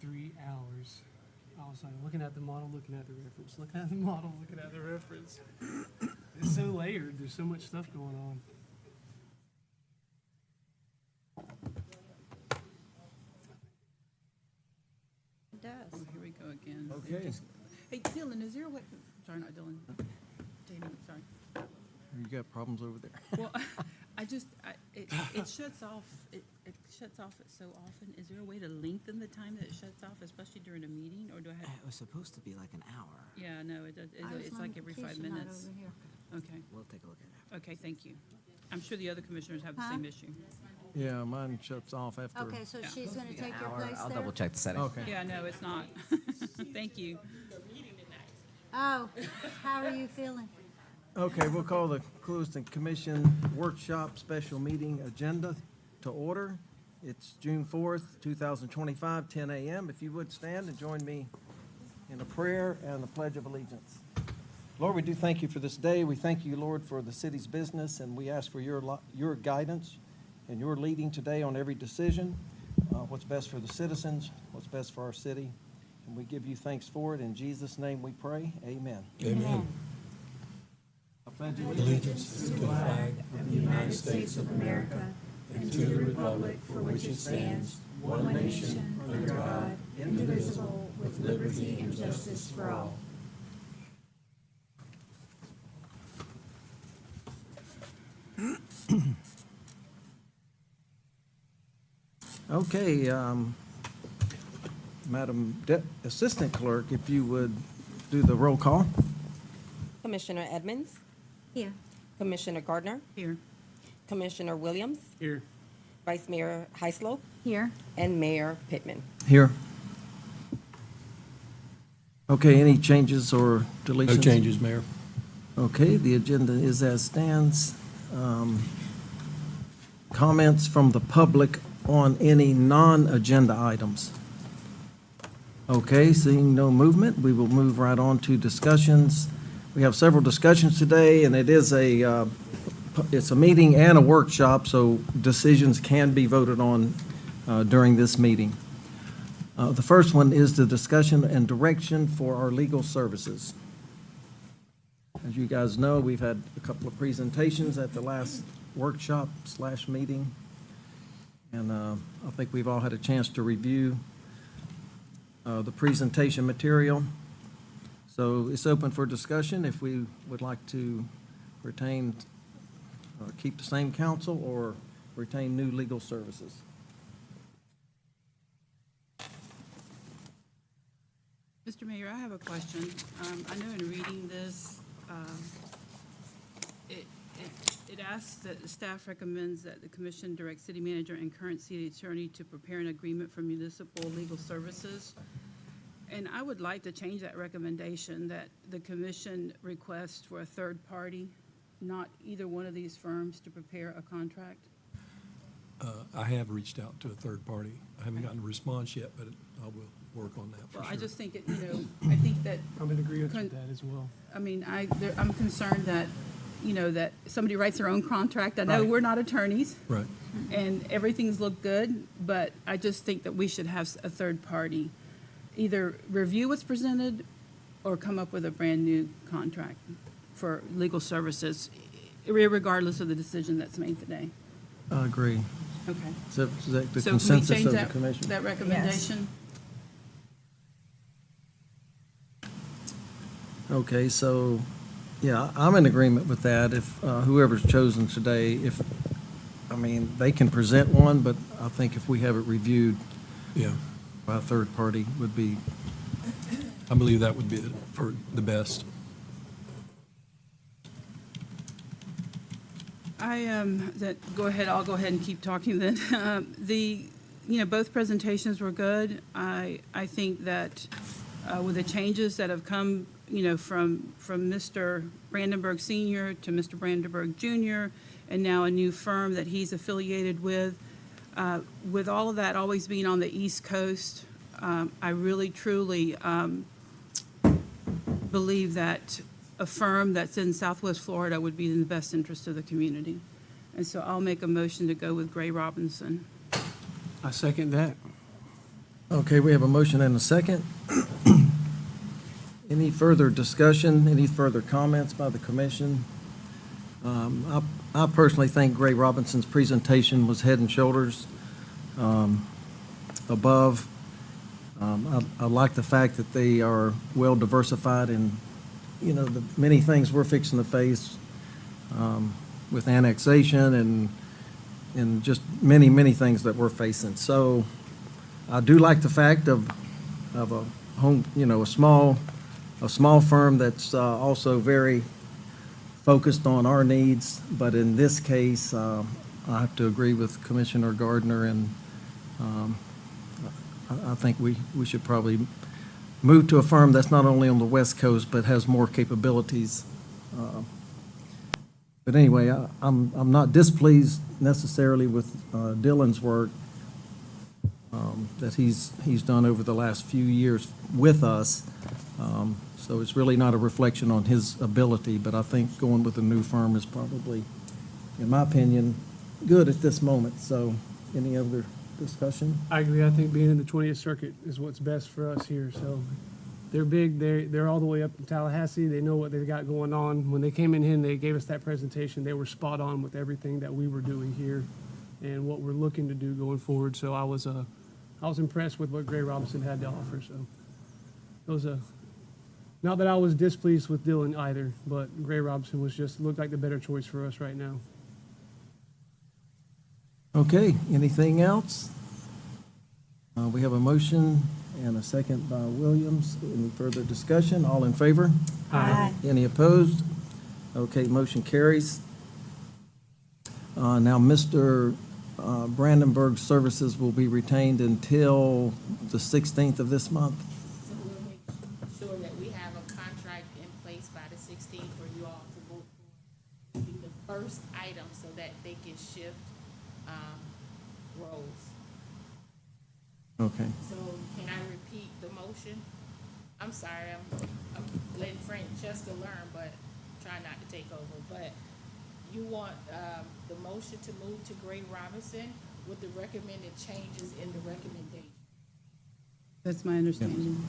3 hours. I was like looking at the model, looking at the reference, looking at the model, looking at the reference. It's so layered. There's so much stuff going on. It does. Oh, here we go again. Okay. Hey, Dylan, is there a way, sorry, not Dylan, Jamie, sorry. You got problems over there? Well, it shuts off, it shuts off so often. Is there a way to lengthen the time that it shuts off, especially during a meeting, or do I have? It was supposed to be like an hour. Yeah, no, it does, Ours it's on like every 5 vacation, not minutes. over here. Okay, We'll take a look at it. okay, thank you. I'm sure the other commissioners have the Huh? same issue. Yeah, mine shuts off after. Okay, so she's gonna take your Hour. place I'll there? double check the settings. Okay. Yeah, no, it's not. Thank you. Oh, how are you feeling? Okay, we'll call the Clewiston Commission Workshop Special Meeting Agenda to order. It's June 4th, 2025, 10 a.m. If you would stand and join me in a prayer and a pledge of allegiance. Lord, we do thank you for this day. We thank you, Lord, for the city's business, and we ask for your guidance and your leading today on every decision, what's best for the citizens, what's best for our city. And we give you thanks for it. In Jesus' name we pray. Amen. Amen. I pledge allegiance to the flag of the United States of America and to the republic for which it stands, one nation, under God, indivisible, with liberty and justice for all. Okay, Madam Assistant Clerk, if you would do the roll call. Commissioner Edmonds, Here. Commissioner Gardner, Here. Commissioner Williams, Here. Vice Mayor Heislow, Here. and Mayor Pittman. Here. Okay, any changes or deletions? No changes, Mayor. Okay, the agenda is as stands. Comments from the public on any non-agenda items? Okay, seeing no movement, we will move right on to discussions. We have several discussions today, and it's a meeting and a workshop, so decisions can be voted on during this meeting. The first one is the discussion and direction for our legal services. As you guys know, we've had a couple of presentations at the last workshop/meeting, and I think we've all had a chance to review the presentation material. So it's open for discussion if we would like to retain, keep the same counsel or retain new legal services. Mr. Mayor, I have a question. I know in reading this, it asks that the staff recommends that the commission direct city manager and current city attorney to prepare an agreement for municipal legal services. And I would like to change that recommendation, that the commission request for a third party, not either one of these firms, to prepare a contract. I have reached out to a third party. I haven't gotten a response yet, but I will work on that for Well, sure. I just think I think that I'm in agreement with that as well. I mean, I'm concerned that, that somebody writes their own contract. I know Right. we're not attorneys, Right. and everything's looked good, but I just think that we should have a third party either review what's presented or come up with a brand-new contract for legal services, regardless of the decision that's made today. I agree. Okay. Is that the So can we consensus change of the that, commission? that recommendation? Okay, so, yeah, I'm in agreement with that. If whoever's chosen today, they can present one, but I think if we have it reviewed Yeah. by a third party would be, I believe that would be for the best. I'll go ahead and keep talking then. Both presentations were good. I think that with the changes that have come, from Mr. Brandenburg Sr. to Mr. Brandenburg Jr., and now a new firm that he's affiliated with all of that always being on the East Coast, I really, truly believe that a firm that's in Southwest Florida would be in the best interest of the community. And so I'll make a motion to go with Gray Robinson. I second that. Okay, we have a motion and a second. Any further discussion, any further comments by the commission? I personally think Gray Robinson's presentation was head and shoulders above. I like the fact that they are well diversified in, the many things we're fixing to face with annexation and just many, many things that we're facing. So I do like the fact of a home, a small firm that's also very focused on our needs. But in this case, I have to agree with Commissioner Gardner, and I think we should probably move to a firm that's not only on the West Coast, but has more capabilities. But anyway, I'm not displeased necessarily with Dylan's work that he's done over the last few years with us. So it's really not a reflection on his ability, but I think going with a new firm is probably, in my opinion, good at this moment. So any other discussion? I agree. I think being in the 20th Circuit is what's best for us here. So they're big. They're all the way up in Tallahassee. They know what they've got going on. When they came in here and they gave us that presentation, they were spot on with everything that we were doing here and what we're looking to do going forward. So I was impressed with what Gray Robinson had to offer. So it was not that I was displeased with Dylan either, but Gray Robinson looked like the better choice for us right now. Okay, anything else? We have a motion and a second by Williams. Any further discussion? All in favor? Aye. Any opposed? Okay, motion carries. Now, Mr. Brandenburg's services will be retained until the 16th of this month. So we'll make sure that we have a contract in place by the 16th for you all to vote for. Be the first item so that they can shift roles. Okay. So can I repeat the motion? I'm sorry, I'm letting Francesca learn, but try not to take over. But you want the motion to move to Gray Robinson with the recommended changes in the recommendation. That's my understanding.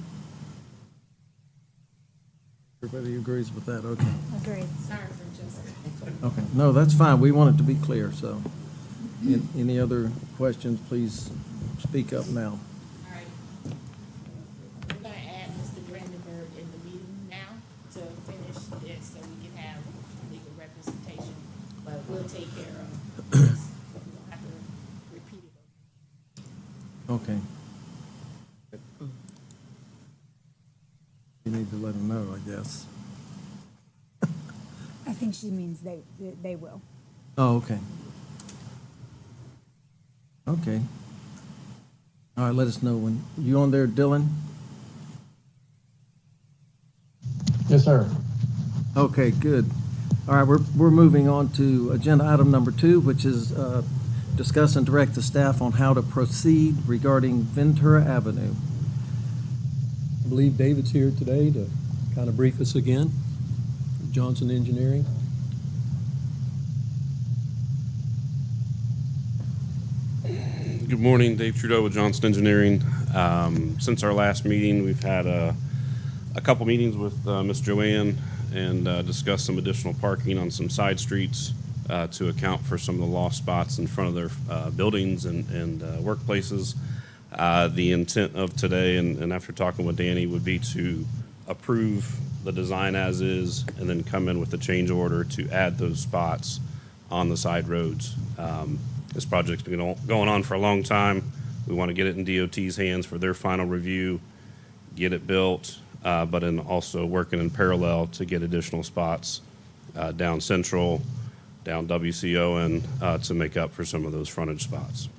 Everybody agrees with that? Okay. Agreed. Sorry, Francesca. Okay. No, that's fine. We want it to be clear, so. Any other questions, please speak up now. All right. We're gonna add Mr. Brandenburg in the meeting now to finish this, so we can have legal representation, but we'll take care of this. We don't have to repeat it. Okay. You need to let them know, I guess. I think she means they will. Oh, okay. Okay. All right, let us know when, you on there, Dylan? Yes, sir. Okay, good. All right, we're moving on to agenda item number 2, which is discuss and direct the staff on how to proceed regarding Ventura Avenue. I believe David's here today to kind of brief us again. Johnson Engineering. Good morning, Dave Trudeau with Johnson Engineering. Since our last meeting, we've had a couple meetings with Ms. Joanne and discussed some additional parking on some side streets to account for some of the lost spots in front of their buildings and workplaces. The intent of today, and after talking with Danny, would be to approve the design as is and then come in with a change order to add those spots on the side roads. This project's been going on for a long time. We want to get it in DOT's hands for their final review, get it built, but then also working in parallel to get additional spots down Central, down WCO, and to make up for some of those frontage spots.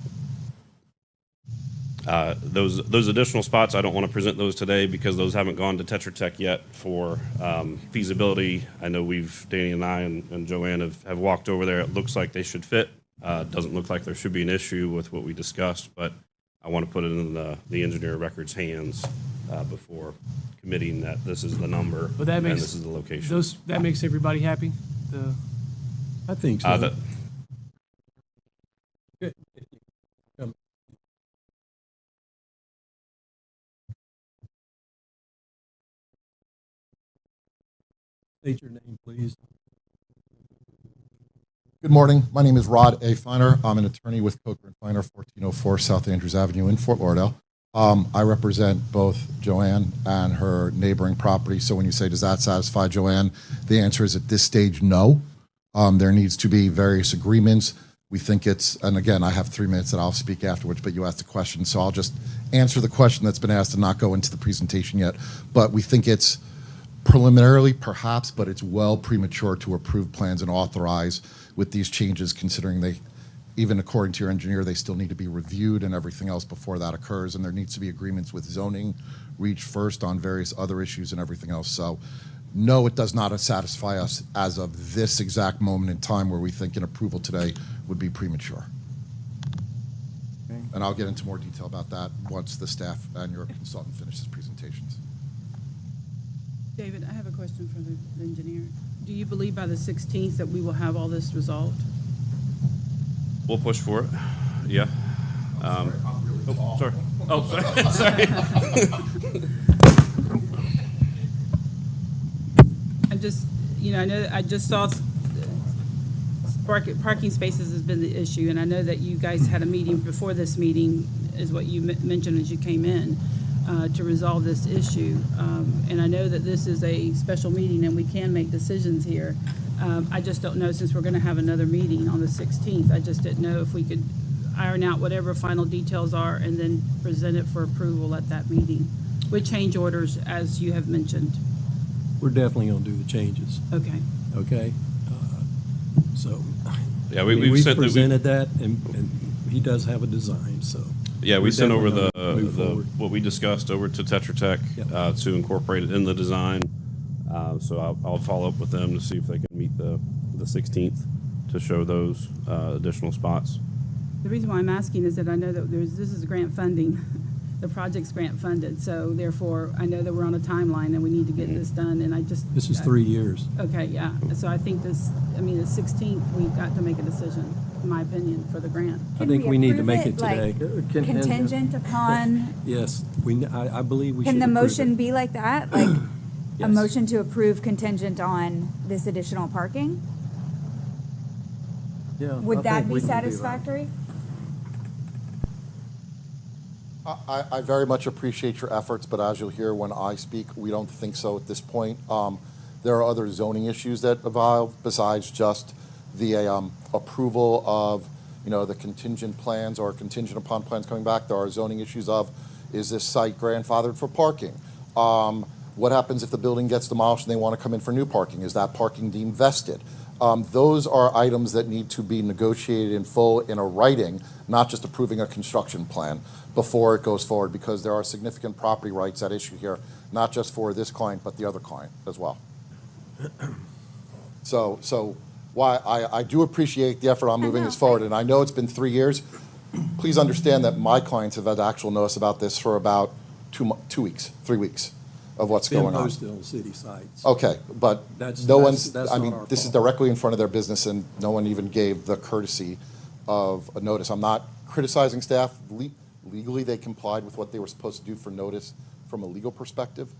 Those additional spots, I don't want to present those today because those haven't gone to Tetra Tech yet for feasibility. I know Danny and I and Joanne have walked over there. It looks like they should fit. Doesn't look like there should be an issue with what we discussed, but I want to put it in the engineer record's hands before committing that this is the number But that and makes this is the location. that makes everybody happy. I think so. That- State your name, please. Good morning. My name is Rod A. Feiner. I'm an attorney with Coker & Feiner, 1404 South Andrews Avenue in Fort Lauderdale. I represent both Joanne and her neighboring property. So when you say, does that satisfy Joanne? The answer is at this stage, no. There needs to be various agreements. We think it's, and again, I have 3 minutes that I'll speak afterwards, but you asked a question. So I'll just answer the question that's been asked and not go into the presentation yet. But we think it's preliminarily, perhaps, but it's well premature to approve plans and authorize with these changes, considering they, even according to your engineer, they still need to be reviewed and everything else before that occurs. And there needs to be agreements with zoning reached first on various other issues and everything else. So no, it does not satisfy us as of this exact moment in time, where we think an approval today would be premature. And I'll get into more detail about that once the staff and your consultant finishes presentations. David, I have a question for the engineer. Do you believe by the 16th that we will have all this resolved? We'll push for it. Yeah. Oh, sorry. Oh, sorry. Sorry. I'm just, I know, I just saw parking spaces has been the issue, and I know that you guys had a meeting before this meeting, is what you mentioned as you came in, to resolve this issue. And I know that this is a special meeting and we can make decisions here. I just don't know, since we're going to have another meeting on the 16th, I just didn't know if we could iron out whatever final details are and then present it for approval at that meeting with change orders, as you have mentioned. We're definitely going to do the changes, Okay. okay? So, Yeah, I mean, we've we've sent presented that, and he does have a design, so. Yeah, we we're sent over definitely gonna move forward. what we discussed over to Tetra Tech Yep. to incorporate it in the design. So I'll follow up with them to see if they can meet the 16th to show those additional spots. The reason why I'm asking is that I know that this is grant funding. The project's grant funded, so therefore I know that we're on a timeline and we need to get this done, and I just. This is 3 years. Okay, yeah. So I think the 16th, we've got to make a decision, in my opinion, for the grant. I think we need to make it Like, today. contingent upon, Yes, I believe we should can the approve motion it. be like that? Like, a Yes. motion to approve contingent on this additional parking? Yeah, I Would that think be we can do that. satisfactory? I very much appreciate your efforts, but as you'll hear when I speak, we don't think so at this point. There are other zoning issues that evolve besides just the approval of, the contingent plans or contingent upon plans coming back. There are zoning issues of, is this site grandfathered for parking? What happens if the building gets demolished and they want to come in for new parking? Is that parking deemed vested? Those are items that need to be negotiated in full in a writing, not just approving a construction plan before it goes forward, because there are significant property rights at issue here, not just for this client, but the other client as well. So why I do appreciate the effort on moving this forward, and I know it's been 3 years. Please understand that my clients have had actual notice about this for about 2 weeks, 3 weeks of what's Been going on. posted on city sites. Okay, but That's- no that's- one's, that's I not mean, our this is fault. directly in front of their business, and no one even gave the courtesy of a notice. I'm not criticizing staff. Legally, they complied with what they were supposed to do for notice from a legal perspective.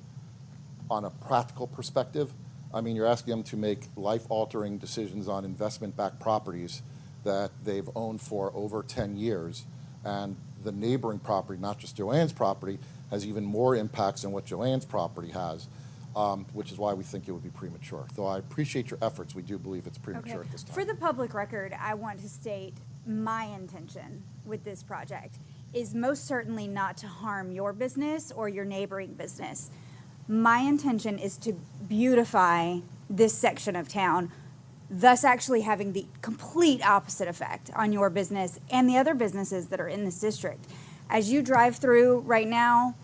On a practical perspective, I mean, you're asking them to make life-altering decisions on investment-backed properties that they've owned for over 10 years, and the neighboring property, not just Joanne's property, has even more impacts than what Joanne's property has, which is why we think it would be premature. Though I appreciate your efforts, we do believe it's premature Okay. at this time. For the public record, I want to state my intention with this project is most certainly not to harm your business or your neighboring business. My intention is to beautify this section of town, thus actually having the complete opposite effect on your business and the other businesses that are in this district. As you drive through right now,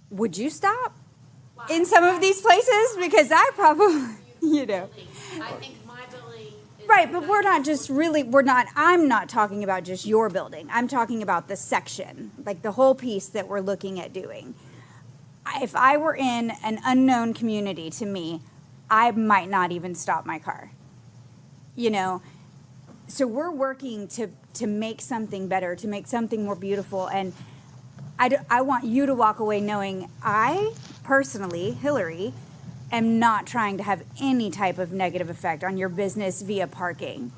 would you stop in some of these places? Because I probably, I think my building is. Right, but I'm not talking about just your building. I'm talking about the section, like the whole piece that we're looking at doing. If I were in an unknown community to me, I might not even stop my car. So we're working to make something better, to make something more beautiful. And I want you to walk away knowing I personally, Hillary, am not trying to have any type of negative effect on your business via parking.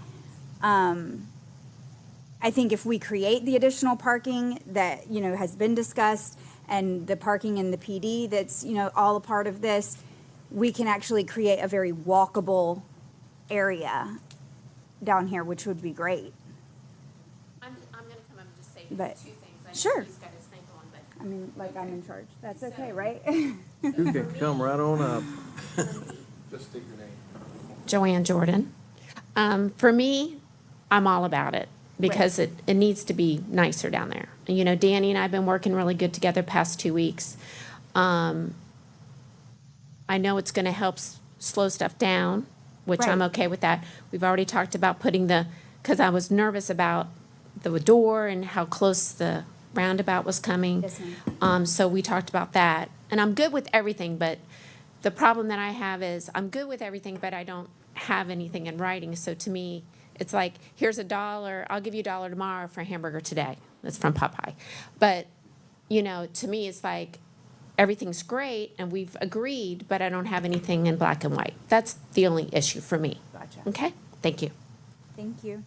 I think if we create the additional parking that, you know, has been discussed, and the parking in the PD that's, you know, all a part of this, we can actually create a very walkable area down here, which would be great. I'm gonna come up and just say But- two things. I know Sure. he's got his thing on, but I mean, like I'm in charge. That's okay, right? You can come right on up. Just state your name. Joanne Jordan. For me, I'm all about it because it needs to be nicer down there. You know, Danny and I have been working really good together past 2 weeks. I know it's gonna help slow stuff down, which I'm Right. okay with that. We've already talked about putting because I was nervous about the door and how close the roundabout was coming. Yes, ma'am. So we talked about that. And I'm good with everything, but the problem that I have is I'm good with everything, but I don't have anything in writing. So to me, it's like, here's $1, I'll give you $1 tomorrow for a hamburger today. That's from Popeye. But, you know, to me, it's like, everything's great and we've agreed, but I don't have anything in black and white. That's the only issue for me. Gotcha. Okay? Thank you. Thank you.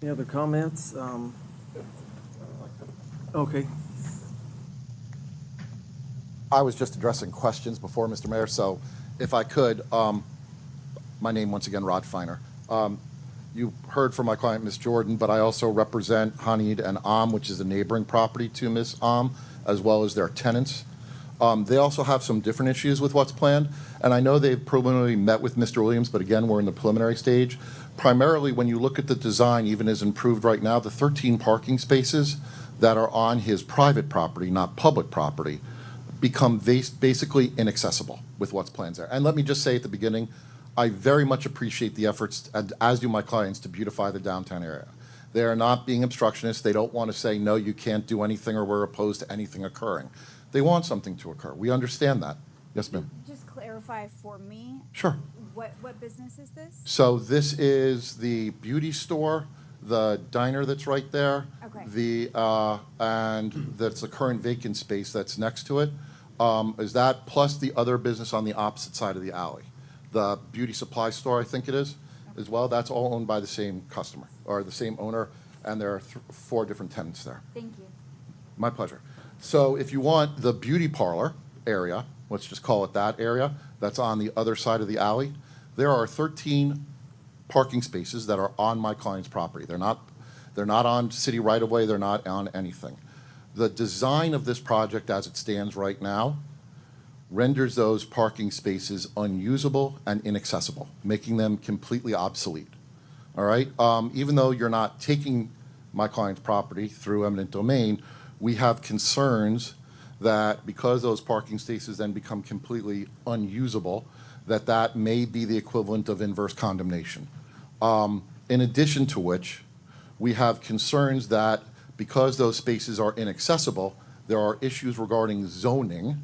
Any other comments? Okay. I was just addressing questions before, Mr. Mayor, so if I could, my name once again, Rod Feiner. You heard from my client, Ms. Jordan, but I also represent Hanid and which is a neighboring property to Ms. As well as their tenants. They also have some different issues with what's planned, and I know they've preliminarily met with Mr. Williams, but again, we're in the preliminary stage. Primarily, when you look at the design, even as improved right now, the 13 parking spaces that are on his private property, not public property, become basically inaccessible with what's planned there. And let me just say at the beginning, I very much appreciate the efforts, as do my clients, to beautify the downtown area. They are not being obstructionists. They don't want to say, no, you can't do anything, or we're opposed to anything occurring. They want something to occur. We understand that. Yes, ma'am. Just clarify for me, Sure. what business is this? So this is the beauty store, the diner that's right there. Okay. And that's the current vacant space that's next to it. Is that plus the other business on the opposite side of the alley? The beauty supply store, I think it is, as well. That's all owned by the same customer, or the same owner, and there are 4 different tenants there. Thank you. My pleasure. So if you want the beauty parlor area, let's just call it that area, that's on the other side of the alley, there are 13 parking spaces that are on my client's property. They're not on city right-of-way, they're not on anything. The design of this project as it stands right now renders those parking spaces unusable and inaccessible, making them completely obsolete. All right? Even though you're not taking my client's property through eminent domain, we have concerns that because those parking spaces then become completely unusable, that may be the equivalent of inverse condemnation. In addition to which, we have concerns that because those spaces are inaccessible, there are issues regarding zoning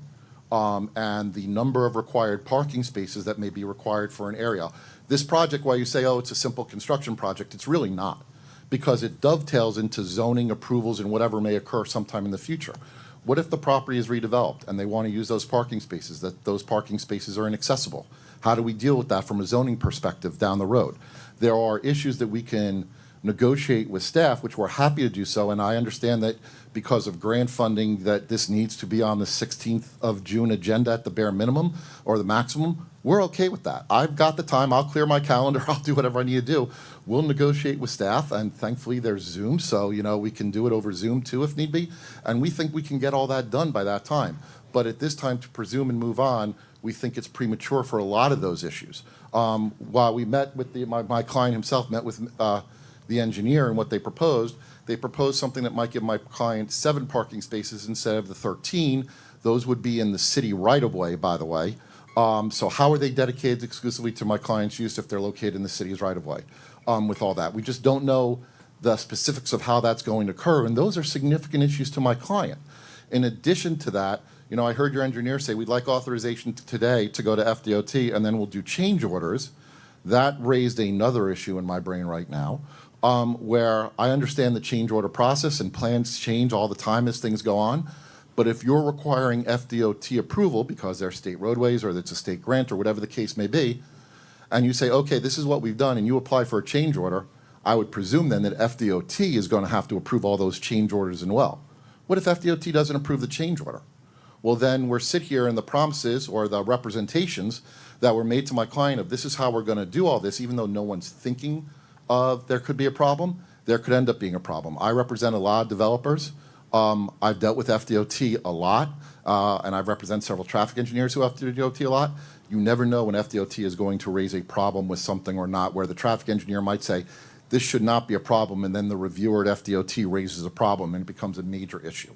and the number of required parking spaces that may be required for an area. This project, while you say, oh, it's a simple construction project, it's really not, because it dovetails into zoning approvals and whatever may occur sometime in the future. What if the property is redeveloped and they want to use those parking spaces, that those parking spaces are inaccessible? How do we deal with that from a zoning perspective down the road? There are issues that we can negotiate with staff, which we're happy to do so, and I understand that because of grant funding that this needs to be on the 16th of June agenda at the bare minimum or the maximum. We're okay with that. I've got the time. I'll clear my calendar. I'll do whatever I need to do. We'll negotiate with staff, and thankfully there's Zoom, so we can do it over Zoom too if need be, and we think we can get all that done by that time. But at this time, to presume and move on, we think it's premature for a lot of those issues. While we met with my client himself met with the engineer, and what they proposed something that might give my client 7 parking spaces instead of the 13. Those would be in the city right-of-way, by the way. So how are they dedicated exclusively to my client's use if they're located in the city's right-of-way? With all that, we just don't know the specifics of how that's going to occur, and those are significant issues to my client. In addition to that, I heard your engineer say we'd like authorization today to go to FDOT, and then we'll do change orders. That raised another issue in my brain right now, where I understand the change order process and plans change all the time as things go on. But if you're requiring FDOT approval because they're state roadways or it's a state grant or whatever the case may be, and you say, okay, this is what we've done, and you apply for a change order, I would presume then that FDOT is going to have to approve all those change orders as well. What if FDOT doesn't approve the change order? Well, then we're sit here and the promises or the representations that were made to my client of this is how we're going to do all this, even though no one's thinking of there could be a problem, there could end up being a problem. I represent a lot of developers. I've dealt with FDOT a lot, and I've represented several traffic engineers who have FDOT a lot. You never know when FDOT is going to raise a problem with something or not, where the traffic engineer might say, this should not be a problem, and then the reviewer at FDOT raises a problem and it becomes a major issue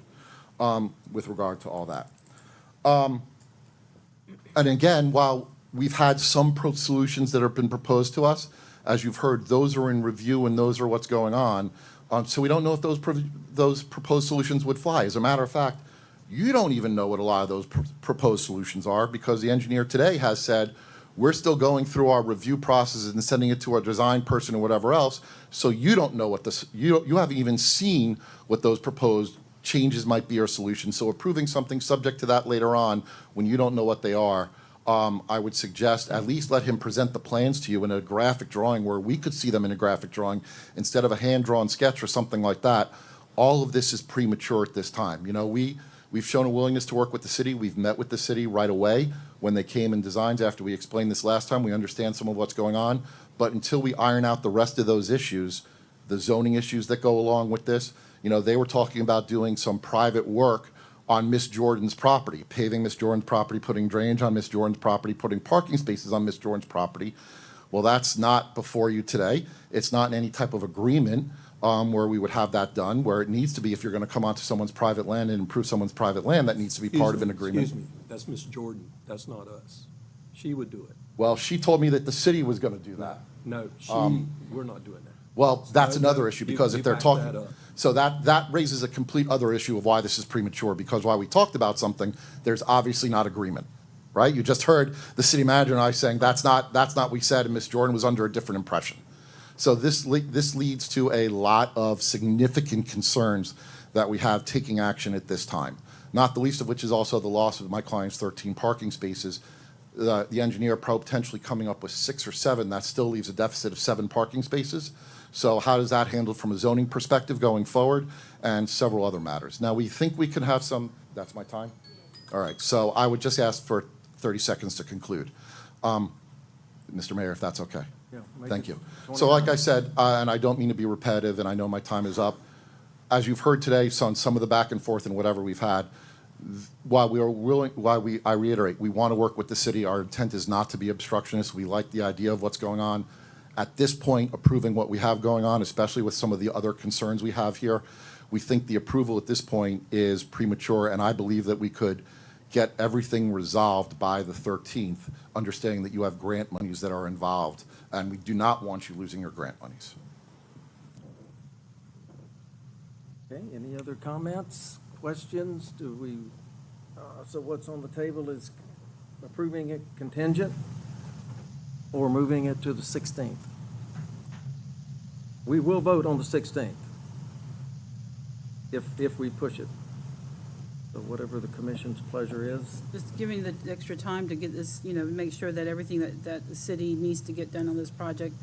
with regard to all that. And again, while we've had some solutions that have been proposed to us, as you've heard, those are in review and those are what's going on. So we don't know if those proposed solutions would fly. As a matter of fact, you don't even know what a lot of those proposed solutions are because the engineer today has said, we're still going through our review processes and sending it to our design person or whatever else, so you don't know what this, you haven't even seen what those proposed changes might be or solutions. So approving something subject to that later on when you don't know what they are, I would suggest at least let him present the plans to you in a graphic drawing where we could see them in a graphic drawing instead of a hand-drawn sketch or something like that. All of this is premature at this time. You know, we've shown a willingness to work with the city. We've met with the city right away when they came in designs after we explained this last time. We understand some of what's going on. But until we iron out the rest of those issues, the zoning issues that go along with this, you know, they were talking about doing some private work on Miss Jordan's property, paving Miss Jordan's property, putting drainage on Miss Jordan's property, putting parking spaces on Miss Jordan's property. Well, that's not before you today. It's not in any type of agreement where we would have that done, where it needs to be if you're going to come onto someone's private land and improve someone's private land, that needs to be part of an agreement. Excuse me, that's Miss Jordan, that's not us. She would do it. Well, she told me that the city was going to do that. No, we're not doing that. Well, that's No, another no, issue you- because you if they're back talking, that up. so that raises a complete other issue of why this is premature, because while we talked about something, there's obviously not agreement, right? You just heard the city manager and I saying that's not what we said, and Ms. Jordan was under a different impression. So this leads to a lot of significant concerns that we have taking action at this time, not the least of which is also the loss of my client's 13 parking spaces. The engineer potentially coming up with 6 or 7, that still leaves a deficit of 7 parking spaces. So how does that handle from a zoning perspective going forward, and several other matters. Now, we think we can have some, that's my time? All right, so I would just ask for 30 seconds to conclude. Mr. Mayor, if that's okay. Yeah, Thank you. So like I said, and I don't mean to be repetitive, and I know my time is up, as you've heard today, so on some of the back and forth and whatever we've had, I reiterate, we want to work with the city. Our intent is not to be obstructionist. We like the idea of what's going on. At this point, approving what we have going on, especially with some of the other concerns we have here, we think the approval at this point is premature, and I believe that we could get everything resolved by the 13th, understanding that you have grant monies that are involved, and we do not want you losing your grant monies. Okay, any other comments, questions? So what's on the table is approving it contingent or moving it to the 16th? We will vote on the 16th if we push it. So whatever the commission's pleasure is. Just giving the extra time to get this, make sure that everything that the city needs to get done on this project,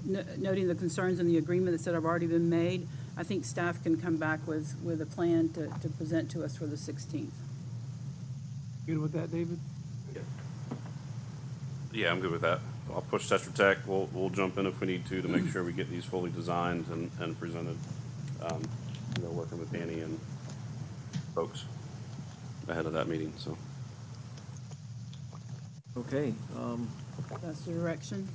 noting the concerns and the agreements that have already been made, I think staff can come back with a plan to present to us for the 16th. Good with that, David? Yeah, I'm good with that. I'll push Tetra Tech. We'll jump in if we need to make sure we get these fully designed and presented. Working with Danny and folks ahead of that meeting, so. Okay, That's the direction.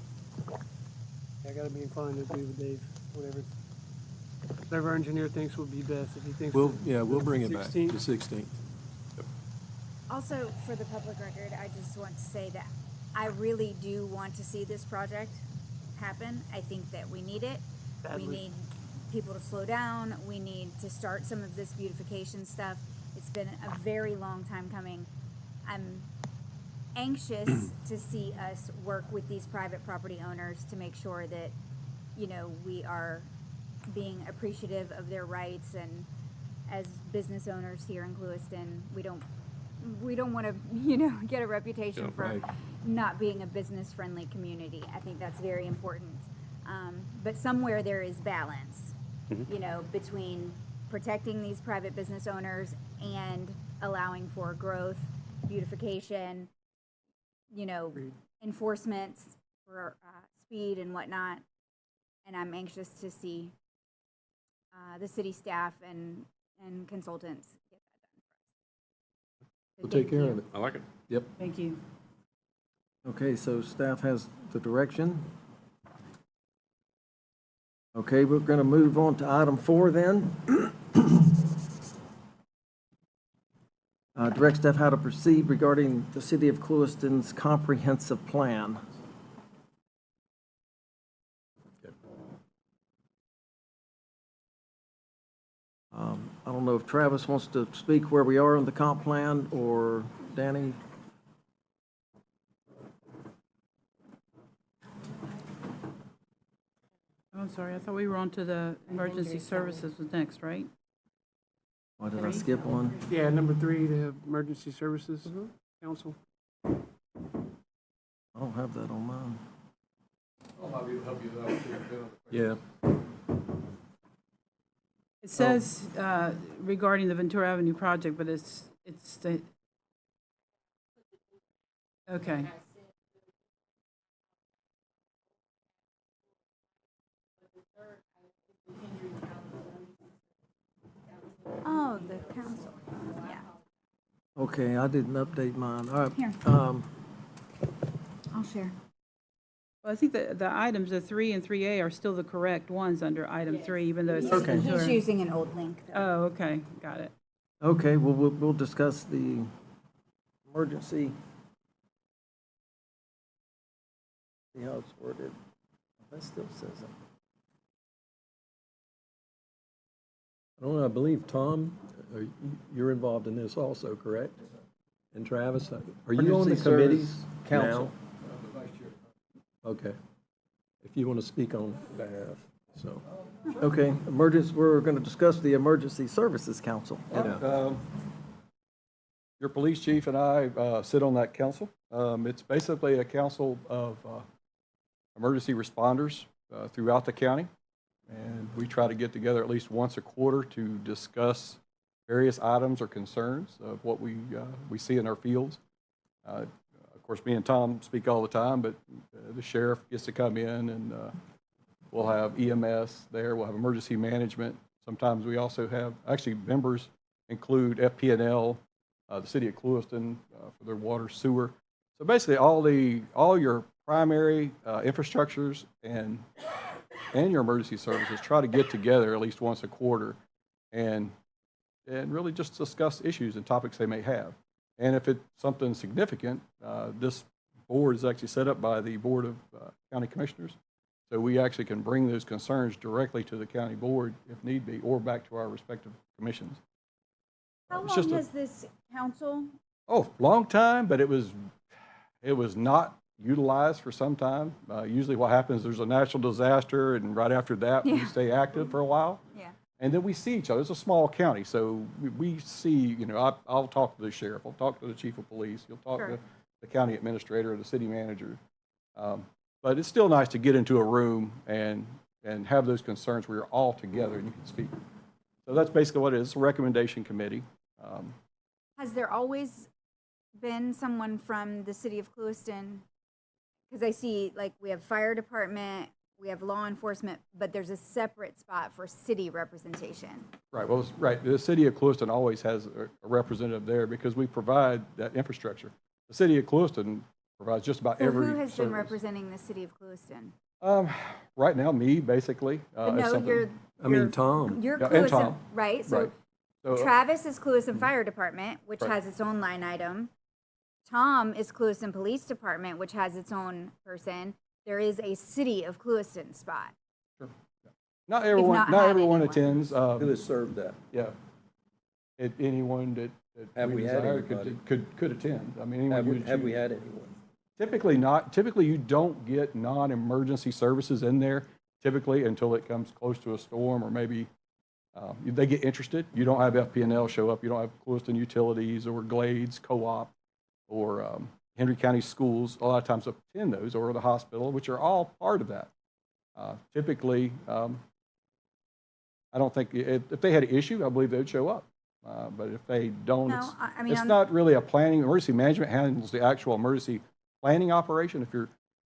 I gotta be inclined to agree with Dave, whatever our engineer thinks would be best, if he thinks. We'll bring it back to 16th. the 16th. Also, for the public record, I just want to say that I really do want to see this project happen. I think that we need it. Badly. We need people to slow down. We need to start some of this beautification stuff. It's been a very long time coming. I'm anxious to see us work with these private property owners to make sure that, we are being appreciative of their rights and as business owners here in Clewiston, we don't want to, get a reputation Yeah, for right. not being a business-friendly community. I think that's very important. But somewhere there is balance, between protecting these private business owners and allowing for growth, beautification, enforcements for speed and whatnot. And I'm anxious to see the city staff and consultants get that done for us. So We'll take thank care you. of it. I like it. Yep. Thank you. Okay, so staff has the direction. Okay, we're going to move on to item 4 then. Direct staff how to proceed regarding the City of Clewiston's comprehensive plan. I don't know if Travis wants to speak where we are on the comp plan, or Danny? Oh, I'm sorry, I thought we were on to the emergency services was next, right? Why did I skip one? Yeah, number 3, the Emergency Services Council. I don't have that on mine. Yeah. It says regarding the Ventura Avenue Project, but it's the, okay. Oh, the council, yeah. Okay, I didn't update mine. All right. Here. I'll share. Well, I think the items, the 3 and 3A are still the correct ones under item 3, even though it's. Okay. He's using an old link, though. Oh, okay, got it. Okay, well, we'll discuss the emergency. See how it's worded. That still says it. I don't know, I believe, Tom, you're involved in this also, correct? And Travis, are you on the Emergency committees Service Council. now? Okay. If you want to speak on behalf, so. Okay, we're going to discuss the Emergency Services Council. Yeah. Your police chief and I sit on that council. It's basically a council of emergency responders throughout the county. And we try to get together at least once a quarter to discuss various items or concerns of what we see in our fields. Of course, me and Tom speak all the time, but the sheriff gets to come in, and we'll have EMS there. We'll have emergency management. Sometimes we also have, actually, members include FP&L, the City of Clewiston for their water, sewer. So basically, all your primary infrastructures and your emergency services try to get together at least once a quarter and really just discuss issues and topics they may have. And if it's something significant, this board is actually set up by the Board of County Commissioners. So we actually can bring those concerns directly to the county board if need be, or back to our respective commissions. How It's just long a- has this council? Oh, long time, but it was not utilized for some time. Usually what happens, there's a natural disaster, and right after that, we Yeah. stay active for a while. Yeah. And then we see each other. It's a small county, so we see, I'll talk to the sheriff, I'll talk to the chief of police, you'll talk Sure. to the county administrator or the city manager. But it's still nice to get into a room and have those concerns where you're all together and you can speak. So that's basically what it is. It's a recommendation committee. Has there always been someone from the city of Clewiston? Because I see, like, we have fire department, we have law enforcement, but there's a separate spot for city representation. Right, well, right, the city of Clewiston always has a representative there because we provide that infrastructure. The city of Clewiston provides just about So every who has been service. representing the city of Clewiston? Right now, me, basically. But as no, something- Tom. You're Yeah, and Clewiston, Tom. right? So Right. So, Travis is Clewiston Fire Department, which Right. has its own line item. Tom is Clewiston Police Department, which has its own person. There is a City of Clewiston spot. not everyone, not not had everyone anyone. attends. Who has served that? Yeah. Anyone that Have we had desire anybody? could attend. I mean, anyone you would Have we choose. had anyone? Typically not. Typically, you don't get non-emergency services in there typically until it comes close to a storm or maybe They get interested. You don't have FP&L show up. You don't have Clewiston Utilities or Glades Co-op or Henry County Schools. A lot of times attend those, or the hospital, which are all part of that. Typically, I don't think, if they had an issue, I believe they'd show up. But if they don't, No, I mean, it's not really a planning. Emergency management handles the actual emergency planning operation.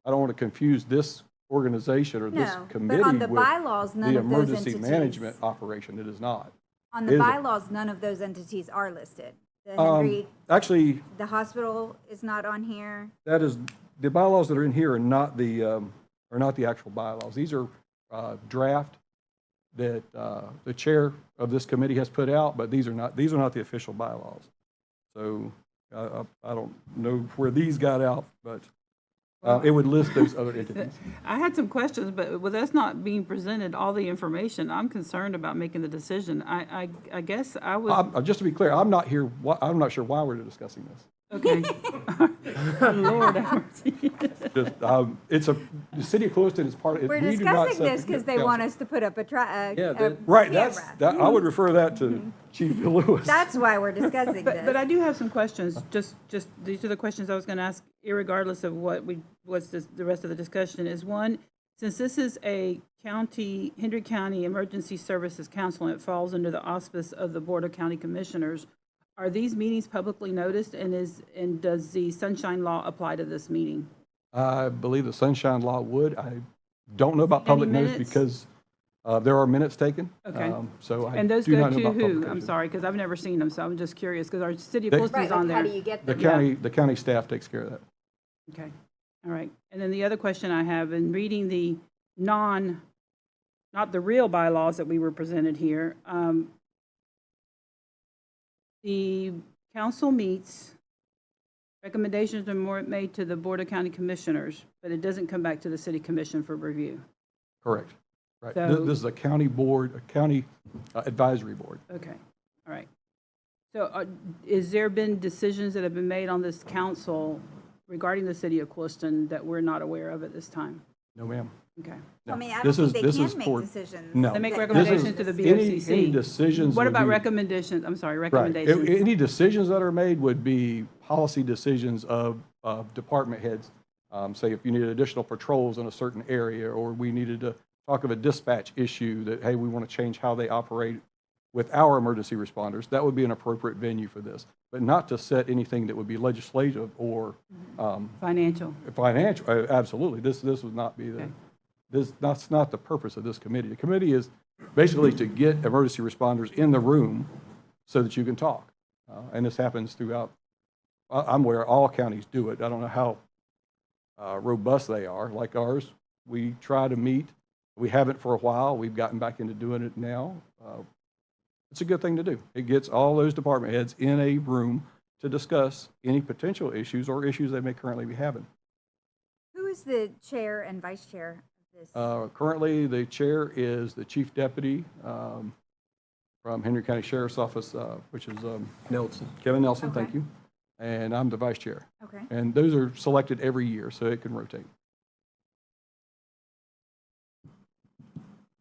I don't want to confuse this organization or this No, committee but on the with bylaws, none the of those emergency entities. management operation. It is not. On It the is a- bylaws, none of those entities are listed. The Henry, Actually, the hospital is not on here. that is, the bylaws that are in here are not the actual bylaws. These are draft that the chair of this committee has put out, but these are not the official bylaws. So I don't know where these got out, but it would list those other entities. I had some questions, but with us not being presented all the information, I'm concerned about making the decision. I guess I would. Just to be clear, I'm not here, I'm not sure why we're discussing this. Okay. Lord have mercy. It's the City of Clewiston is part of it. We're We do not discussing set this the because they council. want us to put up a Right, camera. I would refer that to Chief Lewis. That's why we're discussing this. But I do have some questions. Just these are the questions I was going to ask, irregardless of what's the rest of the discussion. Is one, since this is a Hendry County Emergency Services Council, and it falls under the auspice of the Board of County Commissioners, are these meetings publicly noticed, and does the Sunshine Law apply to this meeting? I believe the Sunshine Law would. I don't know about public notice minutes? because there are minutes taken. Okay. So I And those do go not know to about who? I'm publication. sorry, because I've never seen them, so I'm just curious, because our City of They- Clewiston's Right, on like, there. how do you get The them? county staff takes care of that. Okay, all right. And then the other question I have, in reading the not the real bylaws that we were presented here, the council meets, recommendations are made to the Board of County Commissioners, but it doesn't come back to the City Commission for review. Correct. Right. So- This is a county board, a county advisory board. Okay, all right. So is there been decisions that have been made on this council regarding the City of Clewiston that we're not aware of at this time? No, ma'am. Okay. No. I mean, I don't This think is- they this can is make for- decisions. No. They make that- recommendations to the BOCC. Any decisions What would about be- recommendations, I'm sorry, Right. recommendations? Any decisions that are made would be policy decisions of department heads. Say if you needed additional patrols in a certain area, or we needed to talk of a dispatch issue that, hey, we want to change how they operate with our emergency responders, that would be an appropriate venue for this. But not to set anything that would be legislative or Financial. financial. Absolutely. This would not be the, Okay. that's not the purpose of this committee. The committee is basically to get emergency responders in the room so that you can talk. And this happens throughout, I'm aware all counties do it. I don't know how robust they are. Like ours, we try to meet. We haven't for a while. We've gotten back into doing it now. It's a good thing to do. It gets all those department heads in a room to discuss any potential issues or issues they may currently be having. Who is the chair and vice chair of this? Currently, the chair is the chief deputy from Henry County Sheriff's Office, which is Nelson. Kevin Nelson, Okay. thank you. And I'm the vice chair. Okay. And those are selected every year, so it can rotate.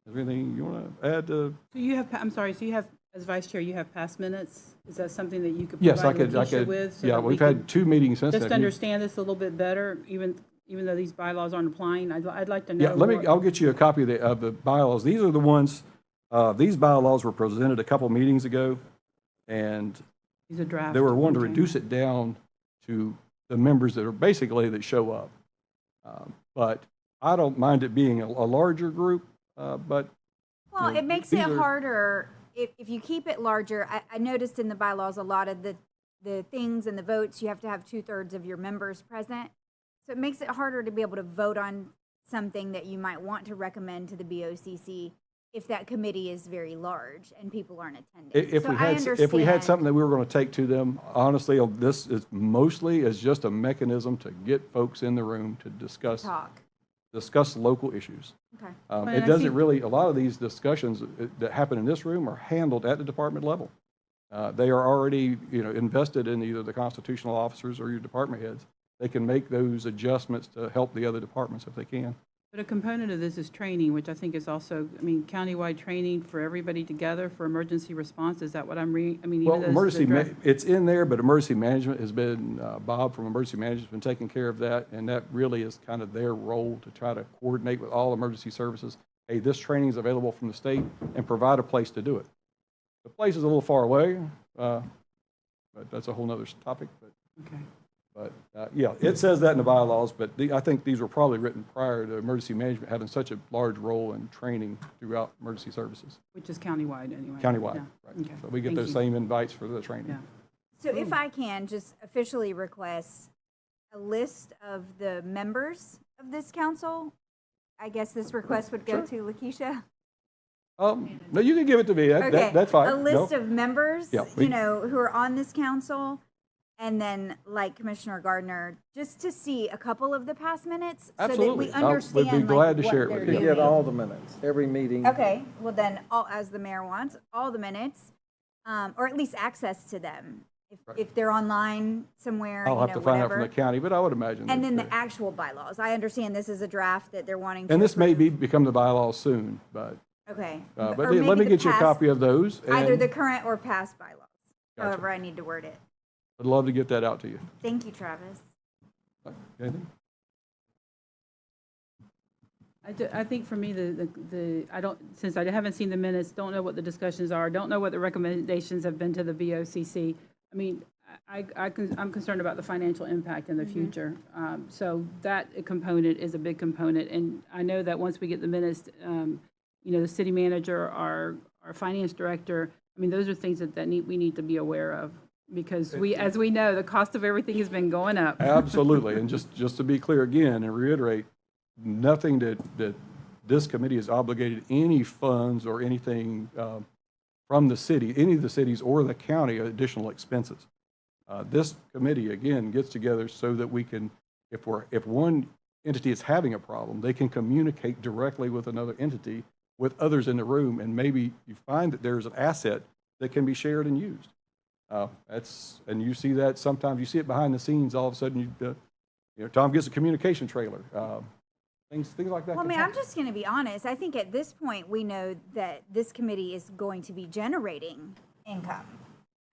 Is there anything you want to add to? So you have, I'm sorry, so you have, as vice chair, you have past minutes? Is that something that you could Yes, I provide could. Lakeisha with? so Yeah, that we we've could had 2 meetings since then. just understand this a little bit better, even though these bylaws aren't applying? I'd like to know. Yeah, more. I'll get you a copy of the bylaws. These are the ones, these bylaws were presented a couple meetings ago, and These are draft. they were wanting to Okay. reduce it down to the members that are basically that show up. But I don't mind it being a larger group, but. Well, you know, it makes it these are- harder if you keep it larger. I noticed in the bylaws a lot of the things and the votes, you have to have 2/3 of your members present. So it makes it harder to be able to vote on something that you might want to recommend to the BOCC if that committee is very large and people aren't attending. If So we I had, if we had understand. something that we were going to take to them, honestly, this is mostly is just a mechanism to get folks in the room to discuss local issues. Okay. And It I doesn't see- really, a lot of these discussions that happen in this room are handled at the department level. They are already, invested in either the constitutional officers or your department heads. They can make those adjustments to help the other departments if they can. But a component of this is training, which I think is also, I mean, countywide training for everybody together for emergency response. Is that what I'm reading? I mean, Well, even though emergency, this is a it's in there, but emergency management has been, Bob from emergency management has been taking care of that, and that really is kind of their role to try to coordinate with all emergency services. Hey, this training is available from the state, and provide a place to do it. The place is a little far away, but that's a whole nother topic, okay. but, yeah, it says that in the bylaws, but I think these were probably written prior to emergency management having such a large role in training throughout emergency services, Which is countywide anyway. countywide. Yeah. Right. Okay. So we get Thank those you. same invites for the training. Yeah. So if I can just officially request a list of the members of this council, I guess this request would go to Lakeisha. No, you can give it to me. That's fine. A list of members, Yeah, who are on this council, and then like Commissioner Gardner, just to see a couple of the past minutes, so that Absolutely. we I would be understand glad to what share it they're with you. doing. Get all the minutes, every meeting. Okay, well then, as the mayor wants, all the minutes, or at least access to them. If they're online somewhere, I'll have to find out from whatever. the county, but I would imagine. And that then they're- the actual bylaws. I understand this is a draft that they're wanting to. And this may approve. become the bylaws soon, but, Okay. but Or let me maybe the get you a past- copy of those. Either and the current or past bylaws, Gotcha. however I need to word it. I'd love to get that out to you. Thank you, Travis. Anything? I think for me, I don't, since I haven't seen the minutes, don't know what the discussions are, don't know what the recommendations have been to the VOCC. I mean, I'm concerned about the financial impact in the future. So that component is a big component. And I know that once we get the minutes, the city manager, our finance director, I mean, those are things that we need to be aware of. Because as we know, the cost of everything has been going up. Absolutely. And just to be clear again and reiterate, nothing that this committee is obligated any funds or anything from the city, any of the cities or the county additional expenses. This committee, again, gets together so that we can, if one entity is having a problem, they can communicate directly with another entity, with others in the room, and maybe you find that there's an asset that can be shared and used. And you see that sometimes, you see it behind the scenes, all of a sudden, Tom gets a communication trailer. Things like that. Well, I can mean, happen. I'm just going to be honest. I think at this point, we know that this committee is going to be generating income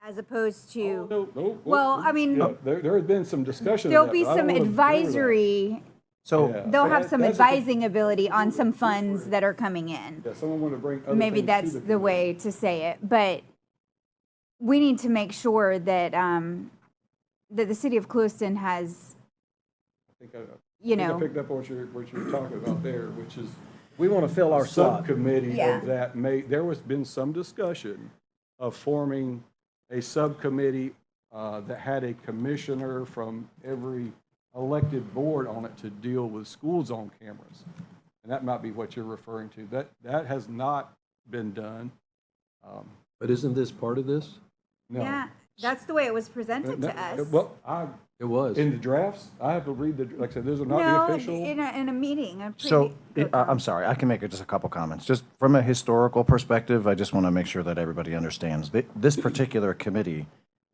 as opposed to, No, well, I mean, yeah, there has been some discussion. of there'll that, be but I some don't wanna go into that. advisory, So Yeah. they'll have That- some that's a- advising ability on some funds that are coming in. Yeah, someone want to bring other Maybe things to that's the the way to say it, but we need to make sure that, that the city of Clewiston has, I think I you picked up on what you're talking about there, which is we want to fill our slot. subcommittee Yeah. of that there has been some discussion of forming a subcommittee that had a commissioner from every elected board on it to deal with school zone cameras. And that might be what you're referring to. That has not been done. But isn't this part of this? No. yeah, that's the way it was presented to us. Well, It was. in the drafts, I have to read like I said, those are not the No, official. in a meeting. So, I'm sorry, I can make just a couple comments. Just from a historical perspective, I just want to make sure that everybody understands. This particular committee,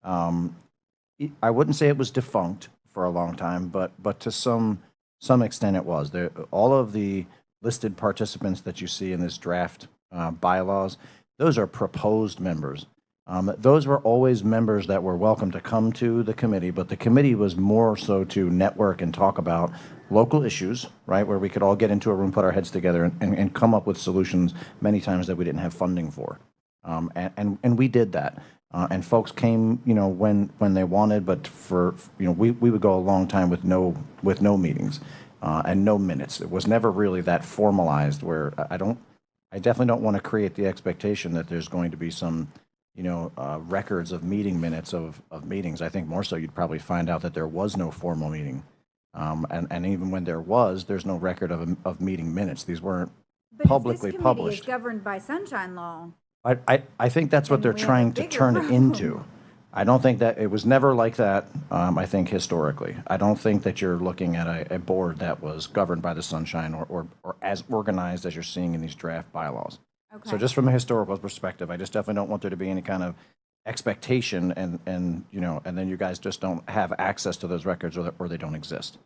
I wouldn't say it was defunct for a long time, but to some extent it was. All of the listed participants that you see in this draft bylaws, those are proposed members. Those were always members that were welcome to come to the committee, but the committee was more so to network and talk about local issues, right, where we could all get into a room, put our heads together, and come up with solutions many times that we didn't have funding for. And we did that. And folks came, when they wanted, but we would go a long time with no meetings and no minutes. It was never really that formalized where I definitely don't want to create the expectation that there's going to be some records of meeting minutes of meetings. I think more so you'd probably find out that there was no formal meeting. And even when there's no record of meeting minutes. These weren't publicly But if this committee published. is governed by sunshine law. I think that's what Then they're we have a trying to bigger turn it problem. into. I don't think that, it was never like that, I think historically. I don't think that you're looking at a board that was governed by the sunshine or as organized as you're seeing in these draft bylaws. So Okay. just from a historical perspective, I just definitely don't want there to be any kind of expectation and then you guys just don't have access to those records or they don't exist.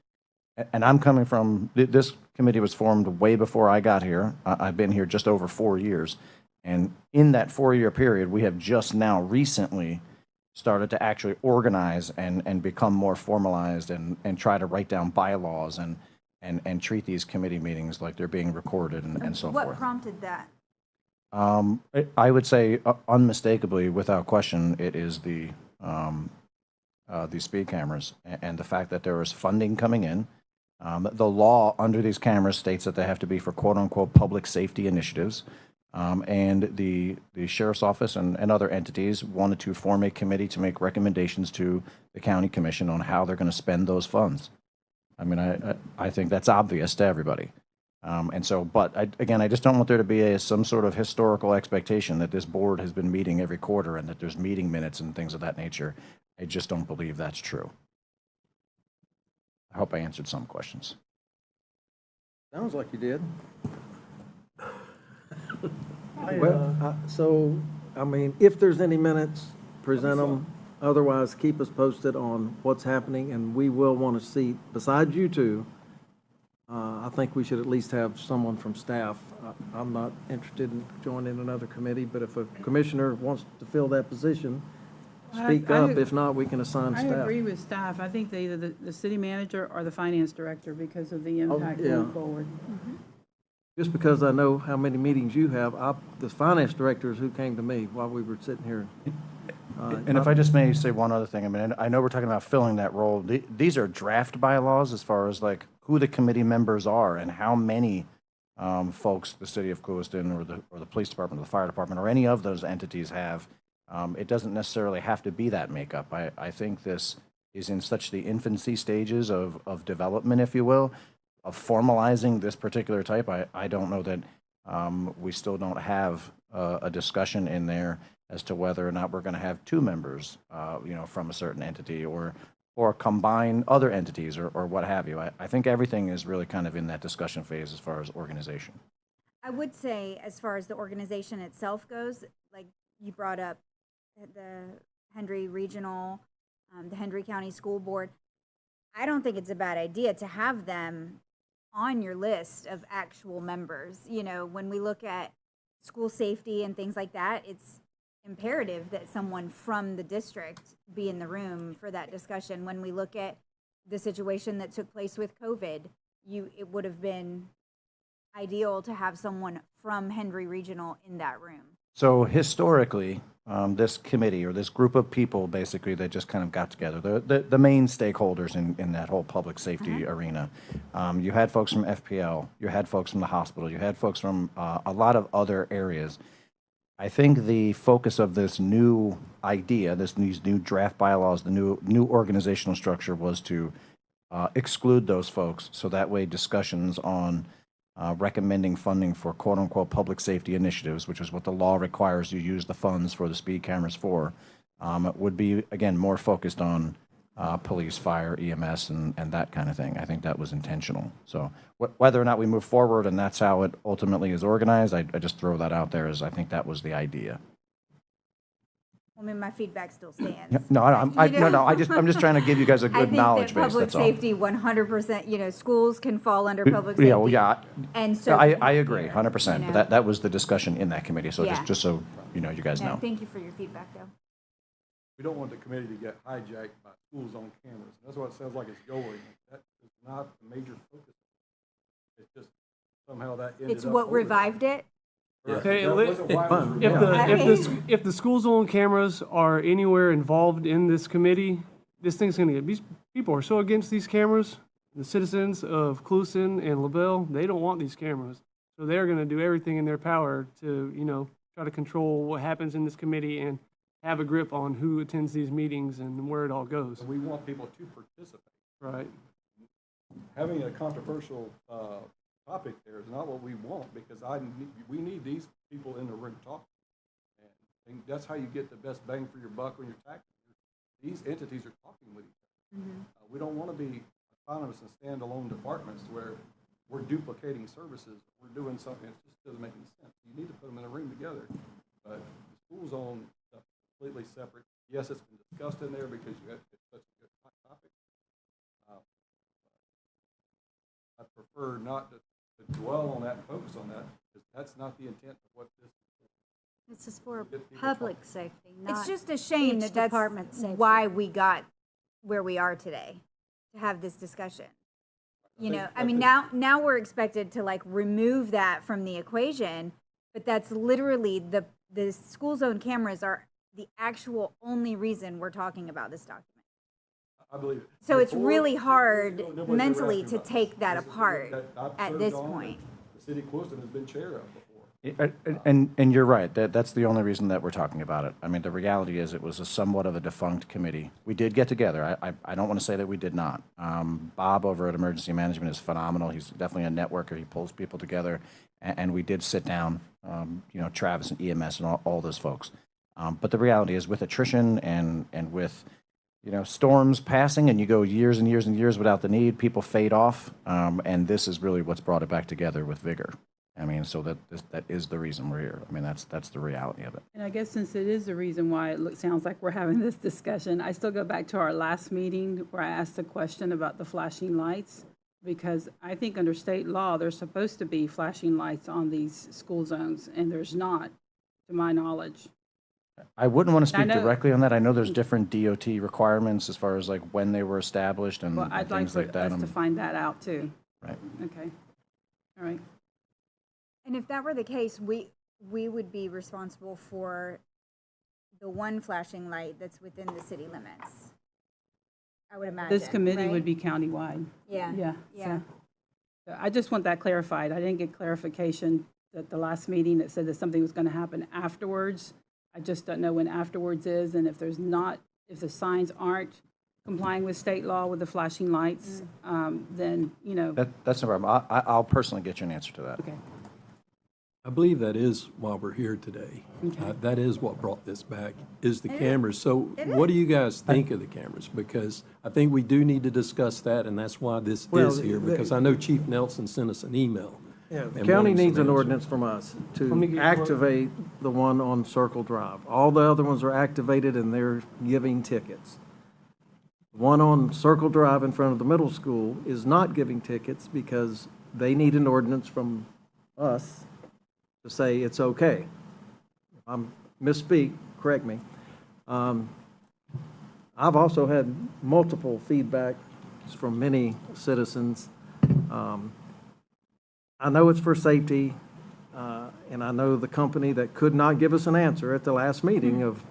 and I'm coming from, this committee was formed way before I got here. I've been here just over 4 years. And in that 4-year period, we have just now recently started to actually organize and become more formalized and try to write down bylaws and treat these committee meetings like they're being recorded and so What forth. prompted that? I would say unmistakably, without question, it is the speed cameras and the fact that there is funding coming in. The law under these cameras states that they have to be for quote-unquote public safety initiatives. And the sheriff's office and other entities wanted to form a committee to make recommendations to the county commission on how they're going to spend those funds. I mean, I think that's obvious to everybody. And so, but again, I just don't want there to be some sort of historical expectation that this board has been meeting every quarter and that there's meeting minutes and things of that nature. I just don't believe that's true. I hope I answered some questions. Sounds like you did. Well, so, I mean, if there's any minutes, present them. Otherwise, keep us posted on what's happening, and we will want to see, besides you two, I think we should at least have someone from staff. I'm not interested in joining another committee, but if a commissioner wants to fill that position, speak up. If not, we can assign I staff. agree with staff. I think either the city manager or the finance director because of the impact yeah. going forward. Just because I know how many meetings you have, the finance director is who came to me while we were sitting here. And if I just may say one other thing, I mean, I know we're talking about filling that role. These are draft bylaws as far as like who the committee members are and how many folks the City of Clewiston or the police department or the fire department or any of those entities have. It doesn't necessarily have to be that makeup. I think this is in such the infancy stages of development, if you will, of formalizing this particular type. I don't know that we still don't have a discussion in there as to whether or not we're going to have two members, from a certain entity or combine other entities or what have you. I think everything is really kind of in that discussion phase as far as organization. I would say, as far as the organization itself goes, like you brought up the Henry Regional, the Henry County School Board, I don't think it's a bad idea to have them on your list of actual members. You know, when we look at school safety and things like that, it's imperative that someone from the district be in the room for that discussion. When we look at the situation that took place with COVID, it would have been ideal to have someone from Henry Regional in that room. So historically, this committee or this group of people basically that just kind of got together, the main stakeholders in that whole public safety arena, you had folks from FPL, you had folks from the hospital, you had folks from a lot of other areas. I think the focus of this new idea, these new draft bylaws, the new organizational structure was to exclude those folks, so that way discussions on recommending funding for quote-unquote public safety initiatives, which is what the law requires you use the funds for the speed cameras for, would be, again, more focused on police, fire, EMS, and that kind of thing. I think that was intentional. So whether or not we move forward and that's how it ultimately is organized, I just throw that out there as I think that was the idea. I mean, my feedback still stands. I'm just trying to give you guys a good knowledge base. Public That's all. safety, 100%. Schools can fall under public safety. Yeah, well, yeah. And so I agree, 100%. But that was the discussion in that committee. So Yeah. just so you guys know. Thank you for your feedback, though. We don't want the committee to get hijacked by schools on cameras. That's what it sounds like it's going. That is not a major focus. It's just somehow that ended It's up what over revived it. there. Okay, That wasn't why it was revived. if the school zone cameras are anywhere involved in this committee, this thing's gonna get, these people are so against these cameras. The citizens of Clewiston and LaBelle, they don't want these cameras. So they're gonna do everything in their power to, try to control what happens in this committee and have a grip on who attends these meetings and where it all goes. And we want people to participate. Right. Having a controversial topic there is not what we want, because we need these people in the room talking. And that's how you get the best bang for your buck on your taxes. These entities are talking with each other. We don't want to be autonomous and standalone departments where we're duplicating services. We're doing something that just doesn't make any sense. You need to put them in a room together. But the school zone stuff is completely separate. Yes, it's been discussed in there because it's such a good topic. I prefer not to dwell on that and focus on that, because that's not the intent of what this. This is for Get people public safety, It's not just a shame each that that's department safety. why we got where we are today, to have this discussion. You know, I mean, now we're expected to like remove that from the equation, but that's literally the school zone cameras are the actual only reason we're talking about this document. I believe it. So it's Before, really hard nobody's ever mentally asked to me about take this. that This is apart that I've at served this on, point. The city of Clewiston has been chair of before. And you're right, that's the only reason that we're talking about it. I mean, the reality is it was a somewhat of a defunct committee. We did get together. I don't want to say that we did not. Bob over at Emergency Management is phenomenal. He's definitely a networker. He pulls people together. And we did sit down, Travis and EMS and all those folks. But the reality is with attrition and with, storms passing and you go years and years and years without the need, people fade off. And this is really what's brought it back together with vigor. I mean, so that is the reason we're here. I mean, that's the reality of it. And I guess since it is the reason why sounds like we're having this discussion, I still go back to our last meeting where I asked a question about the flashing lights, because I think under state law, there's supposed to be flashing lights on these school zones, and there's not, to my knowledge. I wouldn't want to I speak know- directly on that. I know there's different DOT requirements as far as like when they were established and Well, I'd like things for like that. us to find that out too. Right. Okay. All right. And if that were the case, we would be responsible for the one flashing light that's within the city limits. I would imagine. This committee right? would be countywide. Yeah. Yeah. Yeah. So I just want that clarified. I didn't get clarification at the last meeting that said that something was going to happen afterwards. I just don't know when afterwards is, and if the signs aren't complying with state law with the flashing lights, then, That's no problem. I'll personally get you an answer to that. Okay. I believe that is why we're here today. That is what brought this back, is the cameras. So what do you guys think of the cameras? Because I think we do need to discuss that, and that's why this Well, is here, because I know Chief Nelson sent us an email. Yeah, the and county wanting some needs an answers. ordinance from us Let me to get- activate the one on Circle Drive. All the other ones are activated and they're giving tickets. The one on Circle Drive in front of the middle school is not giving tickets because they need an ordinance from us to say it's okay. If I'm misspeak, correct me. I've also had multiple feedback from many citizens. I know it's for safety, and I know the company that could not give us an answer at the last meeting of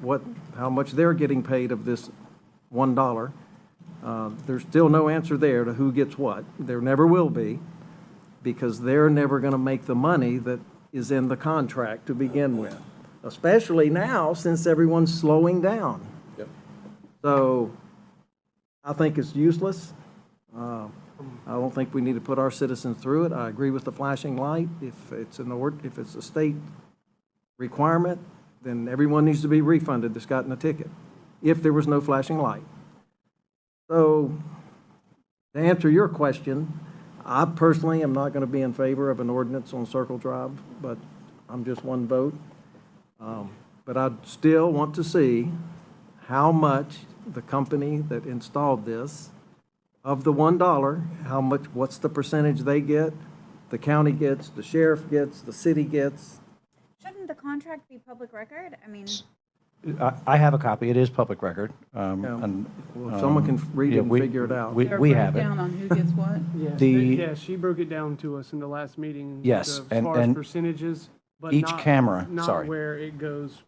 how much they're getting paid of this $1. There's still no answer there to who gets what. There never will be, because they're never going to make the money that is in the contract to begin with, especially now since everyone's slowing down. Yep. So I think it's useless. I don't think we need to put our citizens through it. I agree with the flashing light. If it's a state requirement, then everyone needs to be refunded that's gotten a ticket, if there was no flashing light. So, to answer your question, I personally am not going to be in favor of an ordinance on Circle Drive, but I'm just one vote. But I still want to see how much the company that installed this, of the $1, what's the percentage they get, the county gets, the sheriff gets, the city gets. Shouldn't the contract be public record? I mean, I have a copy. It is public record. Well, if someone can read it and figure it out. We have it. Breakdown on who gets what? Yeah, she broke it down to us in the last meeting. Yes, As far as and percentages, but each not, camera- not sorry. where it goes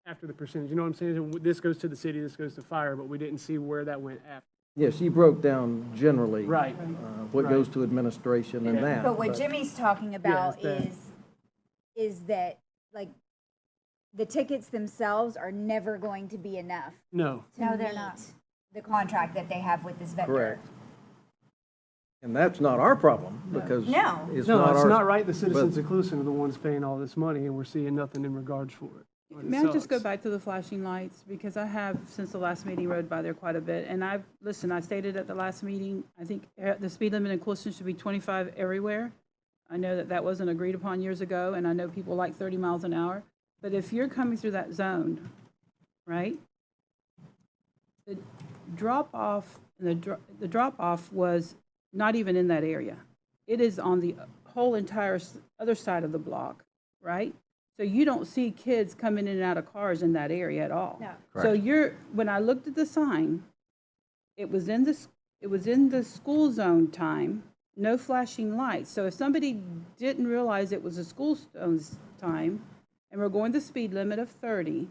after the percentage. You know what I'm saying? This goes to the city, this goes to fire, but we didn't see where that went after. Yeah, she broke down generally. Right. What goes to administration and that. but what Jimmy's talking about it's that. is that, like, the tickets themselves are never going to be enough No. to No, they're meet not. the contract that they have with this vendor. Correct. And that's not our problem, because No. it's No, not it's our. not right. The citizens of Clewiston are the ones paying all this money, and we're seeing nothing in regards for it. May I just go back to the flashing lights? Because I have, since the last meeting, rode by there quite a bit. And I stated at the last meeting, I think the speed limit in Clewiston should be 25 everywhere. I know that wasn't agreed upon years ago, and I know people like 30 miles an hour. But if you're coming through that zone, right? The drop-off was not even in that area. it is on the whole entire other side of the block, right? So you don't see kids coming in and out of cars in that area at all. No. So when I looked at the sign, it was in the school zone time, no flashing lights. So if somebody didn't realize it was a school zone time and we're going the speed limit of 30,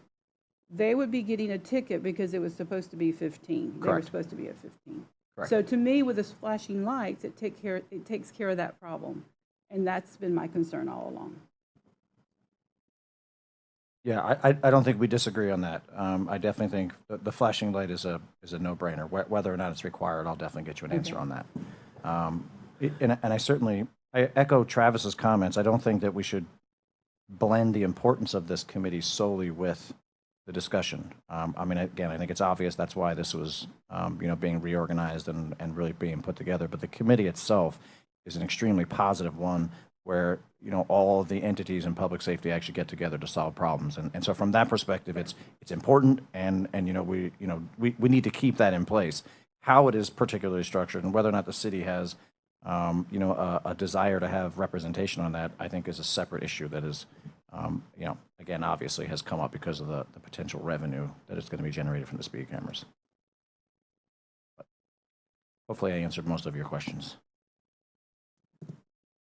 they would be getting a ticket because it was supposed to be 15. They were Correct. supposed to be at 15. Correct. So to me, with the flashing lights, it takes care of that problem. And that's been my concern all along. Yeah, I don't think we disagree on that. I definitely think the flashing light is a no-brainer. Whether or not it's required, I'll definitely get you an answer on that. And I echo Travis's comments. I don't think that we should blend the importance of this committee solely with the discussion. I mean, again, I think it's obvious that's why this was, being reorganized and really being put together. But the committee itself is an extremely positive one where, all of the entities in public safety actually get together to solve problems. And so from that perspective, it's important and we need to keep that in place. How it is particularly structured and whether or not the city has, a desire to have representation on that, I think is a separate issue that is, again, obviously has come up because of the potential revenue that is going to be generated from the speed cameras. But hopefully I answered most of your questions.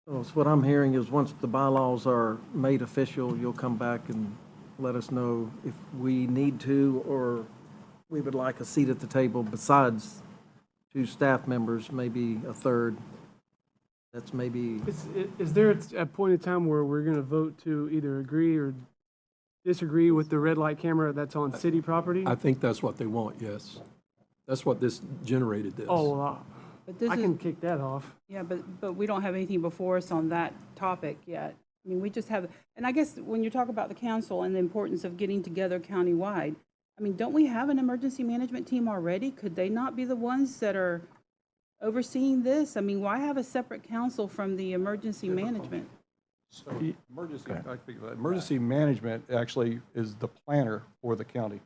So what I'm hearing is once the bylaws are made official, you'll come back and let us know if we need to or we would like a seat at the table besides 2 staff members, maybe a third. That's maybe, Is there a point in time where we're going to vote to either agree or disagree with the red light camera that's on city property? I think that's what they want, yes. That's what this generated this. Oh, well, But this I is, can kick that off. yeah, but we don't have anything before us on that topic yet. I mean, we just have, and I guess when you talk about the council and the importance of getting together countywide, I mean, don't we have an emergency management team already? Could they not be the ones that are overseeing this? I mean, why have a separate council from the emergency management? So emergency management actually is the planner for the county.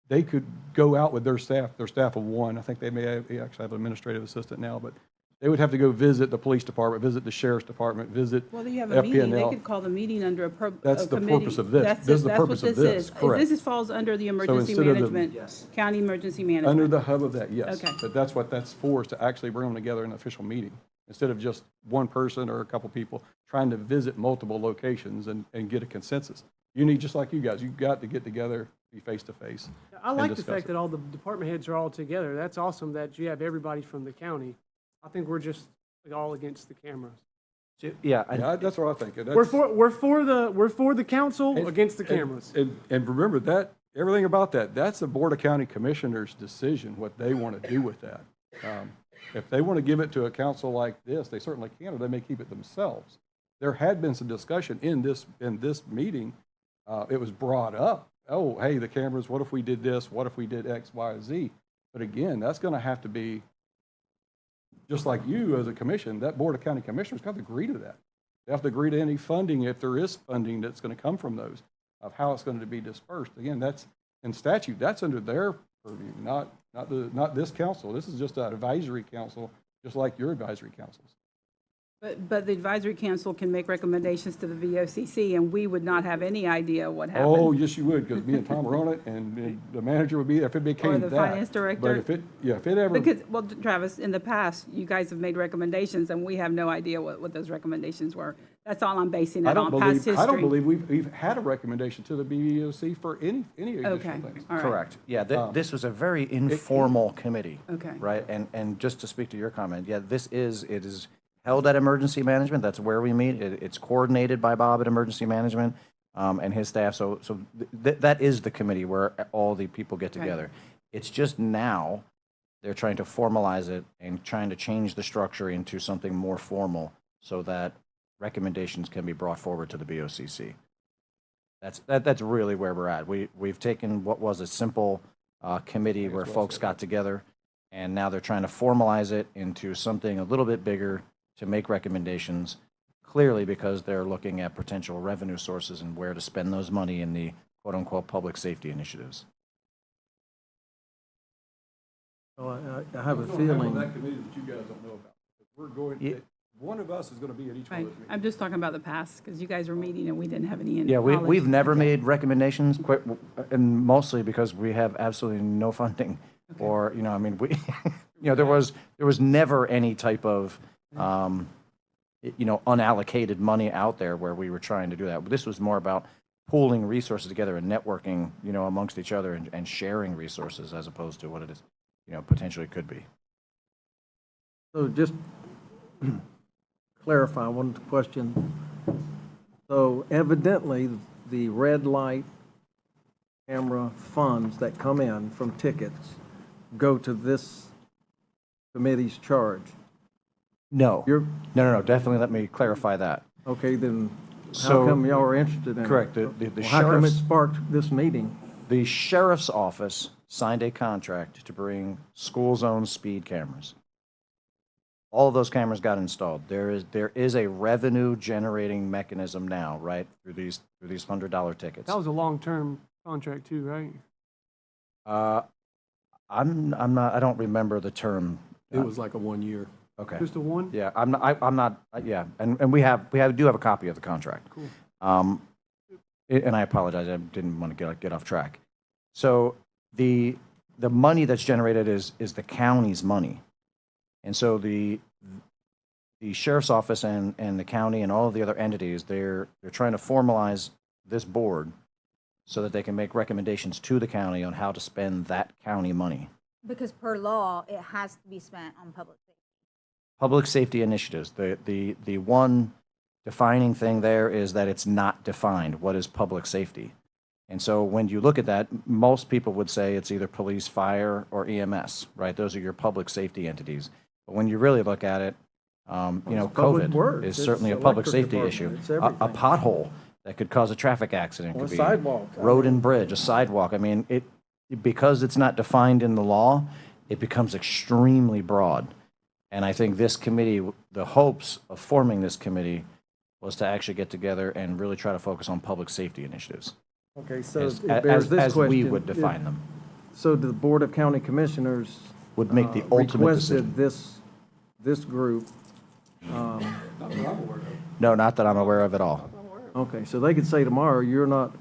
They could go out with their staff of 1. I think they actually have an administrative assistant now, but they would have to go visit the police department, visit the sheriff's department, visit Well, you have a meeting, they FPNL. could call the meeting under a committee. That's the purpose of this. That's This is the that's what purpose of this, correct. This falls under the emergency instead of the- management, county emergency management. Under the hub of that, yes. Okay. But that's what that's for, is to actually bring them together in an official meeting, instead of just one person or a couple people trying to visit multiple locations and get a consensus. You need, just like you guys, you've got to get together, be face-to-face. I like the discuss fact it. that all the department heads are all together. That's awesome that you have everybody from the county. I think we're just all against the cameras. Yeah, Yeah, that's what I think. That's- We're for the council against the cameras. And remember that, everything about that, that's the Board of County Commissioners' decision, what they want to do with that. If they want to give it to a council like this, they certainly can, or they may keep it themselves. There had been some discussion in this meeting. It was brought up. Oh, hey, the cameras, what if we did this? What if we did X, Y, Z? But again, that's going to have to be, just like you as a commission, that Board of County Commissioners have to agree to that. They have to agree to any funding, if there is funding that's going to come from those, of how it's going to be dispersed. Again, that's in statute, that's under their purview, not this council. This is just an advisory council, just like your advisory councils. But the advisory council can make recommendations to the VOCC, and we would not have any idea what happened. Oh, yes, you would, because me and Tom are on it, and the manager would be there if it became that. Or the finance director. But if it ever. Because, well, Travis, in the past, you guys have made recommendations, and we have no idea what those recommendations were. That's all I'm basing it on, past history. I don't believe we've had a recommendation to the BVOC for any additional Okay, things. all right. correct. Yeah, this was a very informal committee. Okay. Right? And just to speak to your comment, yeah, it is held at emergency management. That's where we meet. It's coordinated by Bob at emergency management and his staff. So that is the committee where all the people get together. It's just now they're trying to formalize it and trying to change the structure into something more formal so that recommendations can be brought forward to the BOCC. That's really where we're at. We've taken what was a simple committee where folks got together, and now they're trying to formalize it into something a little bit bigger to make recommendations, clearly because they're looking at potential revenue sources and where to spend those money in the quote-unquote public safety initiatives. Well, I have a What's gonna happen on feeling, that committee that you guys don't know about? We're going, one of us is going to be at each one Right. of those meetings. I'm just talking about the past, because you guys were meeting and we didn't have any Yeah, knowledge. we've never Okay. made recommendations, and mostly because we have absolutely no funding. Or, I mean, there was never any type of, unallocated money out there where we were trying to do that. This was more about pooling resources together and networking, amongst each other and sharing resources as opposed to what it is, potentially could be. so just clarify one question. So evidently, the red light camera funds that come in from tickets go to this committee's charge. No, You're, no, definitely let me clarify that. okay, then how So- come y'all are interested in it? Correct, the Well, how come it sheriff's, sparked this meeting? the sheriff's office signed a contract to bring school zone speed cameras. All of those cameras got installed. There is a revenue generating mechanism now, right, through these $100 tickets. That was a long-term contract too, right? I'm not, I don't remember the term. It was like a 1 year. Okay. Just a one? Yeah, I'm not, yeah, and we do have a copy of the contract. Cool. And I apologize, I didn't want to get off track. So the money that's generated is the county's money. And so the sheriff's office and the county and all of the other entities, they're trying to formalize this board so that they can make recommendations to the county on how to spend that county money. Because per law, it has to be spent on public safety. Public safety initiatives, the one defining thing there is that it's not defined. What is public safety? And so when you look at that, most people would say it's either police, fire, or EMS, right? Those are your public safety entities. But when you really look at it, It's public COVID works. is It's certainly a public electric safety issue. department. It's A everything. pothole that could cause a traffic accident Or could a be sidewalk. road and bridge, a sidewalk. I mean, because it's not defined in the law, it becomes extremely broad. And I think this committee, the hopes of forming this committee was to actually get together and really try to focus on public safety initiatives Okay, so as, it bears this as we question. would define them, So the Board of County Commissioners would make the ultimate decision. requested this group, No, not that I'm aware of at all. okay, so they could say tomorrow,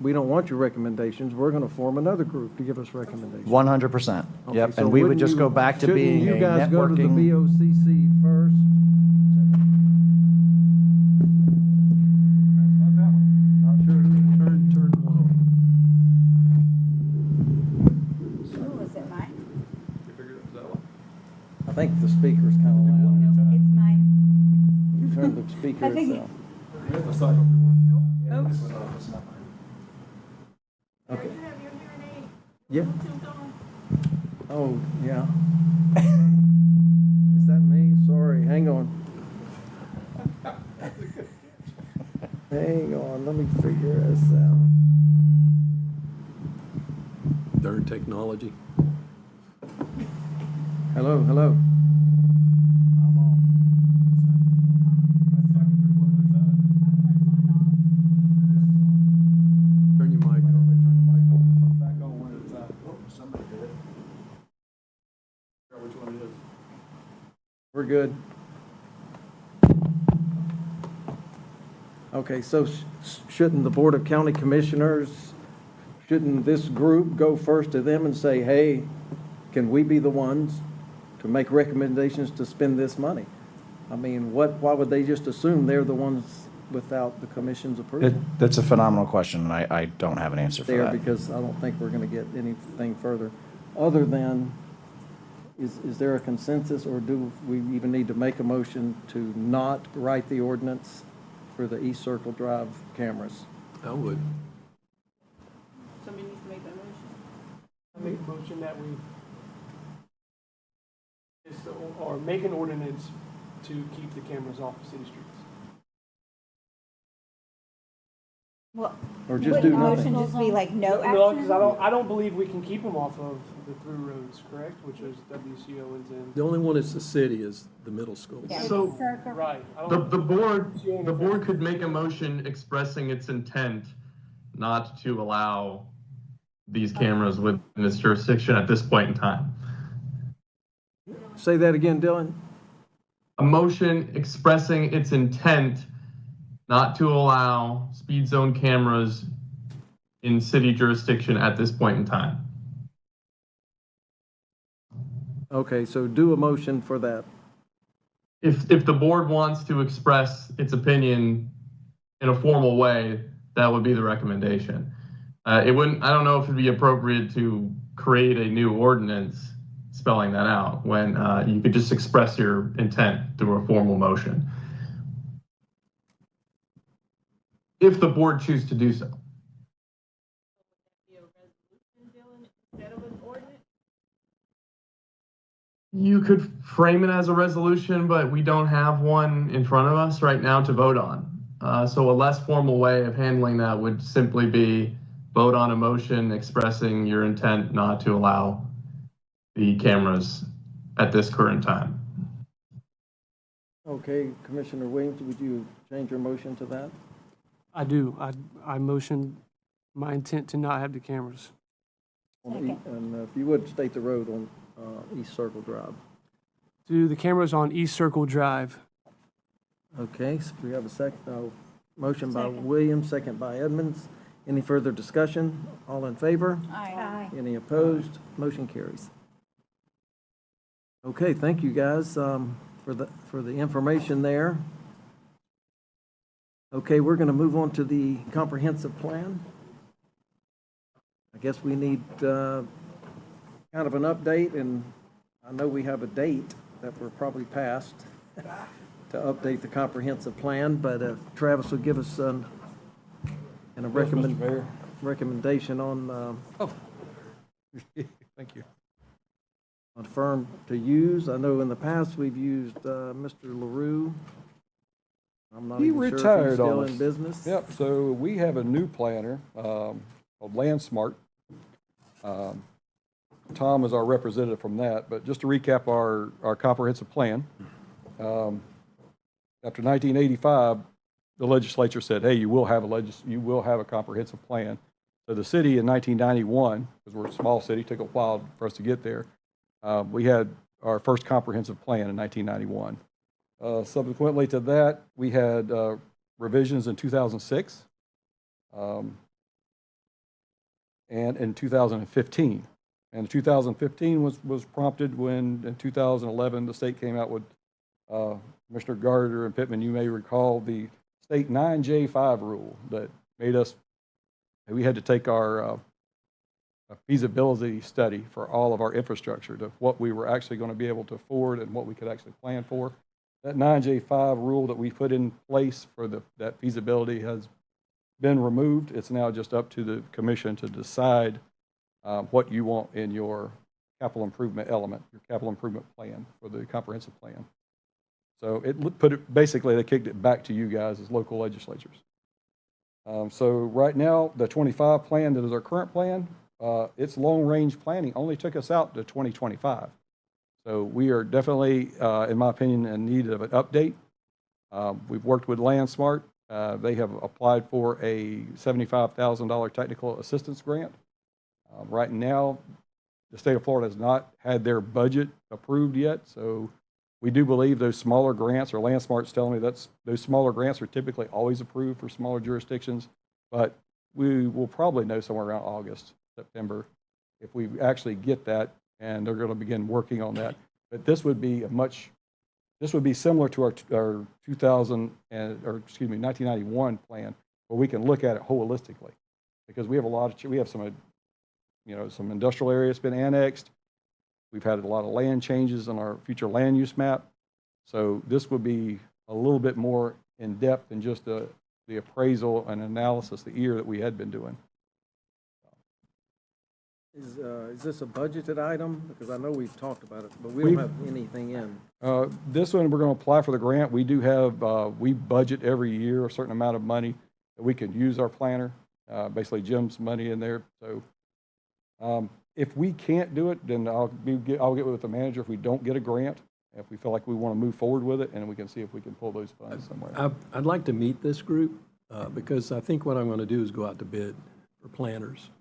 we don't want your recommendations, we're gonna form another group to give us recommendations. 100%. Okay, Yep, so and we would wouldn't just you- go back to being a Shouldn't you guys go to the networking. BOCC first? Not sure who turned one on. Oh, is it mine? You figured it was that one? I think the speaker's kind of loud. No, it's mine. Turn the speaker I think- itself. We have the cycle. Okay. Yeah. Oh, yeah. Is that me? Sorry, hang on. Hang on, let me figure this out. Darn technology. Hello, hello. I'm on. Turn your mic on. Somebody did it. Figure out which one it is. We're good. Okay, so shouldn't the Board of County Commissioners, shouldn't this group go first to them and say, hey, can we be the ones to make recommendations to spend this money? I mean, why would they just assume they're the ones without the commission's approval? That's a phenomenal question, and I don't have an answer for There, that. because I don't think we're gonna get anything further, other than, is there a consensus, or do we even need to make a motion to not write the ordinance for the East Circle Drive cameras? I would. Somebody needs to make that motion. I make a motion that we or make an ordinance to keep the cameras off of city streets. Well, Or just wouldn't do the nothing? motion just be like no action? No, because I don't believe we can keep them off of the through roads, correct? Which is WC Owens and. The only one that's the city is the middle school. So Right. I the don't- board could make a motion expressing its intent not to allow these cameras within this jurisdiction at this point in time. Say that again, Dylan? A motion expressing its intent not to allow speed zone cameras in city jurisdiction at this point in time. Okay, so do a motion for that. If the board wants to express its opinion in a formal way, that would be the recommendation. I don't know if it'd be appropriate to create a new ordinance spelling that out when you could just express your intent through a formal motion. If the board choose to do so. You could frame it as a resolution, but we don't have one in front of us right now to vote on. So a less formal way of handling that would simply be vote on a motion expressing your intent not to allow the cameras at this current time. Okay, Commissioner Williams, would you change your motion to that? I do. I motion my intent to not have the cameras. And if you would state the road on East Circle Drive. Do the cameras on East Circle Drive. Okay, so we have a motion by Williams, second by Edmonds. Any further discussion? All in favor? Aye. Any opposed? Motion carries. Okay, thank you guys for the information there. Okay, we're going to move on to the comprehensive plan. I guess we need kind of an update, and I know we have a date that we're probably past to update the comprehensive plan, but Travis will give us a recommendation on Thank you. on firm to use. I know in the past we've used Mr. LaRue. I'm not He even sure if retired he's still on us. in business. Yep, so we have a new planner called LandSmart. Tom is our representative from that, but just to recap our comprehensive plan. After 1985, the legislature said, hey, you will have a comprehensive plan. So the city in 1991, because we're a small city, took a while for us to get there, we had our first comprehensive plan in 1991. Subsequently to that, we had revisions in 2006 and in 2015. And 2015 was prompted when, in 2011, the state came out with Commissioner Gardner and Pittman. You may recall the state 9J5 rule that made us, we had to take our feasibility study for all of our infrastructure to what we were actually going to be able to afford and what we could actually plan for. That 9J5 rule that we put in place for that feasibility has been removed. It's now just up to the commission to decide what you want in your capital improvement element, your capital improvement plan for the comprehensive plan. So basically they kicked it back to you guys as local legislatures. So right now, the 25 plan that is our current plan, its long-range planning only took us out to 2025. So we are definitely, in my opinion, in need of an update. We've worked with LandSmart. They have applied for a $75,000 technical assistance grant. Right now, the state of Florida has not had their budget approved yet, so we do believe those smaller grants, or LandSmart's telling me those smaller grants are typically always approved for smaller jurisdictions, but we will probably know somewhere around August, September, if we actually get that, and they're going to begin working on that. But this would be similar to our 1991 plan, where we can look at it holistically, because we have some industrial areas been annexed. We've had a lot of land changes on our future land use map. So this would be a little bit more in depth than just the appraisal and analysis, the year that we had been doing. Is this a budgeted item? Because I know we've talked about it, but we don't have anything in. This one, we're going to apply for the grant. We do have, we budget every year a certain amount of money that we can use our planner, basically Jim's money in there. So if we can't do it, then I'll get with the manager if we don't get a grant, if we feel like we want to move forward with it, and we can see if we can pull those funds somewhere. I'd like to meet this group because I think what I'm going to do is go out to bid for planners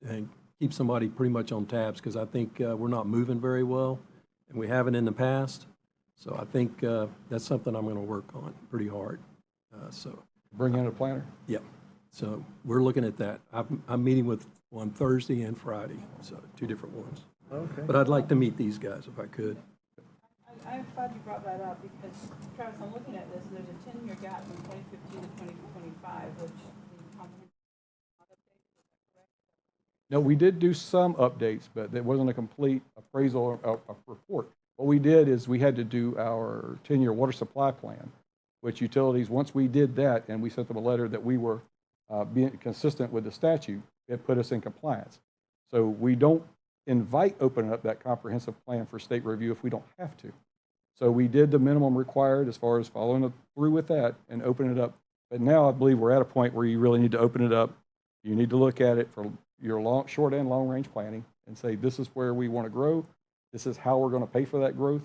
and keep somebody pretty much on tabs, because I think we're not moving very well. and we haven't in the past. So I think that's something I'm going to work on pretty hard. So, Bring in a planner? yeah, so we're looking at that. I'm meeting with one Thursday and Friday, so 2 different ones. Okay. But I'd like to meet these guys if I could. I'm glad you brought that up because, Travis, I'm looking at this, and there's a 10-year gap from 2015 to 2025, which the comprehensive not updated, is that correct? No, we did do some updates, but it wasn't a complete appraisal or a report. What we did is we had to do our 10-year water supply plan, which utilities, once we did that and we sent them a letter that we were being consistent with the statute, it put us in compliance. So we don't invite opening up that comprehensive plan for state review if we don't have to. So we did the minimum required as far as following through with that and open it up. But now I believe we're at a point where you really need to open it up. You need to look at it for your short and long range planning and say, this is where we want to grow. This is how we're going to pay for that growth.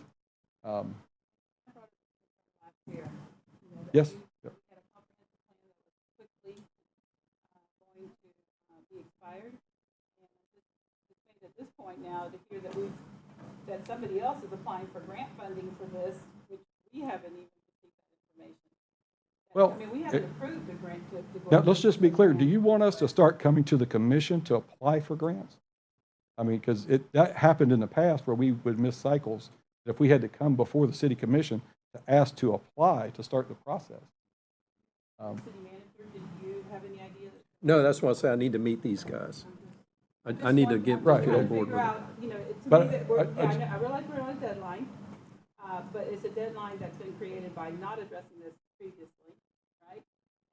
Yes. Yep. We had a comprehensive plan that was quickly going to be expired. And just think at this point now to hear that somebody else is applying for grant funding for this, which we haven't even received that information. Well, I mean, we haven't approved the grant to go. Now, let's just be clear. Do you want us to start coming to the commission to apply for grants? I mean, because that happened in the past where we would miss cycles. If we had to come before the city commission to ask to apply to start the process. City manager, did you have any idea? No, that's why I say I need to meet these guys. I need to get on board with Figure it. out, you know, But I realize we're on a deadline, but it's a deadline that's been created by not addressing this previously, right?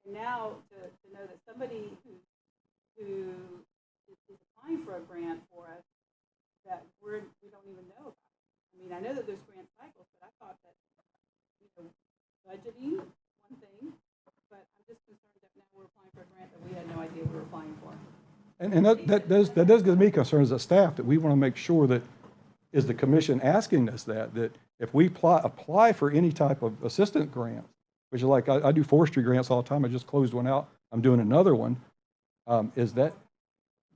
And now to know that somebody who is applying for a grant for us that we don't even know about. I mean, I know that there's grant cycles, but I thought that, you know, budgeting one thing, but I'm just concerned that now we're applying for a grant that we had no idea we were applying for. And that does give me concern as a staff that we want to make sure that, is the commission asking us that if we apply for any type of assistant grant, which is like, I do forestry grants all the time. I just closed one out. I'm doing another one. Is that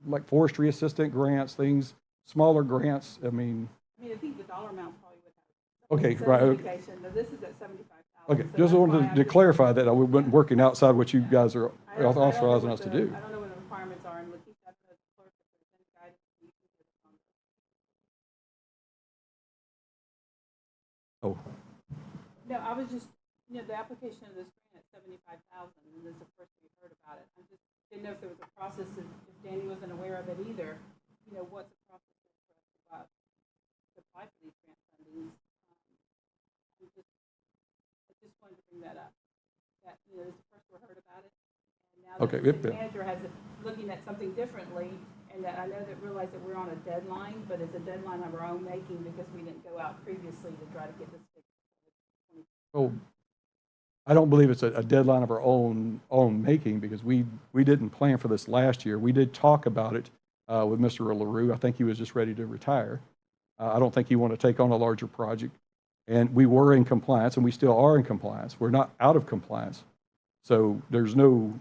like forestry assistant grants, things, smaller grants? I mean, I think the dollar amount probably would have. okay, right. Okay. But this is at 75,000. Okay, just wanted to clarify that I wasn't working outside what you guys are authorizing us to do. I don't know what the requirements are, and Lakeisha, as the clerk, if there's any guidance you can give us on this. Oh, No, I was just, you know, the application of this grant at 75,000, and this is the first we heard about it. I just didn't know if there was a process, if Danny wasn't aware of it either, you know, what's the process is for us to apply for these grant fundings. I just wanted to bring that up, that, you know, this is the first we heard about it. And now that okay. the city manager has looking at something differently, and that I know that realize that we're on a deadline, but it's a deadline of our own making because we didn't go out previously to try to get this fixed. Oh, I don't believe it's a deadline of our own making because we didn't plan for this last year. We did talk about it with Mr. LaRue. I think he was just ready to retire. I don't think he wanted to take on a larger project. And we were in compliance, and we still are in compliance. We're not out of compliance. So there's no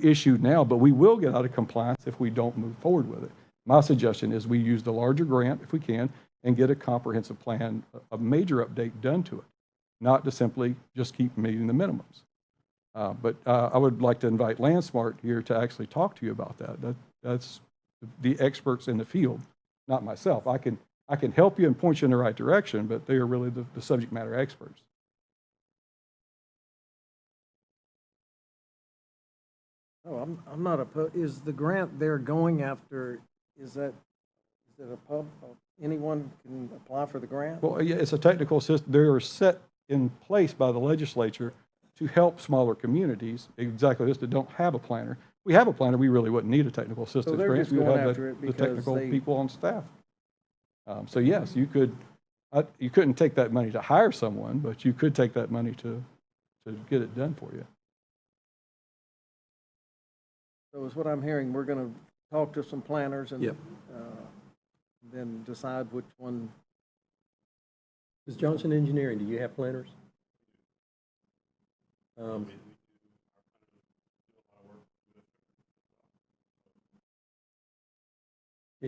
issue now, but we will get out of compliance if we don't move forward with it. My suggestion is we use the larger grant if we can and get a comprehensive plan, a major update done to it, not to simply just keep meeting the minimums. But I would like to invite Landsmart here to actually talk to you about that. That's the experts in the field, not myself. I can help you and point you in the right direction, but they are really the subject matter experts. Oh, I'm not opposed. Is the grant they're going after, is it a pub, anyone can apply for the grant? Well, yeah, it's a technical system. They are set in place by the legislature to help smaller communities, exactly this, that don't have a planner. We have a planner, we really wouldn't need a technical assistance they're grant. just We would going have after it the because technical they- people on staff. So yes, you couldn't take that money to hire someone, but you could take that money to get it done for you. So is what I'm hearing, we're going to talk to some planners and Yep. then decide which one. Is Johnson Engineering, do you have planners? Can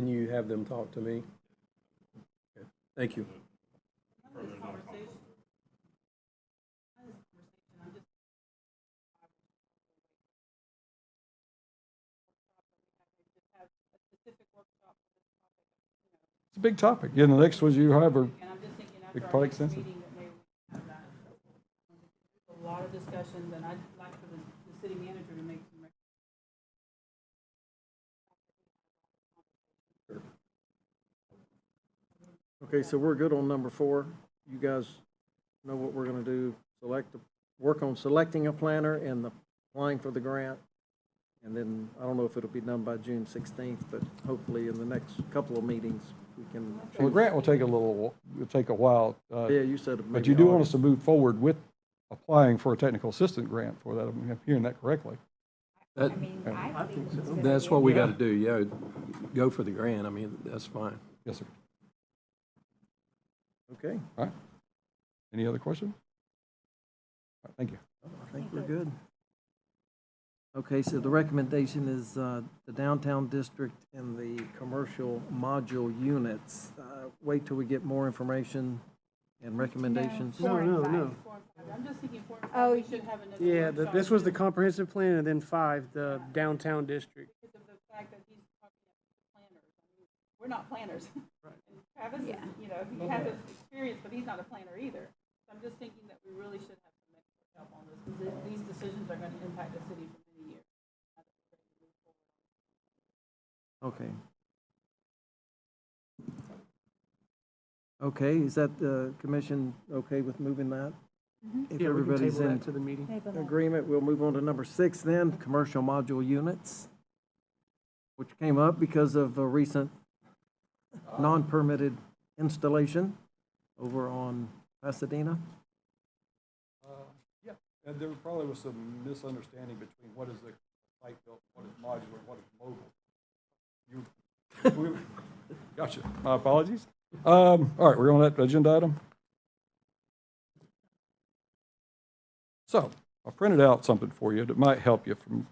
you have them talk to me? Okay. Thank you. It's a big topic. Yeah, the next ones you have are And I'm just thinking big after our product next sensitive. meeting that maybe we have that. A lot of discussions, and I'd like for the city manager to make some Okay, so we're good on number 4. You guys know what we're gonna do. Work on selecting a planner and applying for the grant. And then, I don't know if it'll be done by June 16th, but hopefully in the next couple of meetings, we can. Well, the grant will take will take a while. Yeah, you said But maybe you do want us August. to move forward with applying for a technical assistant grant for that. I'm hearing that correctly. That, I think it's a good that's idea. what we got to do, yeah, go for the grant, I mean, that's fine. Yes, sir. Okay, All right. Any other questions? All right, thank you. I think we're good. Okay, so the recommendation is the downtown district and the commercial module units. Wait till we get more information and recommendations. No, no. I'm just thinking 4 and 5, Oh, we should have another Yeah, workshop this was the to- comprehensive plan, and then 5, the downtown district. Because of the fact that he's talking about planners. I mean, we're not planners. Right. And Travis, Yeah. is, you know, he has this experience, but he's not a planner either. So I'm just thinking that we really should have some extra help on this, because these decisions are going to impact the city for many years. Okay. Okay, is that the commission okay with moving that? If Yeah, we can everybody's table in that to the meeting. agreement, we'll move on to number 6 then, commercial module units, which came up because of a recent non-permitted installation over on Pasadena. Yeah, and there probably was some misunderstanding between what is a site built, what is modular, and what is mobile. Gotcha. My apologies. All right, we're on that agenda item. So I printed out something for you that might help you from.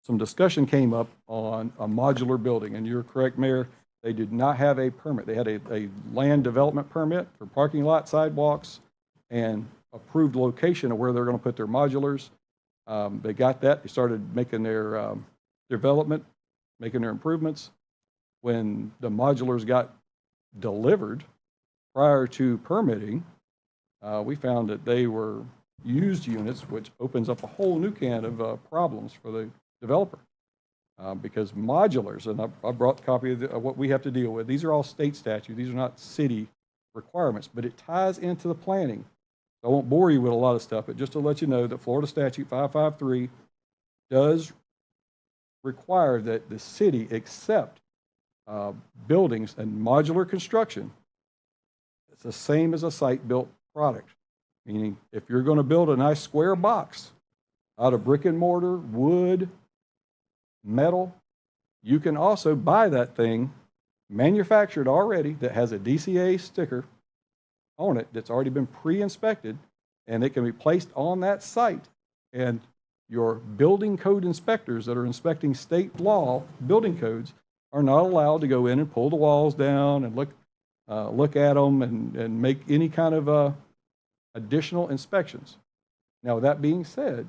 Some discussion came up on a modular building, and you're correct, Mayor. They did not have a permit. They had a land development permit for parking lot, sidewalks, and approved location of where they're going to put their modulars. They got that. They started making their development, making their improvements. When the modulars got delivered prior to permitting, we found that they were used units, which opens up a whole new can of problems for the developer. Because modulars, and I brought a copy of what we have to deal with. These are all state statutes. These are not city requirements, but it ties into the planning. I won't bore you with a lot of stuff, but just to let you know that Florida Statute 553 does require that the city accept buildings and modular construction. It's the same as a site-built product, meaning if you're going to build a nice square box out of brick and mortar, wood, metal, you can also buy that thing manufactured already that has a DCA sticker on it that's already been pre-inspected, and it can be placed on that site. And your building code inspectors that are inspecting state law building codes are not allowed to go in and pull the walls down and look at them and make any kind of additional inspections. Now, with that being said,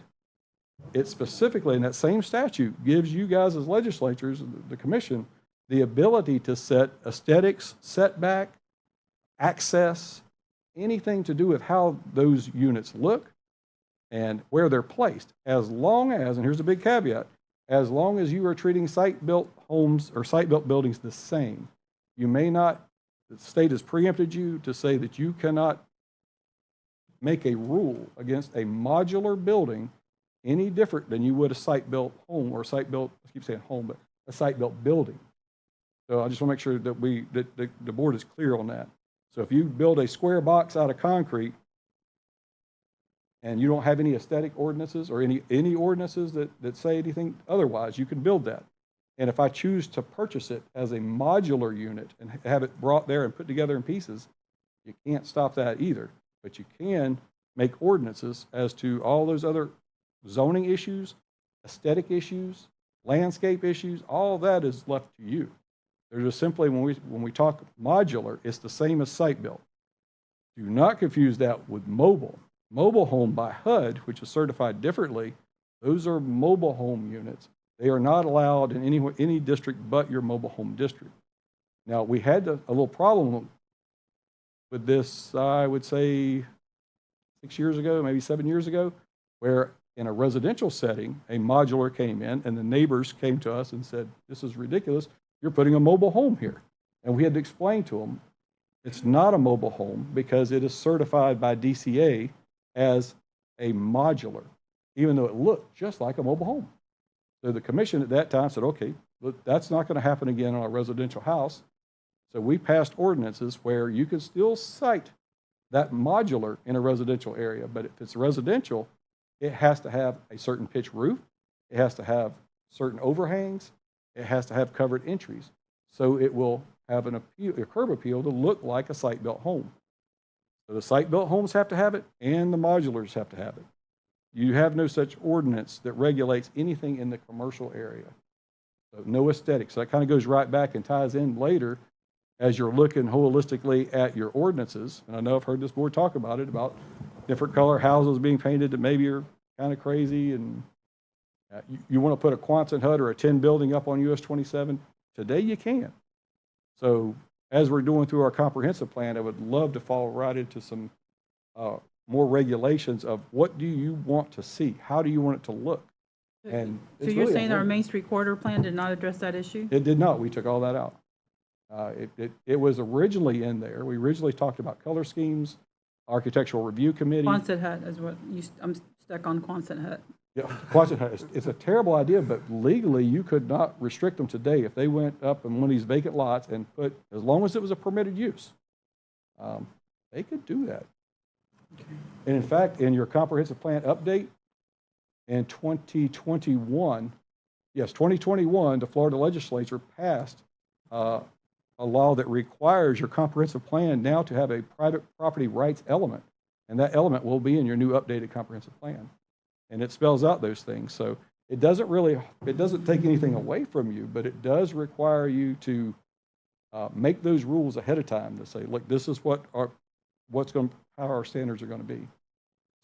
it specifically in that same statute gives you guys as legislatures, the commission, the ability to set aesthetics, setback, access, anything to do with how those units look and where they're placed, as long as, and here's a big caveat, as long as you are treating site-built homes or site-built buildings the same. You may not, the state has preempted you to say that you cannot make a rule against a modular building any different than you would a site-built home or site-built, I keep saying home, but a site-built building. So I just want to make sure that the board is clear on that. So if you build a square box out of concrete and you don't have any aesthetic ordinances or any ordinances that say anything otherwise, you can build that. And if I choose to purchase it as a modular unit and have it brought there and put together in pieces, you can't stop that either. But you can make ordinances as to all those other zoning issues, aesthetic issues, landscape issues, all that is left to you. They're just simply, when we talk modular, it's the same as site-built. Do not confuse that with mobile. Mobile home by HUD, which is certified differently, those are mobile home units. They are not allowed in any district but your mobile home district. Now, we had a little problem with this, I would say, 6 years ago, maybe 7 years ago, where in a residential setting, a modular came in and the neighbors came to us and said, this is ridiculous, you're putting a mobile home here. And we had to explain to them, it's not a mobile home because it is certified by DCA as a modular, even though it looked just like a mobile home. So the commission at that time said, okay, look, that's not going to happen again on a residential house. So we passed ordinances where you can still site that modular in a residential area, but if it's residential, it has to have a certain pitch roof, it has to have certain overhangs, it has to have covered entries. So it will have a curb appeal to look like a site-built home. So the site-built homes have to have it, and the modulars have to have it. You have no such ordinance that regulates anything in the commercial area. So no aesthetics. So that kind of goes right back and ties in later as you're looking holistically at your ordinances. And I know I've heard this board talk about it, about different color houses being painted that maybe are kind of crazy. And you want to put a Quonset hut or a tin building up on US 27, today you can. So as we're doing through our comprehensive plan, I would love to fall right into some more regulations of what do you want to see? How do you want it to look? And So you're saying our Main Street corridor plan did not address that issue? It did not. We took all that out. It was originally in there. We originally talked about color schemes, architectural review committee. Quonset hut is what I'm stuck on Quonset hut. Yeah, Quonset hut. It's a terrible idea, but legally you could not restrict them today if they went up in one of these vacant lots and put, as long as it was a permitted use, they could do that. Okay. And in fact, in your comprehensive plan update in 2021, yes, 2021, the Florida legislature passed a law that requires your comprehensive plan now to have a private property rights element, and that element will be in your new updated comprehensive plan. And it spells out those things. So it doesn't take anything away from you, but it does require you to make those rules ahead of time to say, look, this is how our standards are going to be.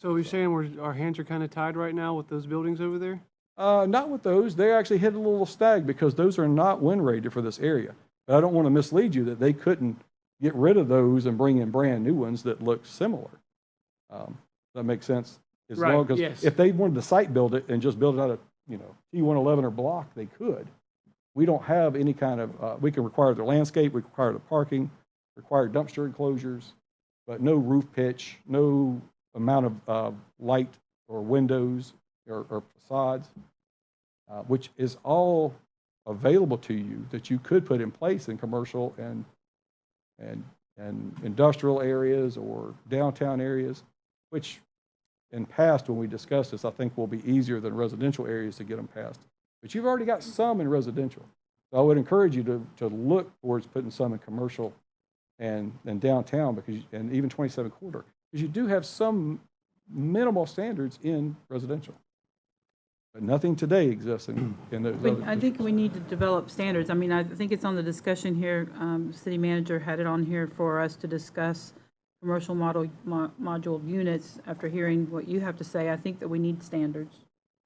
So you're saying our hands are kind of tied right now with those buildings over there? Not with those. They actually hit a little snag because those are not wind rated for this area. But I don't want to mislead you that they couldn't get rid of those and bring in brand new ones that look similar. That makes sense? As right, long as yes. If they wanted to site build it and just build it out of, T111 or block, they could. We don't have any kind of, we can require their landscape, we require the parking, require dumpster enclosures, but no roof pitch, no amount of light or windows or facades, which is all available to you that you could put in place in commercial and industrial areas or downtown areas, which in past when we discussed this, I think will be easier than residential areas to get them passed. But you've already got some in residential. So I would encourage you to look towards putting some in commercial and downtown and even 27 corridor, because you do have some minimal standards in residential. But nothing today exists in those other. I think we need to develop standards. I mean, I think it's on the discussion here. City manager had it on here for us to discuss commercial module units. After hearing what you have to say, I think that we need standards.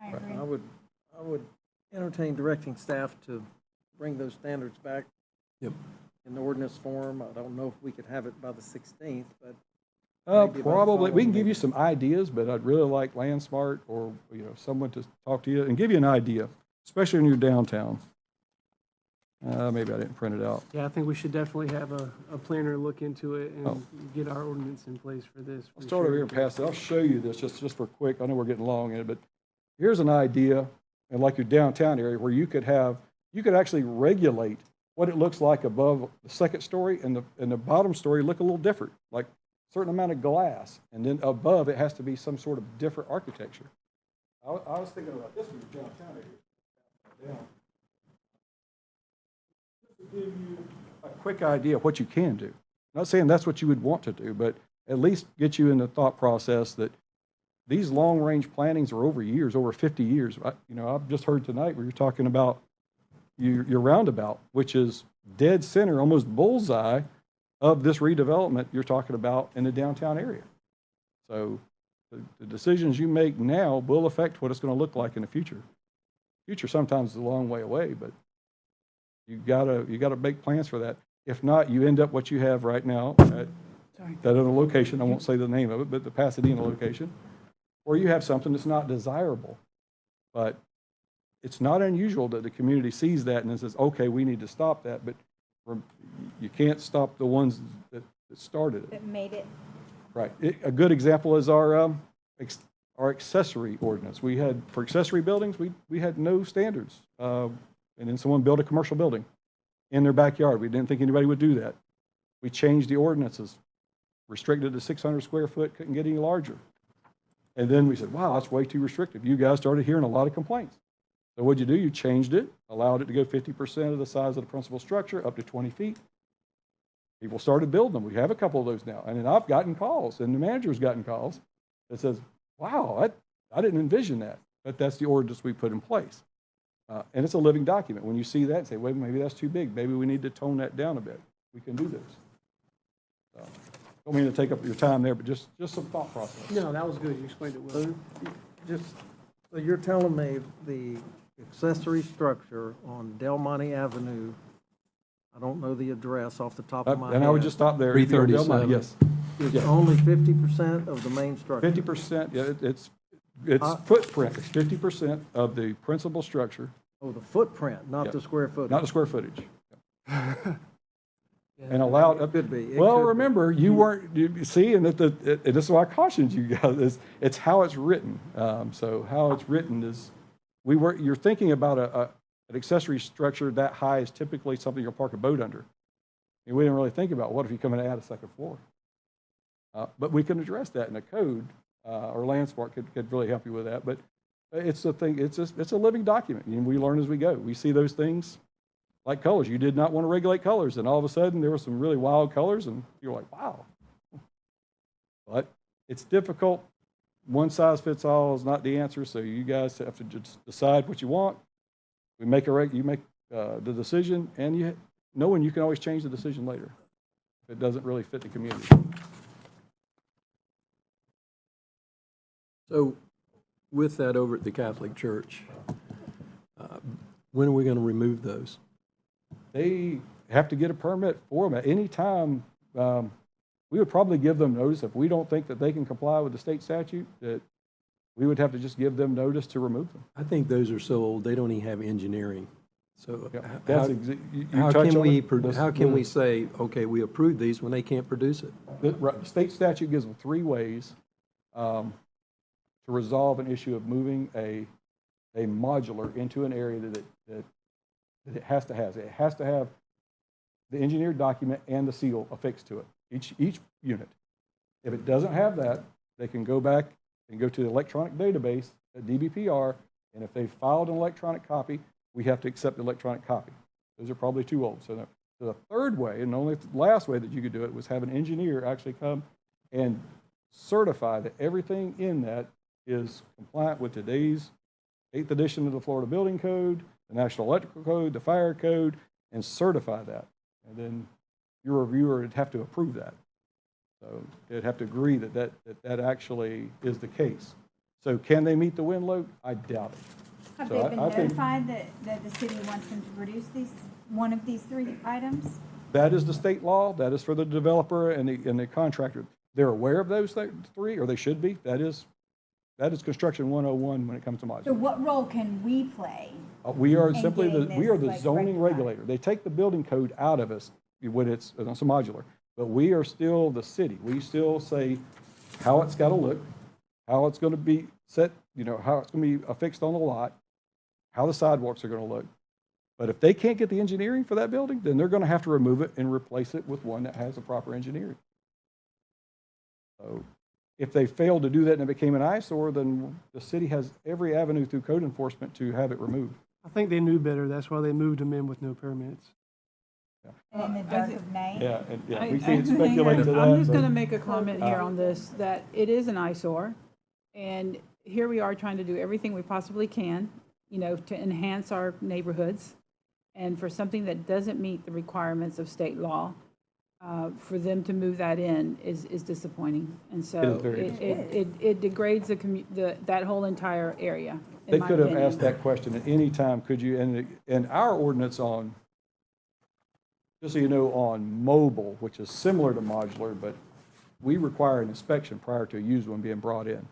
I agree. I would entertain directing staff to bring those standards back. Yep. In ordinance form. I don't know if we could have it by the 16th, but maybe by the Probably. We can give following you some ideas, but I'd really like LandSmart or someone to talk to you and give you an idea, especially in your downtown. Maybe I didn't print it out. Yeah, I think we should definitely have a planner look into it and get our ordinance in place for this. I'll start over here and pass it. I'll show you this just for quick. I know we're getting long in it, but here's an idea, and like your downtown area where you could actually regulate what it looks like above the second story and the bottom story look a little different, like a certain amount of glass, and then above it has to be some sort of different architecture. I was thinking about this one, your downtown area. Down. Just to give you a quick idea of what you can do. I'm not saying that's what you would want to do, but at least get you in the thought process that these long-range plannings are over years, over 50 years. I've just heard tonight where you're talking about your roundabout, which is dead center, almost bullseye of this redevelopment you're talking about in the downtown area. So the decisions you make now will affect what it's going to look like in the future. future sometimes is a long way away, but you gotta make plans for that. If not, you end up what you have right now at that other location. I won't say the name of it, but the Pasadena location, where you have something that's not desirable. But it's not unusual that the community sees that and then says, okay, we need to stop that, but you can't stop the ones that started it. That made it. Right. A good example is our accessory ordinance. We had, for accessory buildings, we had no standards. And then someone built a commercial building in their backyard. We didn't think anybody would do that. We changed the ordinances, restricted to 600 square foot, couldn't get any larger. And then we said, wow, that's way too restrictive. You guys started hearing a lot of complaints. So what'd you do? You changed it, allowed it to go 50% of the size of the principal structure, up to 20 feet. People started building them. We have a couple of those now. And then I've gotten calls, and the manager's gotten calls that says, wow, I didn't envision that. But that's the ordinance we put in place. And it's a living document. When you see that, say, wait, maybe that's too big. Maybe we need to tone that down a bit. We can do this. So, don't mean to take up your time there, but just some thought process. No, that was good. You explained it well. So you're telling me the accessory structure on Del Monte Avenue, I don't know the address off the top of my head. And I would just stop there. 337. Yes. It's only 50% of the main structure. 50%, yeah, it's footprint. It's 50% of the principal structure. Oh, the footprint, not Yeah. the square footage. Not the square footage. And allowed up. Could be. It Well, could be. remember, you weren't, you see, and this is why I cautioned you guys, it's how it's written. So how it's written is, you're thinking about an accessory structure that high is typically something you'll park a boat under. And we didn't really think about, what if you come in and add a second floor? But we can address that in the code, or Landspark could really help you with that. But it's a thing, it's a living document, and we learn as we go. We see those things like colors. You did not want to regulate colors, and all of a sudden there were some really wild colors, and you're like, wow. But it's difficult. One size fits all is not the answer, so you guys have to just decide what you want. You make the decision, and knowing you can always change the decision later if it doesn't really fit the community. So with that over at the Catholic Church, when are we going to remove those? They have to get a permit for them at any time. We would probably give them notice if we don't think that they can comply with the state statute, that we would have to just give them notice to remove them. I think those are so old, they don't even have engineering. So how can we say, okay, we approve these when they can't produce it? The state statute gives them 3 ways to resolve an issue of moving a modular into an area that it has to have. It has to have the engineered document and the seal affixed to it, each unit. If it doesn't have that, they can go back and go to the electronic database at DBPR, and if they filed an electronic copy, we have to accept the electronic copy. Those are probably too old. So the third way, and the only last way that you could do it, was have an engineer actually come and certify that everything in that is compliant with today's 8th edition of the Florida Building Code, the National Electrical Code, the Fire Code, and certify that. And then your reviewer would have to approve that. So they'd have to agree that actually is the case. So can they meet the wind load? I doubt it. Have So they been I think notified that the city wants them to produce one of these 3 items? that is the state law. That is for the developer and the contractor. They're aware of those 3, or they should be. That is construction 101 when it comes to modular. So what role can we play? We are in simply getting we are the this, like, zoning rectified? regulator. They take the building code out of us when it's modular, but we are still the city. We still say how it's got to look, how it's going to be set, how it's going to be affixed on the lot, how the sidewalks are going to look. But if they can't get the engineering for that building, then they're going to have to remove it and replace it with one that has the proper engineering. So if they failed to do that and it became an eyesore, then the city has every avenue through code enforcement to have it removed. I think they knew better. That's why they moved them in with no permits. And in the dark of night? Yeah, we can't speculate to that. I'm just but- going to make a comment here on this, that it is an eyesore. And here we are trying to do everything we possibly can, to enhance our neighborhoods. And for something that doesn't meet the requirements of state law, for them to move that in is disappointing. And It so is very it degrades that whole entire area, They in my could have opinion. asked that question at any time, could you, and our ordinance on, just so you know, on mobile, which is similar to modular, but we require an inspection prior to a used one being brought in.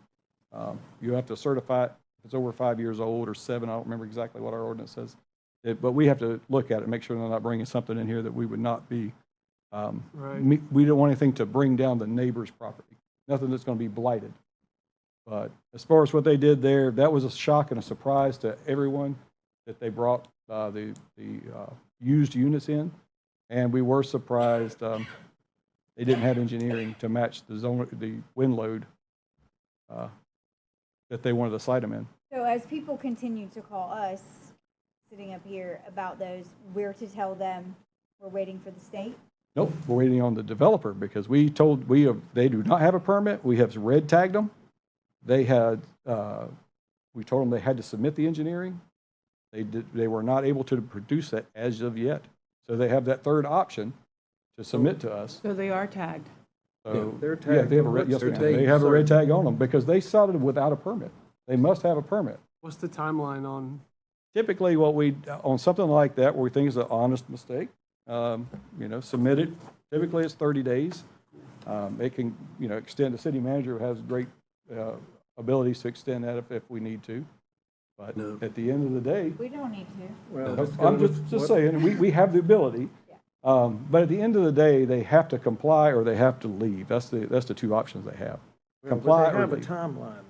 You have to certify it if it's over 5 years old or 7, I don't remember exactly what our ordinance says. But we have to look at it, make sure they're not bringing something in here that we would not be, Right. we don't want anything to bring down the neighbor's property, nothing that's going to be blighted. But as far as what they did there, that was a shock and a surprise to everyone that they brought the used units in. And we were surprised they didn't have engineering to match the wind load that they wanted to site them in. So as people continue to call us, sitting up here about those, we're to tell them we're waiting for the state? Nope, we're waiting on the developer because they do not have a permit. We have red tagged them. They had, we told them they had to submit the engineering. They were not able to produce that as of yet. So they have that third option to submit to us. So they are tagged. So, they're yeah, tagged. they have a red, yes, They're ma'am. They have a tagged. red tag on them because they started without a permit. They must have a permit. What's the timeline on? Typically, on something like that, where we think is an honest mistake, submit it. Typically, it's 30 days. It can, extend. The city manager has great abilities to extend that if we need to. But at the end of the day, We don't need to. Well, I'm just saying, we have the ability. But at the end of the day, they have to comply or they have to leave. That's the two options they have. Comply They or have a leave. timeline.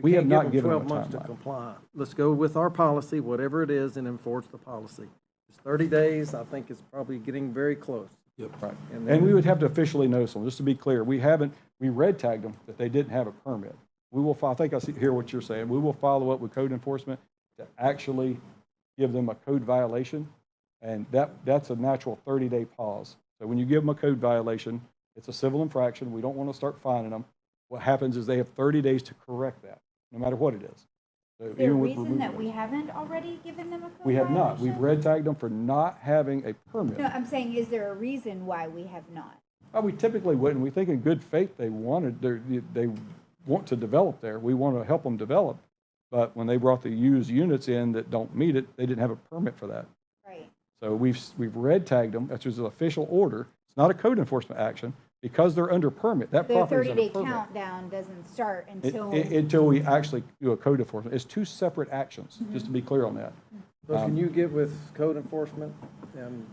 We have can't not give given them them 12 a months to timeline. comply. Let's go with our policy, whatever it is, and enforce the policy. It's 30 days, I think it's probably getting very close. Right. And And we then- would have to officially notice them, just to be clear. We red tagged them that they didn't have a permit. We will, I think I hear what you're saying. We will follow up with code enforcement to actually give them a code violation. And that's a natural 30-day pause. So when you give them a code violation, it's a civil infraction. We don't want to start fining them. What happens is they have 30 days to correct that, no matter what it is. So Is there a even with reason removing that it. we haven't already given them a code We have not. We've violation? red tagged them for not having a permit. No, I'm saying, is there a reason why we have not? We typically wouldn't. We think in good faith they want to develop there. We want to help them develop. But when they brought the used units in that don't meet it, they didn't have a permit for that. Right. So we've red tagged them. That's just an official order. It's not a code enforcement action because they're under permit. That The property's under 30-day permit. countdown doesn't start until. Until we actually do a code enforcement. It's two separate actions, just to be clear on that. So can you get with code enforcement and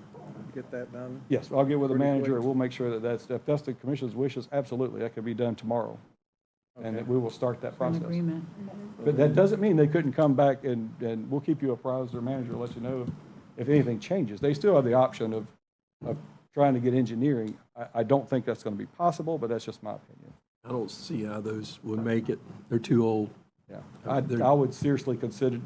get that done? Yes, I'll get with the Pretty manager, quick. and we'll make sure if that's the commission's wishes, absolutely, that could be done tomorrow. And Okay. that we will start that An process. agreement. But that doesn't mean they couldn't come back and we'll keep you apprised, or manager will let you know if anything changes. They still have the option of trying to get engineering. I don't think that's going to be possible, but that's just my opinion. I don't see how those would make it. They're too old. Yeah, I would seriously consider,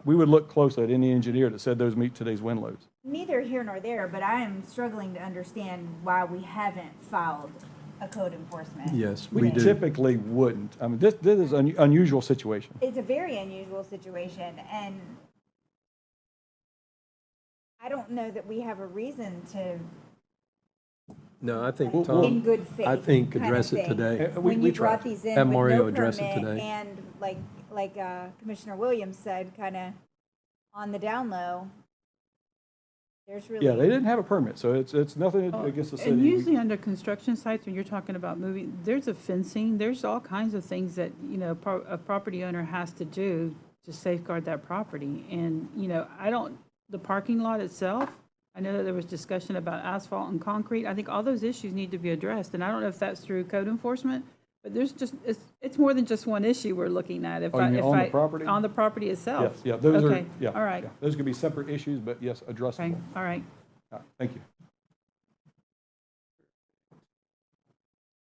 we would look closely at any engineer that said those meet today's wind loads. Neither here nor there, but I am struggling to understand why we haven't filed a code enforcement. Yes, We we do. typically wouldn't. I mean, this is an unusual situation. It's a very unusual situation, and I don't know that we have a reason to, No, I think, in Tom, good faith. I think kind of address it thing. today. When we you tried brought to. these in Have with Mario no address it permit, today. and like Commissioner Williams said, kind of on the down low, there's really. Yeah, they didn't have a permit, so it's nothing against the city. And usually under construction sites, when you're talking about moving, there's a fencing, there's all kinds of things that, a property owner has to do to safeguard that property. And, the parking lot itself, I know that there was discussion about asphalt and concrete. I think all those issues need to be addressed. And I don't know if that's through code enforcement, but there's just, it's more than just one issue we're looking at. Oh, you mean on the property? On the property itself. Yes, yeah, those are, Okay, yeah. all right. yeah. Those could be separate issues, but yes, Okay, addressable. all right. Thank you.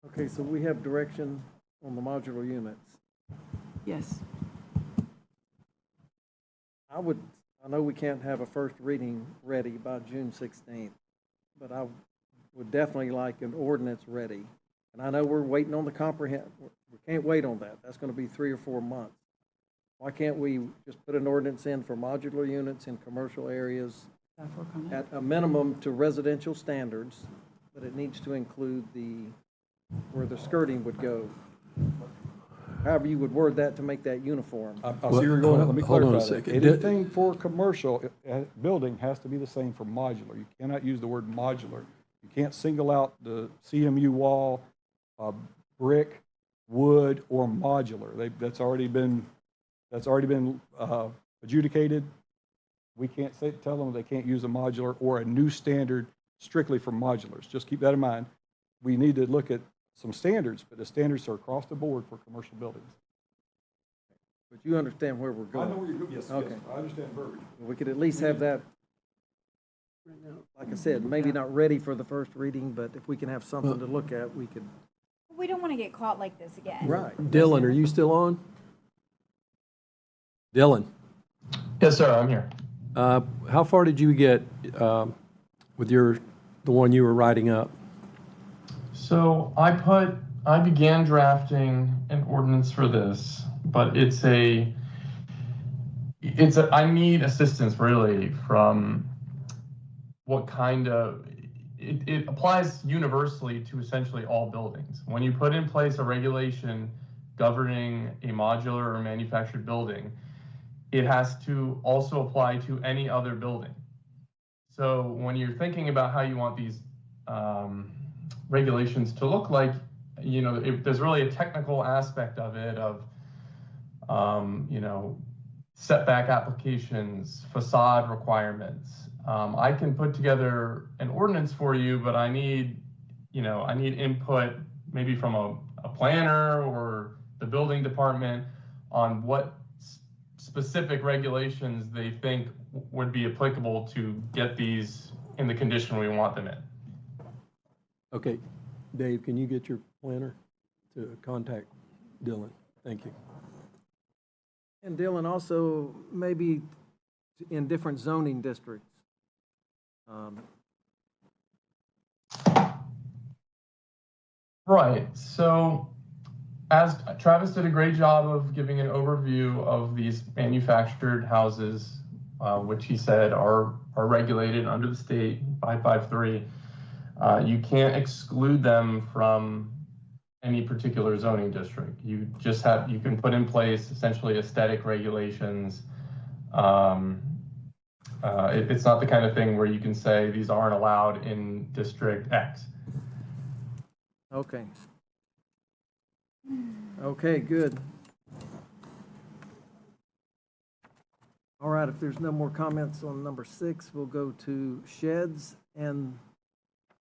Okay, so we have direction on the modular units. Yes. I know we can't have a first reading ready by June 16th, but I would definitely like an ordinance ready. And I know we're waiting on the we can't wait on that. That's going to be 3 or 4 months. Why can't we just put an ordinance in for modular units in commercial areas Staff work on that. at a minimum to residential standards but it needs to include where the skirting would go. However you would word that to make that uniform. I see where you're going. Let me Hold on a clarify that. second. Anything for commercial building has to be the same for modular. You cannot use the word modular. You can't single out the CMU wall, brick, wood, or modular. That's already been adjudicated. We can't tell them they can't use a modular or a new standard strictly for modulars. Just keep that in mind. We need to look at some standards, but the standards are across the board for commercial buildings. But you understand where we're going? I know where you're going. Yes, Okay. yes, I understand verbiage. We could at least have that, like I said, maybe not ready for the first reading, but if we can have something to look at, we could. We don't want to get caught like this again. Right. Dylan, are you still on? Dylan, Yes, sir, I'm here. how far did you get with the one you were writing up? So I began drafting an ordinance for this, but I need assistance really from what kind of, it applies universally to essentially all buildings. When you put in place a regulation governing a modular or manufactured building, it has to also apply to any other building. So when you're thinking about how you want these regulations to look like, there's really a technical aspect of it of, setback applications, facade requirements. I can put together an ordinance for you, but I need input maybe from a planner or the building department on what specific regulations they think would be applicable to get these in the condition we want them in. Okay, Dave, can you get your planner to contact Dylan? Thank you. And Dylan, also maybe in different zoning districts. Right, so as Travis did a great job of giving an overview of these manufactured houses, which he said are regulated under the state 553. You can't exclude them from any particular zoning district. You can put in place essentially aesthetic regulations. It's not the kind of thing where you can say these aren't allowed in District X. Okay. Okay, good. All right, if there's no more comments on number 6, we'll go to sheds and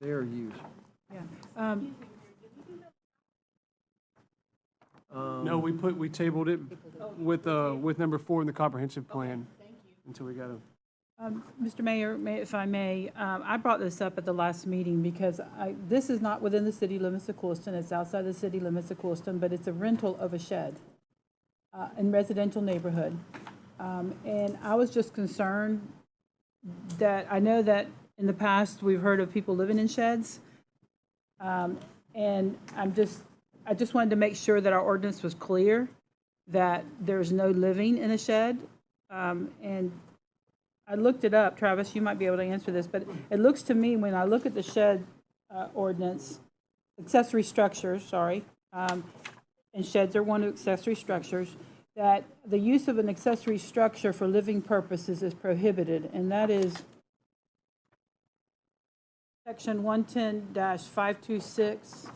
their use. Yeah. No, we tabled it with number 4 in the comprehensive plan until we got a. Mr. Mayor, if I may, I brought this up at the last meeting because this is not within the city limits of Clewiston. It's outside the city limits of Clewiston, but it's a rental of a shed in residential neighborhood. And I was just concerned that I know that in the past we've heard of people living in sheds. And I just wanted to make sure that our ordinance was clear, that there's no living in a shed. And I looked it up, Travis, you might be able to answer this, but it looks to me, when I look at the shed ordinance, accessory structures, sorry, and sheds are one of accessory structures, that the use of an accessory structure for living purposes is prohibited, and that is Section 110-526,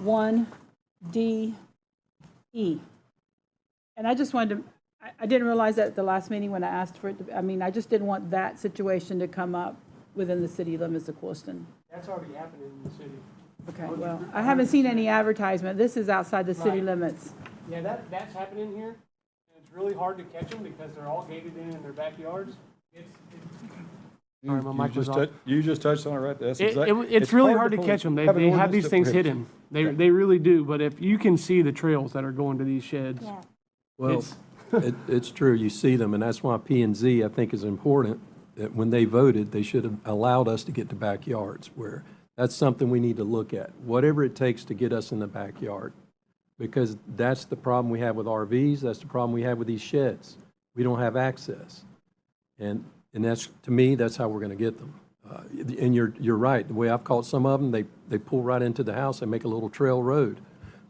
1D, E. And I just wanted to, I didn't realize that at the last meeting when I asked for it to, I just didn't want that situation to come up within the city limits of Clewiston. That's already happening in the city. Okay, well, I haven't seen any advertisement. This is outside the city Right. limits. Yeah, that's happening here, and it's really hard to catch them because they're all gated in their backyards. Sorry, my mic was off. You just touched on it right there. That's exactly. It's really hard to catch them. They have an have ordinance these that things prohibits hidden. They really do, but if you can see the trails that are going to these sheds. Yeah. Well, it's true, you see them, and that's why P&Z, I think, is important, that when they voted, they should have allowed us to get to backyards, where that's something we need to look at, whatever it takes to get us in the backyard. Because that's the problem we have with RVs, that's the problem we have with these sheds. We don't have access. And that's, to me, that's how we're going to get them. And you're right. The way I've caught some of them, they pull right into the house and make a little trail road.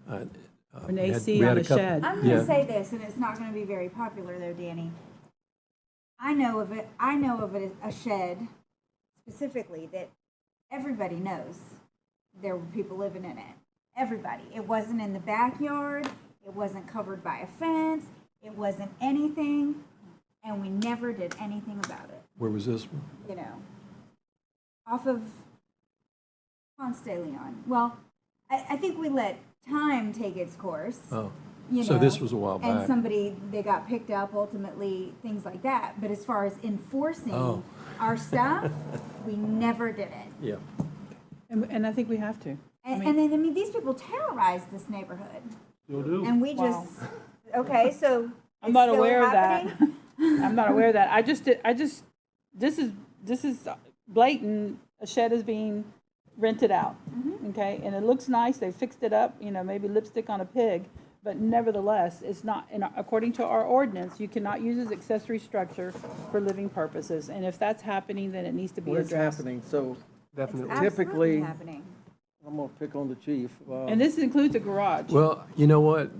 An we had- AC we had on a a couple- shed. I'm Yeah. gonna say this, and it's not gonna be very popular though, Danny. I know of a shed specifically that everybody knows there were people living in it. Everybody. It wasn't in the backyard. It wasn't covered by a fence. It wasn't anything, and we never did anything about it. Where was this one? You know, off of Ponce de Leon. Well, I think we let time take its course. Oh, You so know, this was a while and back. they got picked up ultimately, things like that. But as far as enforcing Oh. our stuff, we never did it. Yeah. And I think we have to. And then, I mean, these people terrorize this neighborhood. You'll do. And we just, okay, so. I'm it's not still aware of that. happening? I'm not aware of that. This is blatant. A shed is being rented out, okay? And it looks nice. They fixed it up, maybe lipstick on a pig. But nevertheless, it's not, according to our ordinance, you cannot use as accessory structure for living purposes. And if that's happening, then it needs to be What's addressed. happening? So Definitely. Absolutely typically, happening. I'm gonna pick on the chief. And this includes a garage. Well, you know what?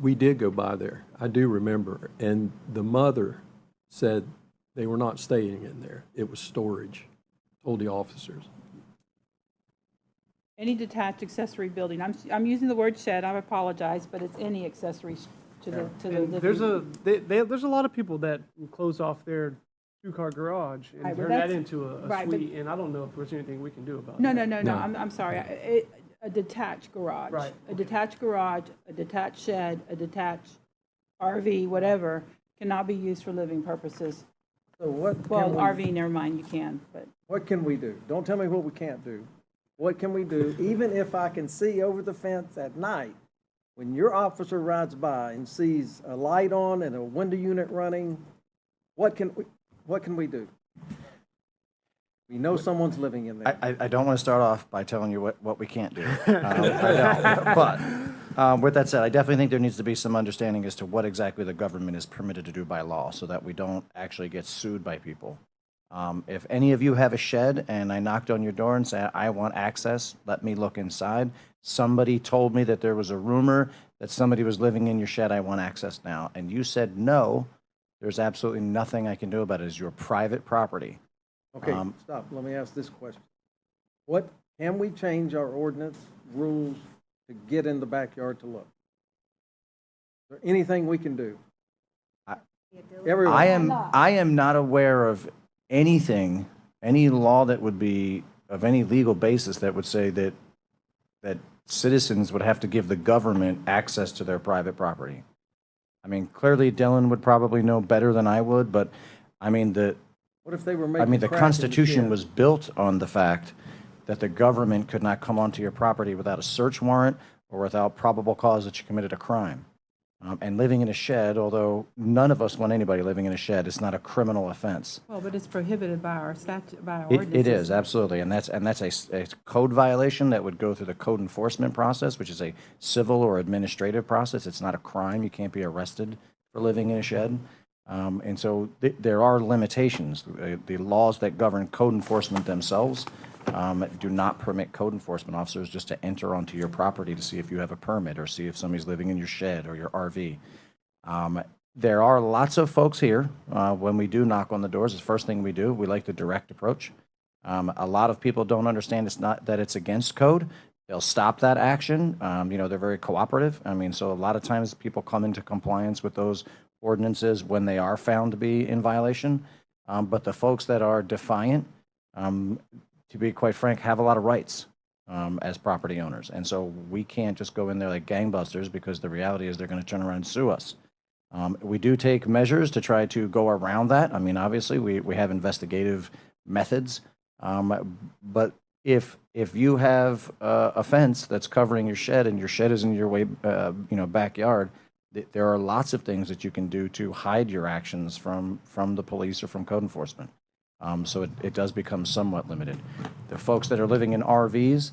We did go by there. I do remember. And the mother said they were not staying in there. It was storage, told the officers. Any detached accessory building. I'm using the word shed, I apologize, but it's any accessory to the And living. there's a lot of people that will close off their two-car garage and Right, but turn that that's- into a right, but- suite, and I don't know if there's anything we can do about No, that. no, I'm sorry. A detached garage. Right. A detached garage, a detached shed, a detached RV, whatever, cannot be used for living purposes. So what Well, can we, RV, never mind, you can, but. what can we do? Don't tell me what we can't do. What can we do, even if I can see over the fence at night, when your officer rides by and sees a light on and a window unit running, what can we do? We know someone's living in there. I don't want to start off by telling you what we can't do. But with that said, I definitely think there needs to be some understanding as to what exactly the government is permitted to do by law so that we don't actually get sued by people. If any of you have a shed and I knocked on your door and said, I want access, let me look inside. Somebody told me that there was a rumor that somebody was living in your shed, I want access now. And you said no, there's absolutely nothing I can do about it. It's your private property. Okay, stop. Let me ask this question. What, can we change our ordinance rules to get in the backyard to look? Is there anything we can do? Everyone. I am not aware of anything, any law that would be of any legal basis that would say that citizens would have to give the government access to their private property. I mean, clearly Dylan would probably know better than I would, but I mean, What if they were making the crack in Constitution shed? was built on the fact that the government could not come onto your property without a search warrant or without probable cause that you committed a crime. And living in a shed, although none of us want anybody living in a shed, it's not a criminal offense. Well, but it's prohibited by our statute, by our It ordinances. is, absolutely, and that's a code violation that would go through the code enforcement process, which is a civil or administrative process. It's not a crime. You can't be arrested for living in a shed. And so there are limitations. The laws that govern code enforcement themselves do not permit code enforcement officers just to enter onto your property to see if you have a permit or see if somebody's living in your shed or your RV. There are lots of folks here, when we do knock on the doors, the first thing we do, we like the direct approach. A lot of people don't understand it's not that it's against code. They'll stop that action. They're very cooperative. I mean, so a lot of times people come into compliance with those ordinances when they are found to be in violation. But the folks that are defiant, to be quite frank, have a lot of rights as property owners. And so we can't just go in there like gangbusters because the reality is they're going to turn around and sue us. We do take measures to try to go around that. I mean, obviously, we have investigative methods. But if you have a fence that's covering your shed and your shed is in your backyard, there are lots of things that you can do to hide your actions from the police or from code enforcement. So it does become somewhat limited. The folks that are living in RVs,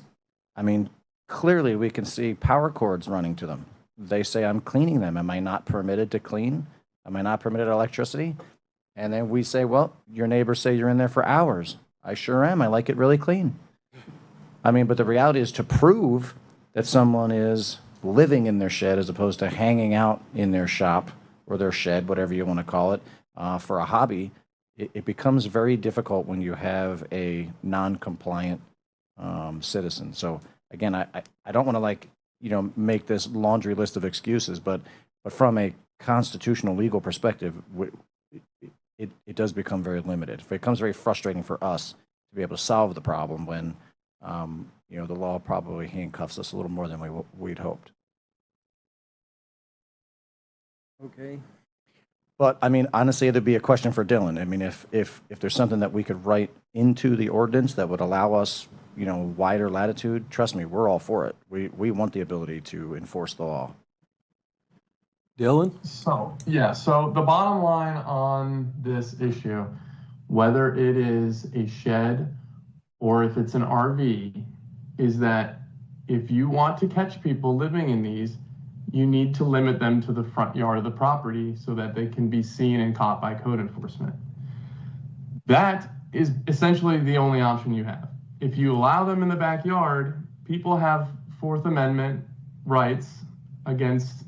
I mean, clearly we can see power cords running to them. They say, I'm cleaning them. Am I not permitted to clean? Am I not permitted electricity? And then we say, well, your neighbors say you're in there for hours. I sure am. I like it really clean. I mean, but the reality is to prove that someone is living in their shed as opposed to hanging out in their shop or their shed, whatever you want to call it, for a hobby, it becomes very difficult when you have a non-compliant citizen. So again, I don't want to make this laundry list of excuses, but from a constitutional legal perspective, it does become very limited. It becomes very frustrating for us to be able to solve the problem when the law probably handcuffs us a little more than we'd hoped. Okay. But I mean, honestly, it'd be a question for Dylan. I mean, if there's something that we could write into the ordinance that would allow us, wider latitude, trust me, we're all for it. We want the ability to enforce the law. Dylan? So the bottom line on this issue, whether it is a shed or if it's an RV, is that if you want to catch people living in these, you need to limit them to the front yard of the property so that they can be seen and caught by code enforcement. That is essentially the only option you have. If you allow them in the backyard, people have Fourth Amendment rights against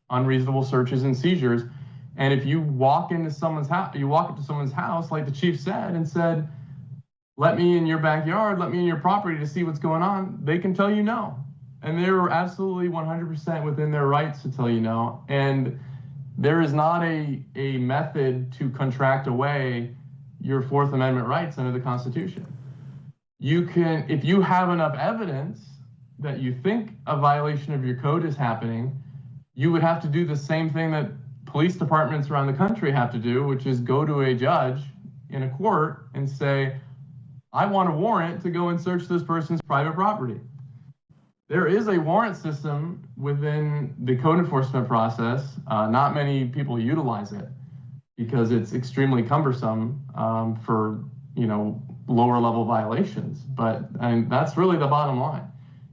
unreasonable searches and seizures. And if you walk into someone's house, like the chief said, and said, let me in your backyard, let me in your property to see what's going on, they can tell you no. And they're absolutely 100% within their rights to tell you no. And there is not a method to contract away your Fourth Amendment rights under the Constitution. You can, if you have enough evidence that you think a violation of your code is happening, you would have to do the same thing that police departments around the country have to do, which is go to a judge in a court and say, I want a warrant to go and search this person's private property. There is a warrant system within the code enforcement process. Not many people utilize it because it's extremely cumbersome for lower level violations. But that's really the bottom line.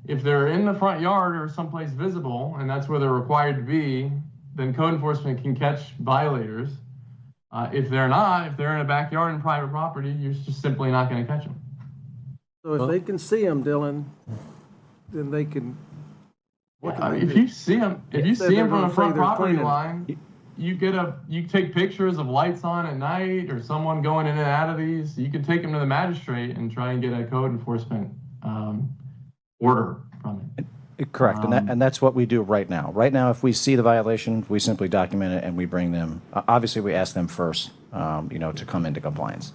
If they're in the front yard or someplace visible, and that's where they're required to be, then code enforcement can catch violators. If they're not, if they're in a backyard and private property, you're just simply not going to catch them. So if they can see them, Dylan, then they can. If you see them from the front property line, you take pictures of lights on at night or someone going in and out of these. You can take them to the magistrate and try and get a code enforcement order from it. Correct, and that's what we do right now. Right now, if we see the violation, we simply document it and we bring them. Obviously, we ask them first, to come into compliance,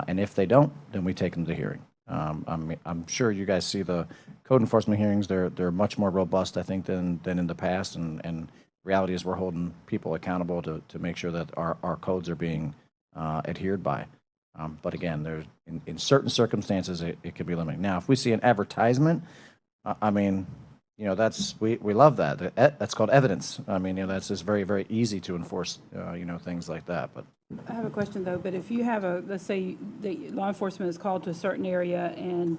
and if they don't, then we take them to hearing. I'm sure you guys see the code enforcement hearings. They're much more robust, I think, than in the past. And reality is, we're holding people accountable to make sure that our codes are being adhered by. But again, there's in certain circumstances it can be limiting. Now, if we see an advertisement, we love that. That's called evidence. That's just very, very easy to enforce. Things like that. But I have a question though, but if you have let's say the law enforcement is called to a certain area and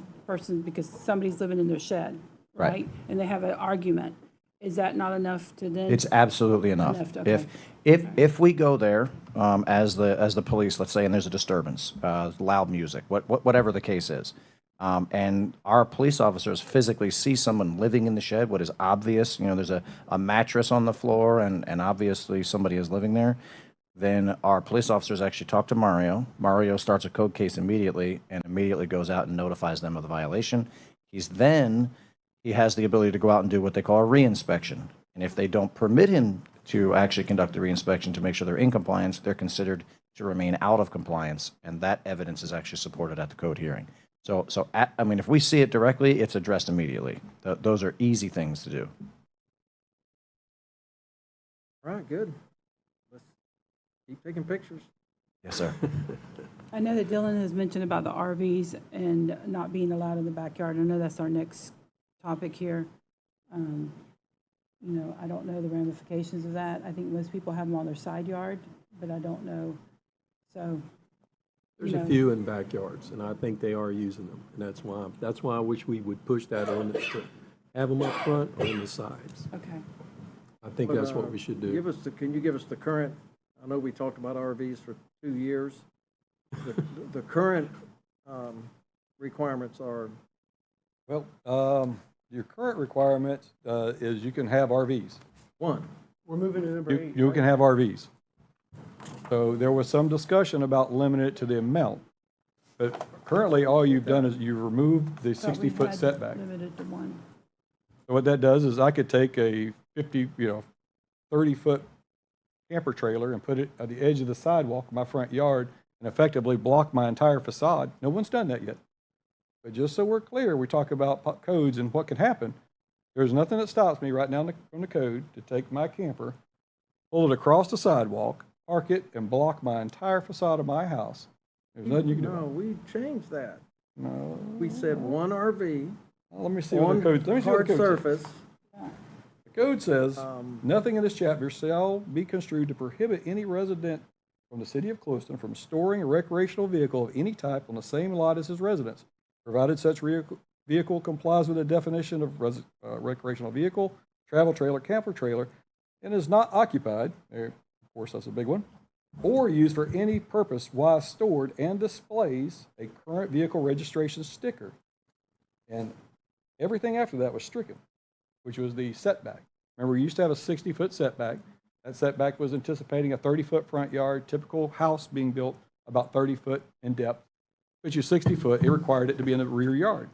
because somebody's living in their shed, right? And they have an argument, is that not enough to then? It's absolutely enough. Okay. If we go there as the police, let's say, and there's a disturbance, loud music, whatever the case is, and our police officers physically see someone living in the shed, what is obvious, there's a mattress on the floor and obviously somebody is living there, then our police officers actually talk to Mario. Mario starts a code case immediately and immediately goes out and notifies them of the violation. He has the ability to go out and do what they call a reinspection. And if they don't permit him to actually conduct the reinspection to make sure they're in compliance, they're considered to remain out of compliance, and that evidence is actually supported at the code hearing. So if we see it directly, it's addressed immediately. Those are easy things to do. All right, good. Let's keep taking pictures. Yes, sir. I know that Dylan has mentioned about the RVs and not being allowed in the backyard. I know that's our next topic here. I don't know the ramifications of that. I think most people have them on their side yard, but I don't know. So There's a few in backyards, and I think they are using them, and that's why I wish we would push that on to have them up front or on the sides. Okay. I think that's what we should do. Can you give us the current? I know we talked about RVs for 2 years. The current requirements are? Well, your current requirement is you can have RVs. One. We're moving to number 8. You right? can have RVs. So there was some discussion about limiting it to the amount. But currently, all you've done is you removed the 60-foot setback. Limited to one. So what that does is I could take a 30-foot camper trailer and put it at the edge of the sidewalk in my front yard and effectively block my entire facade. No one's done that yet. But just so we're clear, we talk about codes and what can happen. There's nothing that stops me right now from the code to take my camper, pull it across the sidewalk, park it, and block my entire facade of my house. There's nothing you can do. No, we changed that. No. We said one RV Well, let me see what on the code, let me see what hard the code says. surface. The code says, nothing in this chapter shall be construed to prohibit any resident from the City of Clewiston from storing a recreational vehicle of any type on the same lot as his residence, provided such vehicle complies with the definition of recreational vehicle, travel trailer, camper trailer, and is not occupied, of course that's a big one, or used for any purpose while stored and displays a current vehicle registration sticker. And everything after that was stricken, which was the setback. Remember, we used to have a 60-foot setback. That setback was anticipating a 30-foot front yard, typical house being built about 30 foot in depth, which is 60 foot. It required it to be in the rear yard.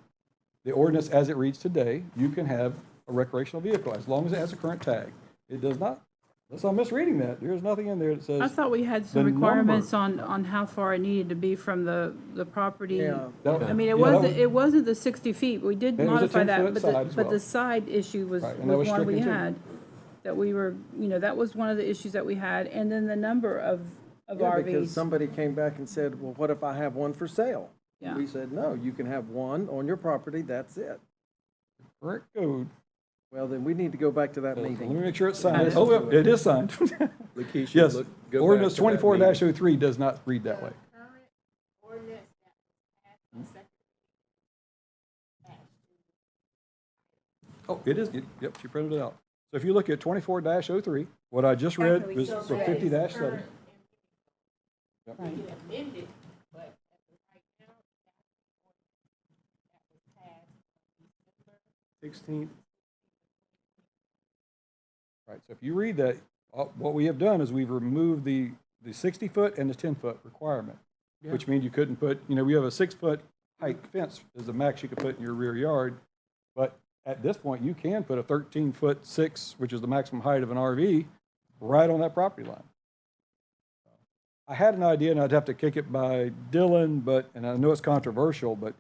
The ordinance as it reads today, you can have a recreational vehicle as long as it has a current tag. It does not, unless I'm misreading that, there's nothing in there that says. I thought we had some the requirements number. on how far it needed to be from the property. Yeah. I mean, Yeah, it wasn't the 60 feet. We did It was a modify that, 10-foot but side as but well. the side issue was Right, and that was one we stricken too. had. That we were, that was one of the issues that we had. And then the number of Yeah, because RVs. somebody came back and said, well, what if I have one for sale? Yeah. We said, no, you can have one on your property, that's it. Current code. Well, then we need to go back to that Let me meeting. make sure it's signed. Oh, well, it is signed. Lakeisha, Yes, look- go back ordinance to that 24-03 does not read that way. Current ordinance that was passed on second. Oh, it is, yep, she printed it out. So if you look at 24-03, what I just read what we was still for said. 50-7. We can amend it, but as of right now, that was passed on December 16th. Right, so if you read that, what we have done is we've removed the 60-foot and the 10-foot requirement, which means you couldn't put, we have a 6-foot height fence is the max you could put in your rear yard, but at this point, you can put a 13-foot 6, which is the maximum height of an RV, right on that property line. I had an idea, and I'd have to kick it by Dylan, and I know it's controversial, but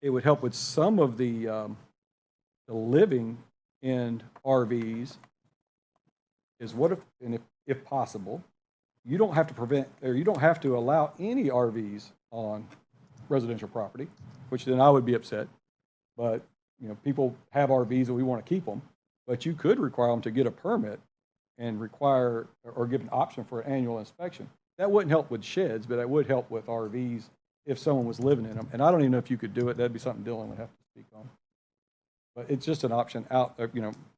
it would help with some of the living in RVs. Is what if, and if possible, you don't have to prevent, or you don't have to allow any RVs on residential property, which then I would be upset. But, people have RVs and we want to keep them, but you could require them to get a permit and require, or give an option for an annual inspection. That wouldn't help with sheds, but that would help with RVs if someone was living in them. And I don't even know if you could do it. That'd be something Dylan would have to speak on. But it's just an option out,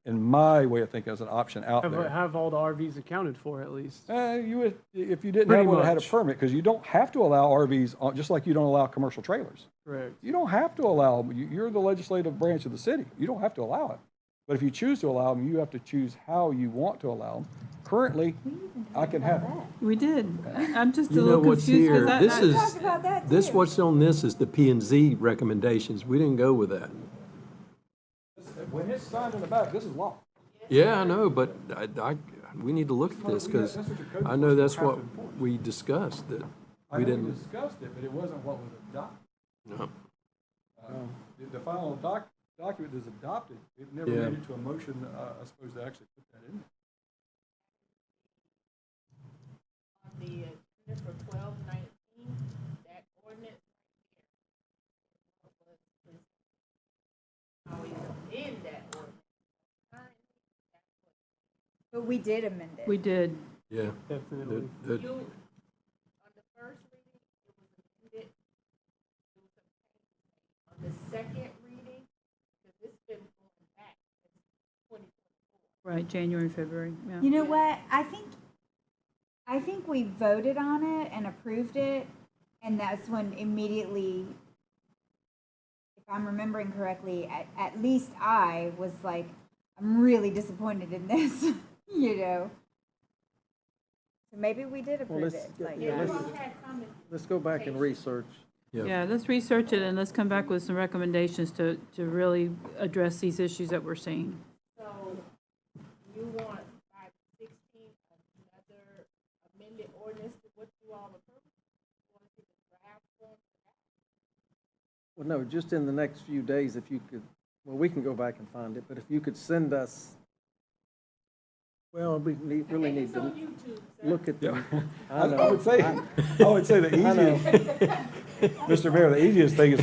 in my way of thinking, as an option out there. Have all the RVs accounted for at least. You would, if you didn't Pretty have one that had a much. permit, because you don't have to allow RVs, just like you don't allow commercial trailers. Correct. You don't have to allow them. You're the legislative branch of the city. You don't have to allow it. But if you choose to allow them, you have to choose how you want to allow them. Currently, I can have it. We did. I'm just a You know little what's confused here, because this Talked about that this, too. what's on this is the P and Z recommendations. We didn't go with that. When it's signed in the back, this is law. Yeah, I know, but we need to look at this because I know that's what we discussed, that I we know we didn't. discussed it, but it wasn't what was adopted. No. The final document is adopted. It never Yeah. made it to a motion, I suppose, to actually put that in. on the agenda for 12/19, that ordinance right there. How we amend that ordinance. Currently, that's what But we did amend it. we did. Yeah. Definitely. That- you, on the first reading, it was amended. There was some changes. On the second reading, because it's been going back since 2024. Right, January, February, yeah. You know what? I think we voted on it and approved it, and that's when immediately I'm remembering correctly, at least I was like, I'm really disappointed in this, you know? So maybe we did Well, approve let's, it. Like, yeah, let's go back and research. Yeah, let's research it and let's come back with some recommendations to really address these issues that we're seeing. So you want by the 16th another amended ordinance to what you all approved? You want to see the draft form? Well, no, just in the next few days, if you could, well, we can go back and find it, but if you could send us, well, we really need It's on to YouTube, sir. look at the. I would say the easiest, Mr. Mayor, the easiest thing is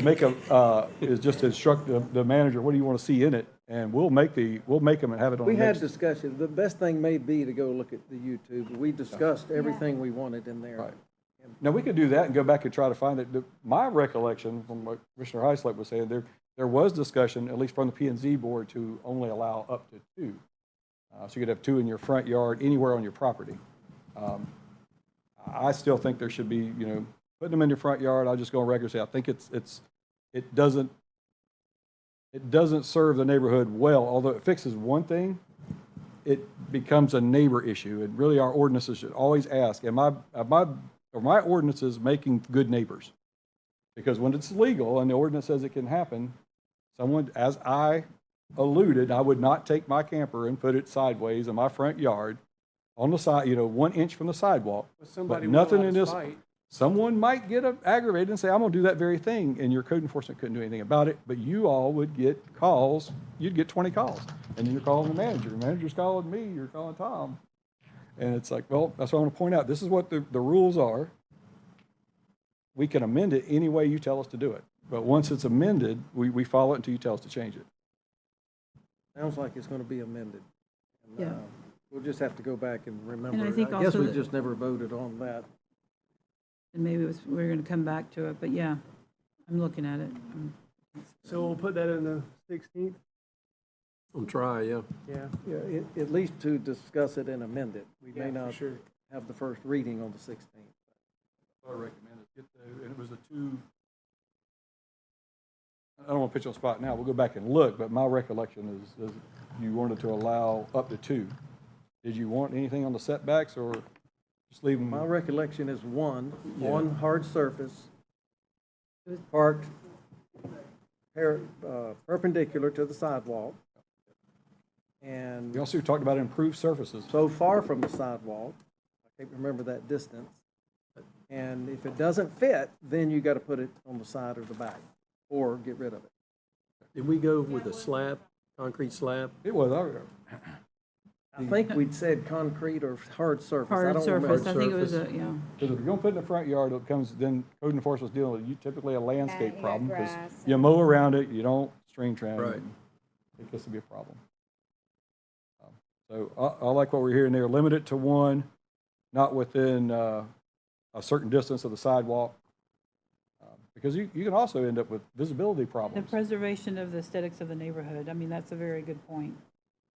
is just to instruct the manager, what do you want to see in it? And we'll make them and have it on the We had next. discussion. The best thing may be to go look at the YouTube. We discussed everything we wanted in there. Right. Now, we could do that and go back and try to find it. My recollection from what Commissioner Heislip was saying, there was discussion, at least from the P and Z board, to only allow up to 2. So you could have 2 in your front yard, anywhere on your property. I still think there should be, putting them in your front yard. I'll just go on record and say I think it doesn't serve the neighborhood well. Although it fixes one thing, it becomes a neighbor issue. And really, our ordinances should always ask: are my ordinances making good neighbors? Because when it's legal and the ordinance says it can happen, someone, as I alluded, I would not take my camper and put it sideways in my front yard on the side, 1 inch from the sidewalk. Somebody But will nothing let in us this, fight. someone might get aggravated and say, I'm going to do that very thing, and your code enforcement couldn't do anything about it, but you all would get calls, you'd get 20 calls, and then you're calling the manager. The manager's calling me, you're calling Tom. And it's like, well, that's what I want to point out. This is what the rules are. We can amend it any way you tell us to do it. But once it's amended, we follow it until you tell us to change it. Sounds like it's going to be amended. And, Yeah. We'll just have to go back and remember. And I think guess also we that- just never voted on that. And maybe we're going to come back to it, but yeah, I'm looking at it. So we'll put that in the 16th? I'm trying, yeah. Yeah. Yeah, at least to discuss it and amend it. We Yeah, may for not sure. have the first reading on the 16th. I recommend it. And it was the 2. I don't want to pitch on the spot now. We'll go back and look, but my recollection is you wanted to allow up to 2. Did you want anything on the setbacks or just leave them? My recollection is one, Yeah. on hard surface, parked perpendicular to the sidewalk, and We also talked about improved surfaces. so far from the sidewalk, I can't remember that distance. And if it doesn't fit, then you got to put it on the side or the back, or get rid of it. Did we go with a slab, concrete slab? It was, I think we'd said concrete or hard surface. I Hard don't surface, remember. I think it was Surface. yeah. because if you're going to put it in the front yard, it comes, then code enforcement's dealing with typically a landscape you got problem. Because grass you mow around it, you don't string trim. Right. and I think this would be a problem. So I like what we're hearing there. Limit it to 1, not within a certain distance of the sidewalk. Because you can also end up with visibility The problems. preservation of the aesthetics of the neighborhood, I mean, that's a very good point.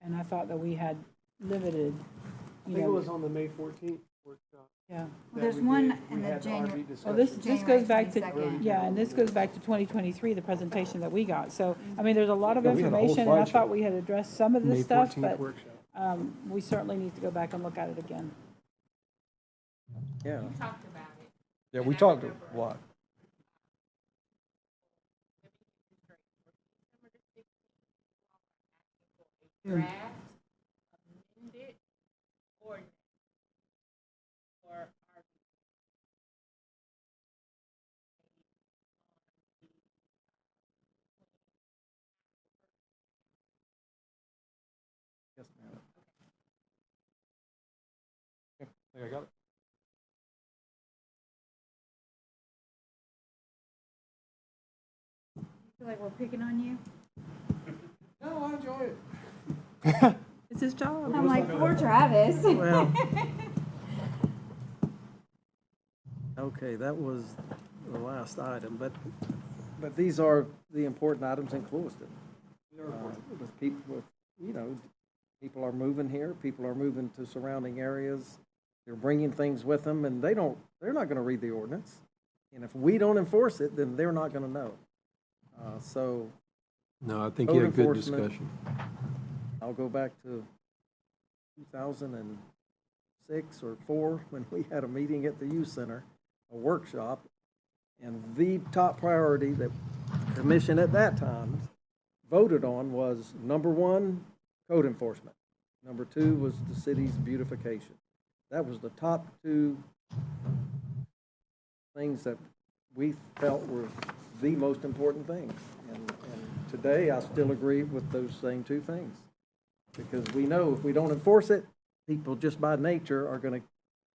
And I thought that we had limited, I you think it know, was on the May 14th workshop. yeah. Well, that there's we one did. in We the had the January- RV Well, discussion. this January goes back to, 22nd. yeah, and this goes back to 2023, the presentation that we got. So, I mean, there's a lot of Yeah, we had a whole information, and I slideshow. thought we had addressed some of May this stuff, 14th but workshop. we certainly need to go back and look at it again. Yeah. You talked about it. Yeah, we talked a lot. Draft amended ordinance for our. Yes, ma'am. Okay, I think I got it. feel like we're picking on you. No, I enjoy it. It's his job. I'm like, poor Travis. Well, okay, that was the last item, but these are the important items in Clewiston. With people, people are moving here, people are moving to surrounding areas, they're bringing things with them, and they're not gonna read the ordinance. And if we don't enforce it, then they're not gonna know. So No, I think you Code had good enforcement. discussion. I'll go back to 2006 or 4 when we had a meeting at the youth center, a workshop, and the top priority that the commission at that time voted on was, number one, code enforcement. Number two was the city's beautification. That was the top two things that we felt were the most important things. And today, I still agree with those same two things. Because we know if we don't enforce it, people just by nature are going to,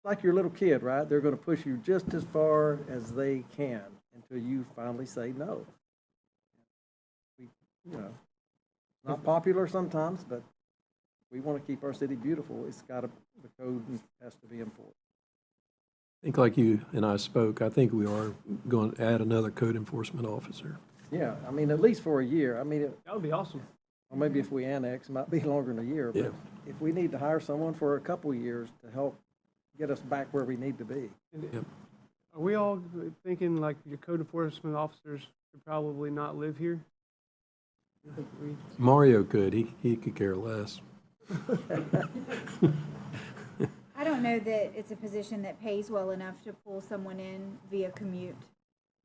like your little kid, right? They're going to push you just as far as they can until you finally say no. Not popular sometimes, but we want to keep our city beautiful. It's got to, the code has to be enforced. I think like you and I spoke, I think we are going to add another code enforcement officer. Yeah, I mean, at least for a year. I mean, That would be awesome. or maybe if we annex, it might be longer than a year. Yeah. But if we need to hire someone for a couple of years to help get us back where we need to be. Yep. Are we all thinking like your code enforcement officers should probably not live here? I think Mario could, he could care less. I don't know that it's a position that pays well enough to pull someone in via commute.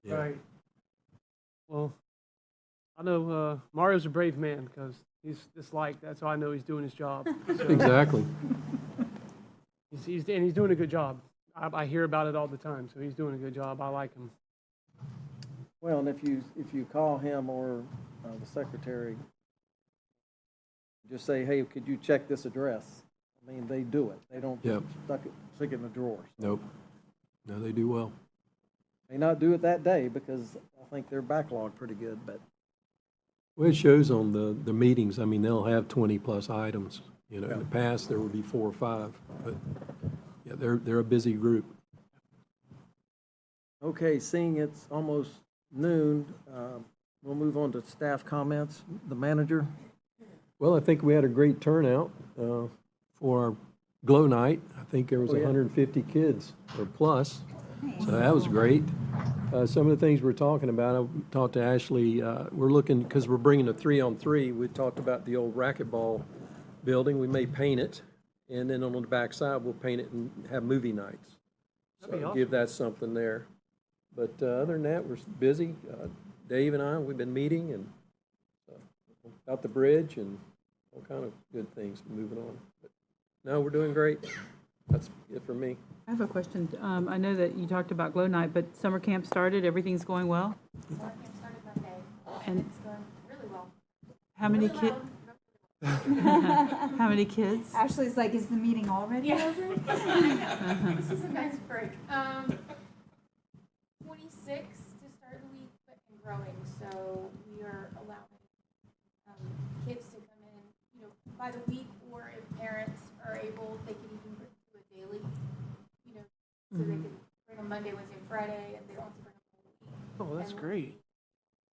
Yeah. Right. Well, I know Mario's a brave man because he's disliked. That's how I know he's doing his job. So Exactly. he's doing a good job. I hear about it all the time, so he's doing a good job. I like him. Well, and if you call him or the secretary, just say, hey, could you check this address? I mean, they do it. They don't Yep. stick it in the drawers. Nope. No, they do well. May not do it that day because I think they're backlogged pretty good, but Well, it shows on the meetings, I mean, they'll have 20-plus items. You know, in the Yeah. past, there would be 4 or 5, but, yeah, they're a busy group. okay, seeing it's almost noon, we'll move on to staff comments. The manager? Well, I think we had a great turnout for our Glow Night. I think there was Oh, yeah. 150 kids or plus, so that was great. Some of the things we're talking about, I talked to Ashley, we're looking, because we're bringing a 3-on-3, we talked about the old racquetball building, we may paint it, and then on the back side, we'll paint it and have movie nights. That'd be So awesome. give that something there. But other than that, we're busy. Dave and I, we've been meeting and about the bridge and all kind of good things moving on. But no, we're doing great. That's it for me. I have a question. I know that you talked about Glow Night, but summer camp started, everything's going well? Summer camp started Monday, And it's going really well. how many kids? How many kids? Ashley's like, is the meeting already over? This is a nice break. 26 to start the week, but and growing, so we are allowing kids to come in, you know, by the week, or if parents are able, they can even do a daily, you know, so they can bring them Monday, Wednesday, and Friday, and they don't have to bring them all week. Oh, that's And great.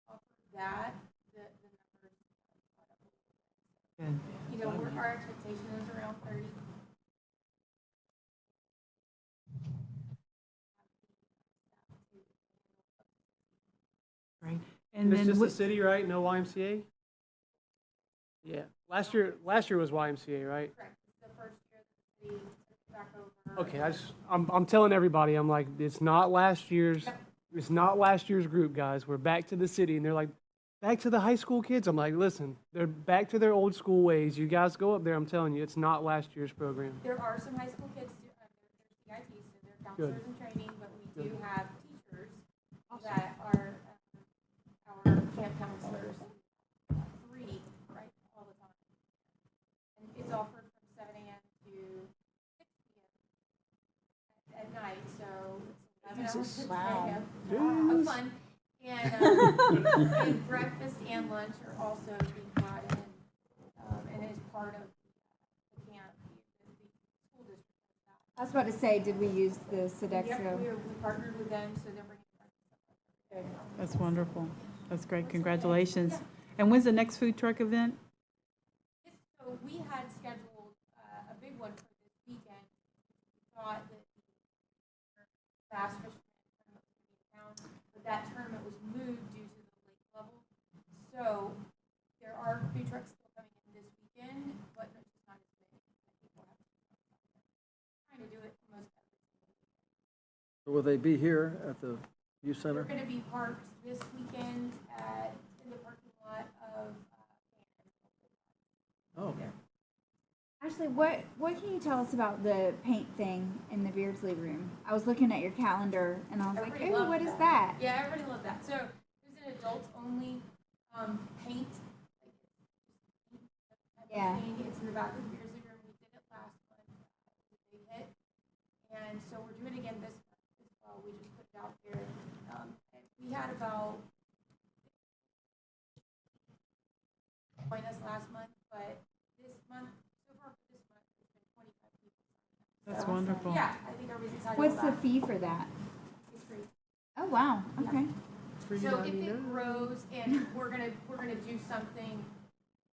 Off of that, the numbers caught up a little bit. Good. You know, our expectation is around 30. Right. And And it's then, just the what- city, right? No YMCA? Yeah. Last year was YMCA, right? Correct. It's the first year that the city took it back over. Okay, I'm telling everybody, I'm like, it's not last year's group, guys. We're back to the city. And they're like, back to the high school kids? I'm like, listen, they're back to their old school ways. You guys go up there, I'm telling you, it's not last year's program. There are some high school kids, there's PITs, so they're counselors in training, but we do have teachers that are our camp counselors, free, right, all the time. And it's offered from 7 a.m. to 6 p.m. at night, so it's 11 hours a day of fun. And breakfast and lunch are also being brought in, and is part of the camp, the school district. I was about to say, did we use the Yep, Sodexo? we partnered with them, so they're bringing breakfast. that's wonderful. That's great. Congratulations. And when's the next food truck event? So we had scheduled a big one for this weekend. We thought that the bass fisherman tournament was going to be in town, but that tournament was moved due to the lake level. will they be here at the youth They're center? gonna be parked this weekend in the parking lot of, Oh, Actually, what can you tell us about the paint thing in the Beardsley room? I was looking at your calendar and I was like, Everybody ooh, loved what is that? Yeah, everybody loved that. So there's an adults-only paint. Yeah. It's in the back of the Beardsley room. We did it last month. It was a big hit. And so we're doing it again this month as well. We just put it out there. And we had about join us last month, but this month, so far for this month, it's been 25 people. That's So, wonderful. Yeah, I think everybody's excited What's the about that. fee for that? It's free. Oh, wow, okay. So if it grows and we're gonna do something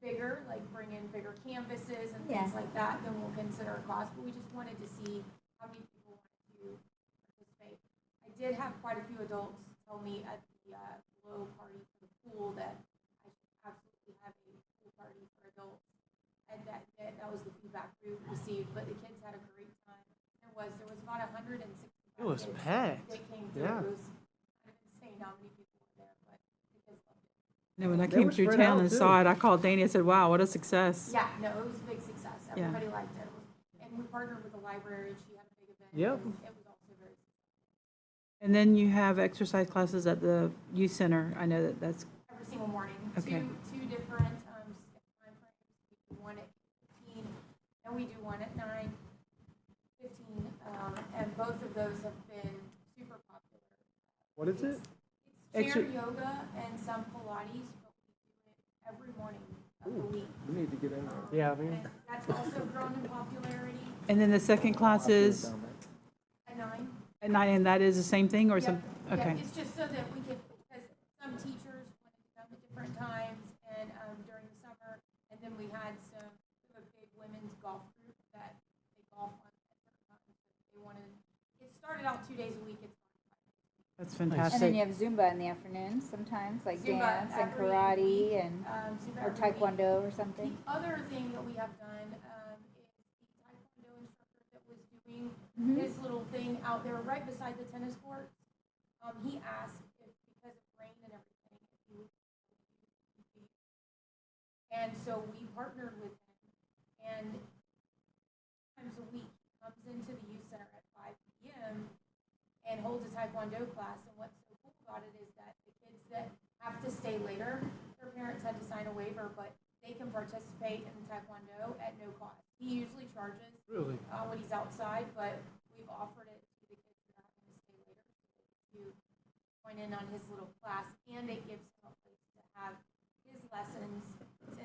bigger, like bring in bigger canvases and things Yeah. like that, then we'll consider a cost, but we just wanted to see how many people wanted to participate. I did have quite a few adults tell me at the blow party for the pool that I should absolutely have a pool party for adults. And that was the feedback we received, but the kids had a great time. There was about 165 It was kids packed. that came through. Yeah. It was kind of insane how many people were there, but the kids loved it. No, when I They came were through spread town out, and too. saw it, I called Danny and said, wow, what a success. Yeah, no, it was a big success. Yeah. Everybody liked it. And we partnered with the library. She had a big event. Yep. And it was also very successful. And then you have exercise classes at the youth center. I know that's, Every single morning. Okay. Two different time frames. We do one at 15 and we do one at 9:15. And both of those have been super popular. What is it? It's chair Exer- yoga and some Pilates, but we do it every morning of the week. we need to get in there. Yeah, I mean, And that's also grown in popularity and then the second class is at 9. at 9, and that is the same thing or Yep, some? yep. Okay. It's just so that we could, because some teachers wanted to come at different times and during the summer, and then we had a big women's golf group that they golf on at different times. They wanted, it started out 2 days a week. It's That's And then fantastic. you have Zumba in the afternoons sometimes, like Zumba dance and every karate week, and, Zumba or every week. taekwondo or something. The other thing that we have done is the taekwondo instructor that was doing Mhm. his little thing out there right beside the tennis courts. He asked if, because of rain and everything, if he would compete. And so we partnered with him, and times a week he comes into the youth center at 5 p.m. and holds a taekwondo class. And what's so cool about it is that the kids that have to stay later, their parents had to sign a waiver, but they can participate in the taekwondo at no cost. He usually charges really. when he's outside, but we've offered it to the kids that are going to stay later to join in on his little class, and it gives him a place to have his lessons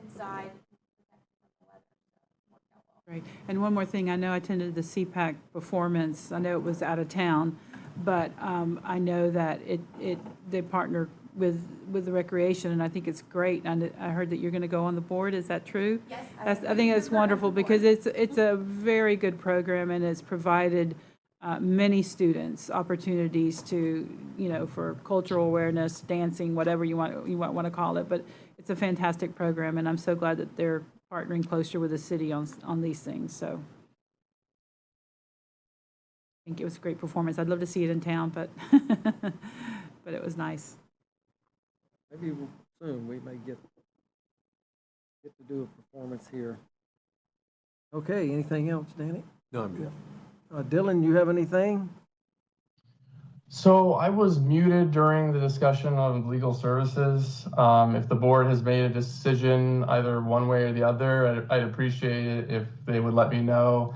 inside and protected from the weather. So it worked out well. Great. And one more thing, I know I attended the CPAC performance. I know it was out of town, but I know that they partner with the recreation, and I think it's great. And I heard that you're going to go on the board. Is that true? Yes, I think that's wonderful because it's a very good program, and it's provided many students opportunities to, for cultural awareness, dancing, whatever you want to call it. But it's a fantastic program, and I'm so glad that they're partnering closer with the city on these things. So I think it was a great performance. I'd love to see it in town, but but it was nice. Maybe soon we may get to do a performance here. Okay, anything else, Danny? No, I'm good. Dylan, you have anything? So I was muted during the discussion of legal services. If the board has made a decision either one way or the other, I'd appreciate it if they would let me know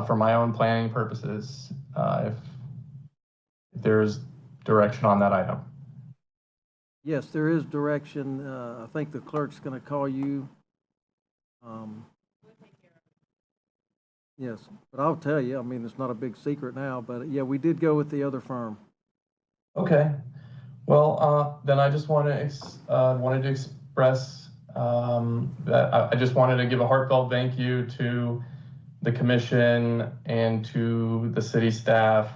for my own planning purposes if there's direction on that item. Yes, there is direction. I think the clerk's going to call you. Yes, but I'll tell you, I mean, it's not a big secret now, but yeah, we did go with the other firm. Okay. Well, then I just wanted to express that I just wanted to give a heartfelt thank you to the commission and to the city staff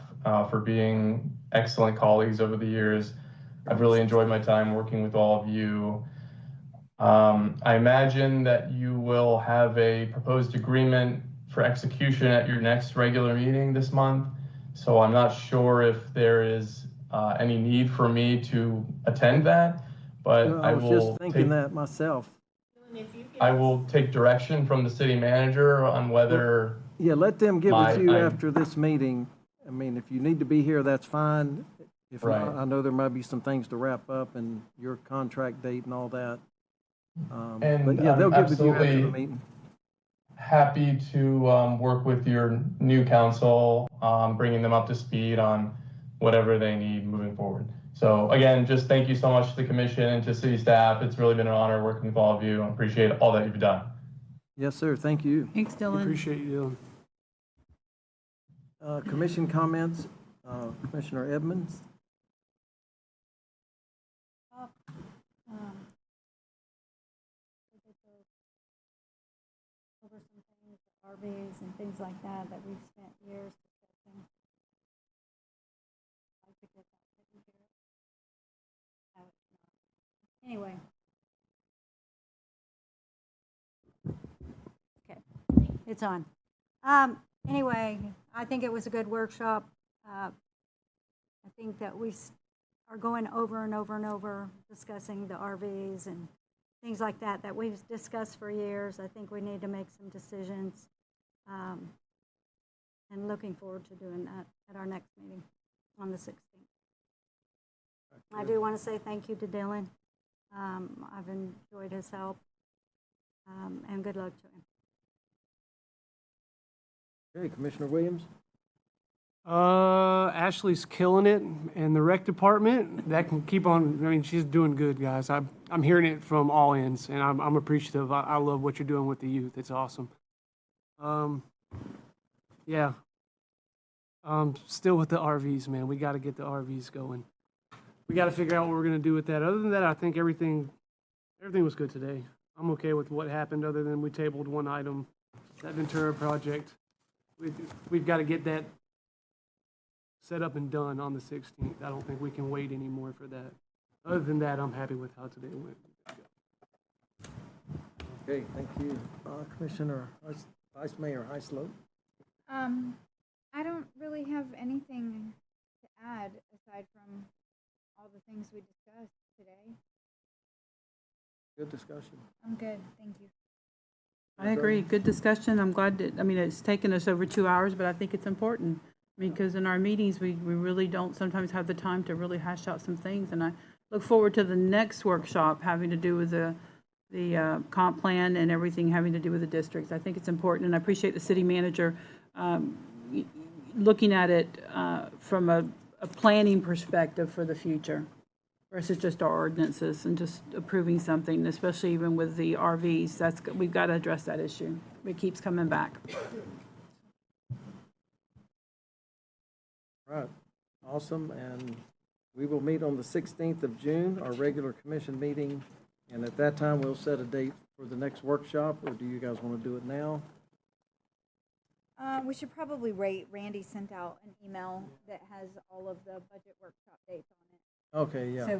for being excellent colleagues over the years. I've really enjoyed my time working with all of you. I imagine that you will have a proposed agreement for execution at your next regular meeting this month. So I'm not sure if there is any need for me to attend that, but Well, I I was will just thinking take, that myself. I will take direction from the city manager on whether, Yeah, let them get My- with you I- after this meeting. I mean, if you need to be here, that's fine. If not, Right. I know there might be some things to wrap up and your contract date and all that. And But yeah, they'll I'm get with you after the absolutely meeting. happy to work with your new council, bringing them up to speed on whatever they need moving forward. So again, just thank you so much to the commission and to city staff. It's really been an honor working with all of you. I appreciate all that you've done. Yes, sir, thank you. Thanks, Dylan. Appreciate you, Dylan. Commission comments, Commissioner Edmonds? Over some things, RVs and things like that, that we've spent years discussing. I'd like to get that taken care of. How it's not. Anyway. Okay, it's on. Anyway, I think it was a good workshop. I think that we are going over and over and over discussing the RVs and things like that, that we've discussed for years. I think we need to make some decisions. And looking forward to doing that at our next meeting on the 16th. I do want to say thank you to Dylan. I've enjoyed his help. And good luck to him. Okay, Commissioner Williams? Ashley's killing it, and the rec department, that can keep on, I mean, she's doing good, guys. I'm hearing it from all ends, and I'm appreciative. I love what you're doing with the youth. It's awesome. Yeah. Still with the RVs, man. We got to get the RVs going. We got to figure out what we're going to do with that. Other than that, I think everything was good today. I'm okay with what happened, other than we tabled one item, that Ventura project. We've got to get that set up and done on the 16th. I don't think we can wait anymore for that. Other than that, I'm happy with how today went. Okay, thank you. Commissioner, Vice Mayor Heislow? I don't really have anything to add aside from all the things we discussed today. Good discussion. I'm good, thank you. I agree. Good discussion. I'm glad that, I mean, it's taken us over 2 hours, but I think it's important. I mean, because in our meetings, we really don't sometimes have the time to really hash out some things. And I look forward to the next workshop having to do with the comp plan and everything having to do with the districts. I think it's important, and I appreciate the city manager looking at it from a planning perspective for the future versus just our ordinances and just approving something, especially even with the RVs. We've got to address that issue. It keeps coming back. Right, awesome, and we will meet on the 16th of June, our regular commission meeting, and at that time, we'll set a date for the next workshop, or do you guys want to do it now? We should probably wait. Randy sent out an email that has all of the budget workshop dates on it. Okay, yeah. So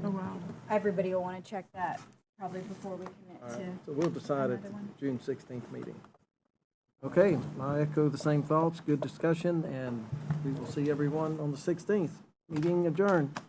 everybody will want to check that probably before we commit All right, to. so we'll decide at another the one. June 16th meeting. Okay, I echo the same thoughts, good discussion, and we will see everyone on the 16th. Meeting adjourned.